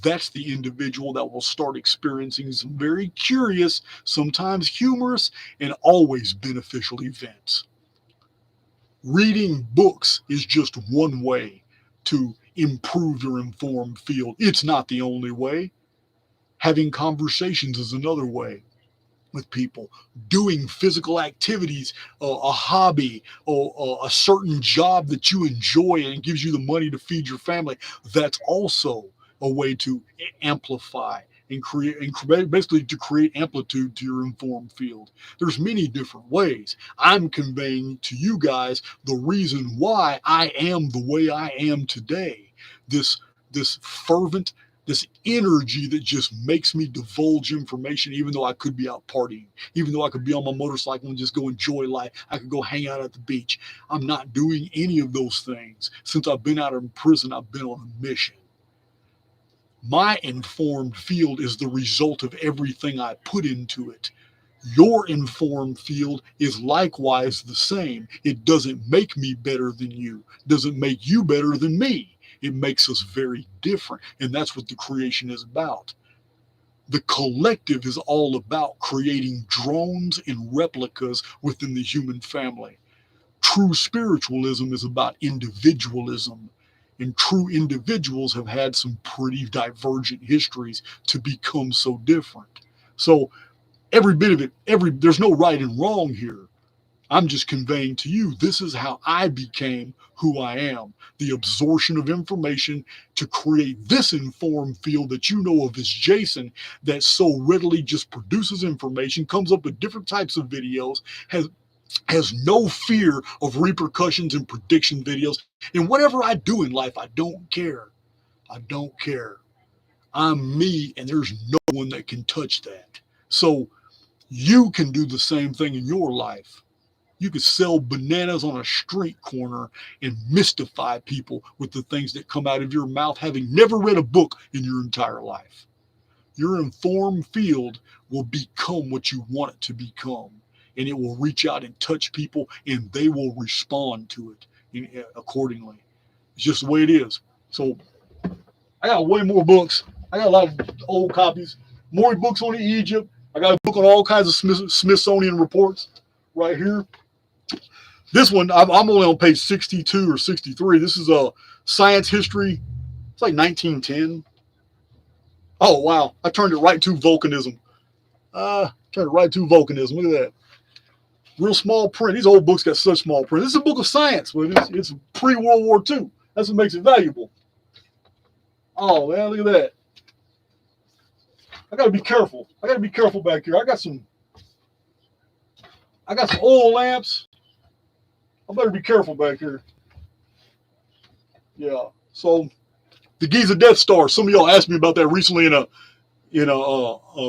that's the individual that will start experiencing some very curious, sometimes humorous, and always beneficial events. Reading books is just one way to improve your informed field. It's not the only way. Having conversations is another way with people. Doing physical activities, a hobby, or a certain job that you enjoy and gives you the money to feed your family, that's also a way to amplify and basically to create amplitude to your informed field. There's many different ways. I'm conveying to you guys the reason why I am the way I am today. This fervent, this energy that just makes me divulge information, even though I could be out partying, even though I could be on my motorcycle and just go enjoy life. I could go hang out at the beach. I'm not doing any of those things. Since I've been out of prison, I've been on a mission. My informed field is the result of everything I put into it. Your informed field is likewise the same. It doesn't make me better than you, doesn't make you better than me. It makes us very different. And that's what the creation is about. The collective is all about creating drones and replicas within the human family. True spiritualism is about individualism. And true individuals have had some pretty divergent histories to become so different. So every bit of it, there's no right and wrong here. I'm just conveying to you, this is how I became who I am. The absorption of information to create this informed field that you know of as Jason, that so readily just produces information, comes up with different types of videos, has no fear of repercussions and prediction videos. And whatever I do in life, I don't care. I don't care. I'm me, and there's no one that can touch that. So you can do the same thing in your life. You could sell bananas on a street corner and mystify people with the things that come out of your mouth, having never read a book in your entire life. Your informed field will become what you want it to become, and it will reach out and touch people, and they will respond to it accordingly. It's just the way it is. So I got way more books. I got a lot of old copies, more books on Egypt. I got a book on all kinds of Smithsonian reports right here. This one, I'm only on page 62 or 63. This is a science history. It's like 1910. Oh, wow. I turned it right to volcanism. Look at that. Real small print. These old books got such small print. This is a book of science, but it's pre-World War II. That's what makes it valuable. Oh, man, look at that. I got to be careful. back here. I got some oil lamps. I better be careful back here. Yeah. So the Giza Death Star. Some of y'all asked me about that recently in a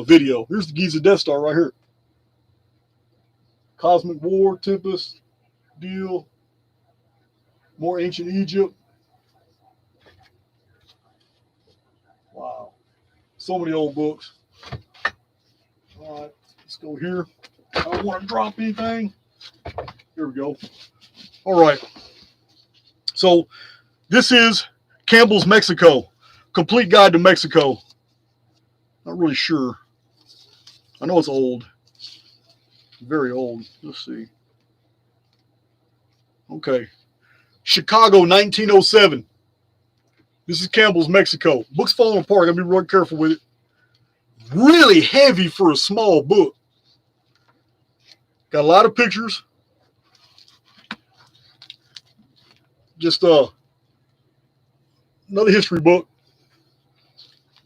video. Here's the Giza Death Star right here. Cosmic War, Tempest, deal. More ancient Egypt. Wow. So many old books. All right, let's go here. I don't want to drop anything. Here we go. All right. So this is Campbell's Mexico. Complete Guide to Mexico. Not really sure. I know it's old. Very old. Let's see. Okay. Chicago, 1907. This is Campbell's Mexico. Book's falling apart. I gotta be real careful with it. Really heavy for a small book. Got a lot of pictures. Just another history book.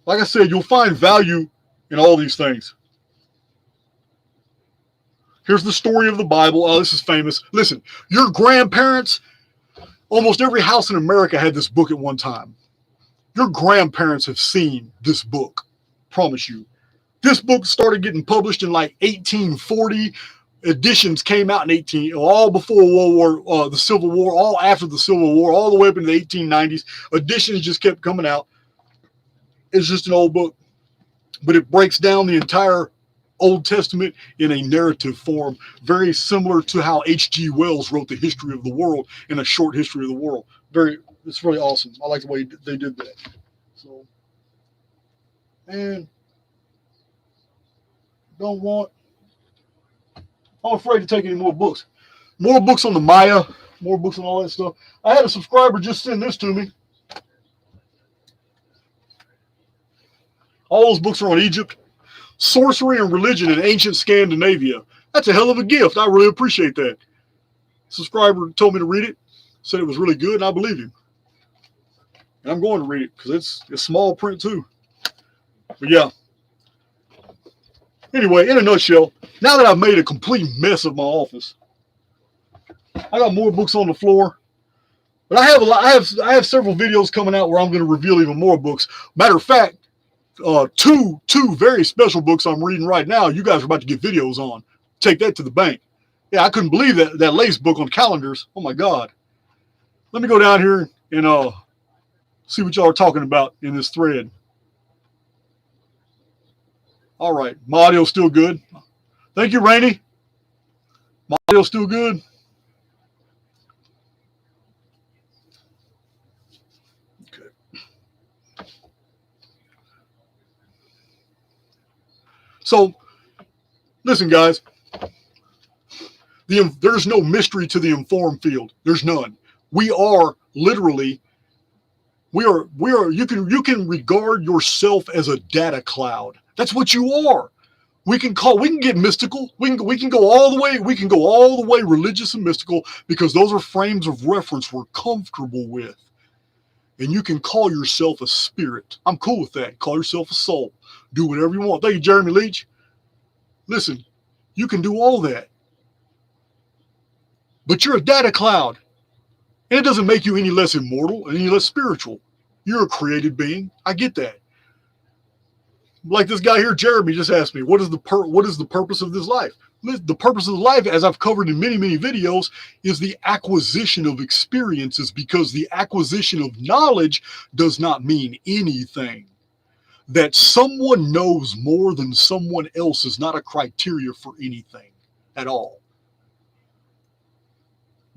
Like I said, you'll find value in all these things. Here's the story of the Bible. Oh, this is famous. Listen, your grandparents, almost every house in America had this book at one time. Your grandparents have seen this book. Promise you. This book started getting published in like 1840. Editions came out in all before World War, the Civil War, all after the Civil War, all the way up into the 1890s. Editions just kept coming out. It's just an old book, but it breaks down the entire Old Testament in a narrative form, very similar to how H.G. Wells wrote the history of the world in a short history of the world. It's really awesome. I like the way they did that. So, and I'm afraid to take any more books. More books on the Maya, more books on all that stuff. I had a subscriber just send this to me. All those books are on Egypt. Sorcery and Religion in Ancient Scandinavia. That's a hell of a gift. I really appreciate that. Subscriber told me to read it. Said it was really good, and I believe him. And I'm going to read it because it's small print too. But yeah. Anyway, in a nutshell, now that I've made a complete mess of my office, I got more books on the floor. But I have several videos coming out where I'm going to reveal even more books. Matter of fact, two very special books I'm reading right now. You guys are about to get videos on. Take that to the bank. Yeah, I couldn't believe that latest book on calendars. Oh my God. Let me go down here and see what y'all are talking about in this thread. All right, my audio's still good. Thank you, Rainey. My audio's still good. Okay. So, listen, guys. There's no mystery to the informed field. There's none. We are literally. You can regard yourself as a data cloud. That's what you are. We can get mystical. We can go all the way. We can go all the way religious and mystical because those are frames of reference we're comfortable with. And you can call yourself a spirit. I'm cool with that. Call yourself a soul. Do whatever you want. Thank you, Jeremy Leach. Listen, you can do all that. But you're a data cloud. And it doesn't make you any less immortal, any less spiritual. You're a created being. I get that. Like this guy here, Jeremy, just asked me, what is the purpose of this life? The purpose of life, as I've covered in many, many videos, is the acquisition of experiences, because the acquisition of knowledge does not mean anything. That someone knows more than someone else is not a criteria for anything at all.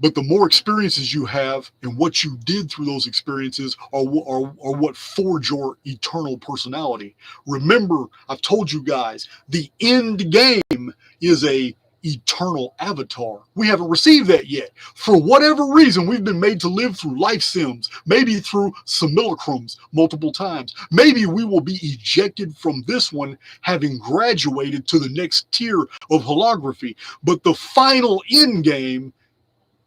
But the more experiences you have and what you did through those experiences are what forge your eternal personality. Remember, I've told you guys, the end game is a eternal avatar. We haven't received that yet. For whatever reason, we've been made to live through life sims, maybe through simulacrums multiple times. Maybe we will be ejected from this one, having graduated to the next tier of holography. But the final end game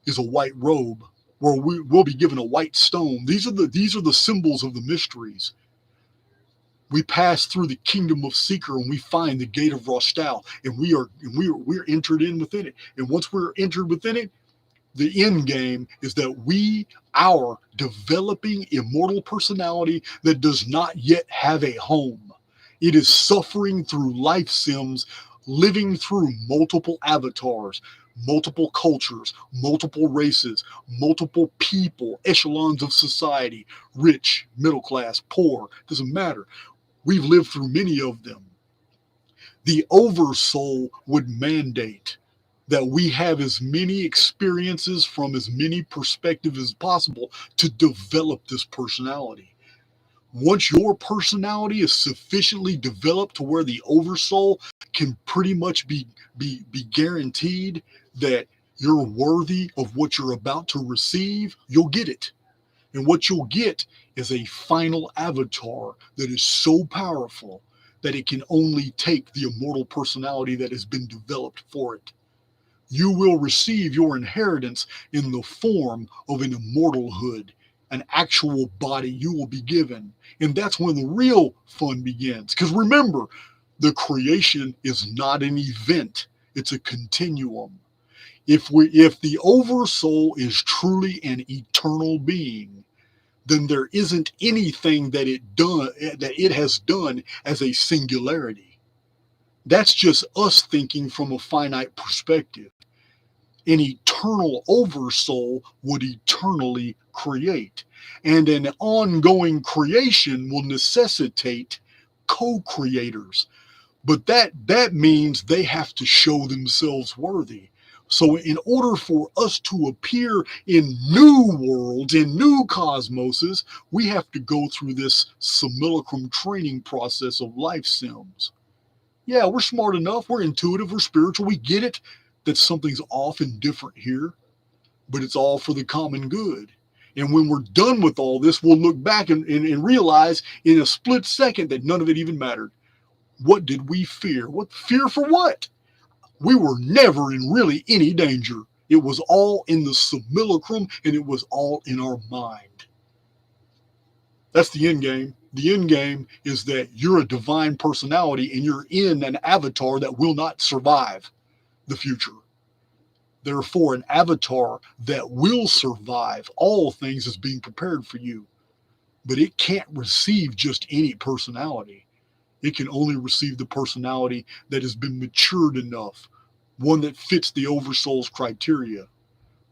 is a white robe, where we will be given a white stone. These are the symbols of the mysteries. We pass through the kingdom of Seeker and we find the gate of Rostal, and we're entered in within it. And once we're entered within it, The end game is that we are developing immortal personality that does not yet have a home. It is suffering through life sims, living through multiple avatars, multiple cultures, multiple races, multiple people, echelons of society, rich, middle class, poor, doesn't matter. We've lived through many of them. The oversoul would mandate that we have as many experiences from as many perspectives as possible to develop this personality. Once your personality is sufficiently developed to where the oversoul can pretty much be guaranteed that you're worthy of what you're about to receive, you'll get it. And what you'll get is a final avatar that is so powerful that it can only take the immortal personality that has been developed for it. You will receive your inheritance in the form of an immortalhood, an actual body you will be given. And that's when the real fun begins. Because remember, the creation is not an event, it's a continuum. If the oversoul is truly an eternal being, then there isn't anything that it has done as a singularity. That's just us thinking from a finite perspective. An eternal oversoul would eternally create, and an ongoing creation will necessitate co-creators. But that means they have to show themselves worthy. So in order for us to appear in new worlds, in new cosmoses, we have to go through this simulacrum training process of life sims. Yeah, we're smart enough, we're intuitive, we're spiritual, we get it that something's off and different here, but it's all for the common good. And when we're done with all this, we'll look back and realize in a split second that none of it even mattered. What did we fear? What fear for what? We were never in really any danger. It was all in the simulacrum, and it was all in our mind. That's the end game. The end game is that you're a divine personality and you're in an avatar that will not survive the future. Therefore, an avatar that will survive all things is being prepared for you. But it can't receive just any personality. It can only receive the personality that has been matured enough, one that fits the oversoul's criteria.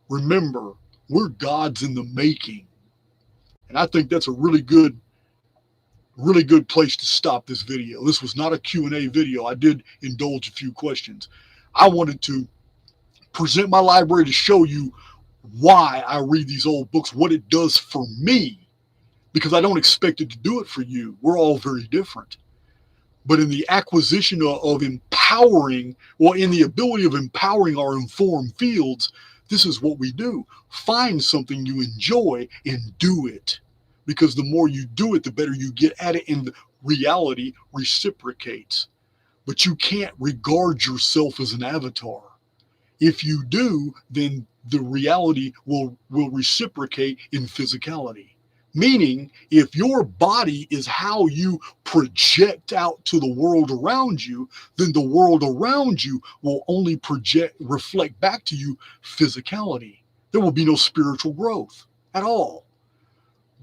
Remember, we're gods in the making. And I think that's a really good place to stop this video. This was not a Q&A video. I did indulge a few questions. I wanted to present my library to show you why I read these old books, what it does for me, because I don't expect it to do it for you. We're all very different. But in the acquisition of empowering, well, in the ability of empowering our informed fields, this is what we do. Find something you enjoy and do it. Because the more you do it, the better you get at it, and reality reciprocates. But you can't regard yourself as an avatar. If you do, then the reality will reciprocate in physicality. Meaning, if your body is how you project out to the world around you, then the world around you will only reflect back to you physicality. There will be no spiritual growth at all.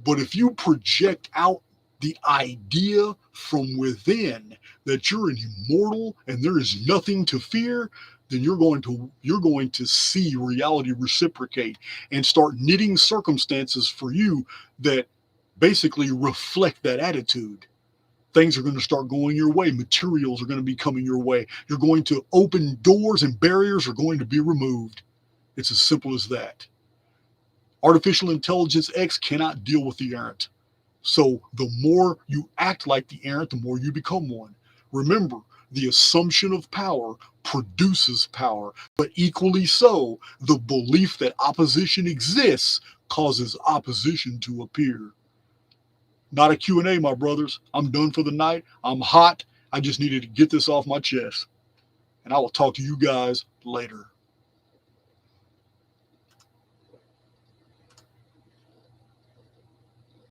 But if you project out the idea from within that you're an immortal and there is nothing to fear, then you're going to see reality reciprocate and start knitting circumstances for you that basically reflect that attitude. Things are going to start going your way. Materials are going to be coming your way. You're going to open doors and barriers are going to be removed. It's as simple as that. Artificial intelligence X cannot deal with the errant. So the more you act like the errant, the more you become one. Remember, the assumption of power produces power, but equally so, the belief that opposition exists causes opposition to appear. Not a Q&A, my brothers. I'm done for the night. I'm hot. I just needed to get this off my chest. And I will talk to you guys later.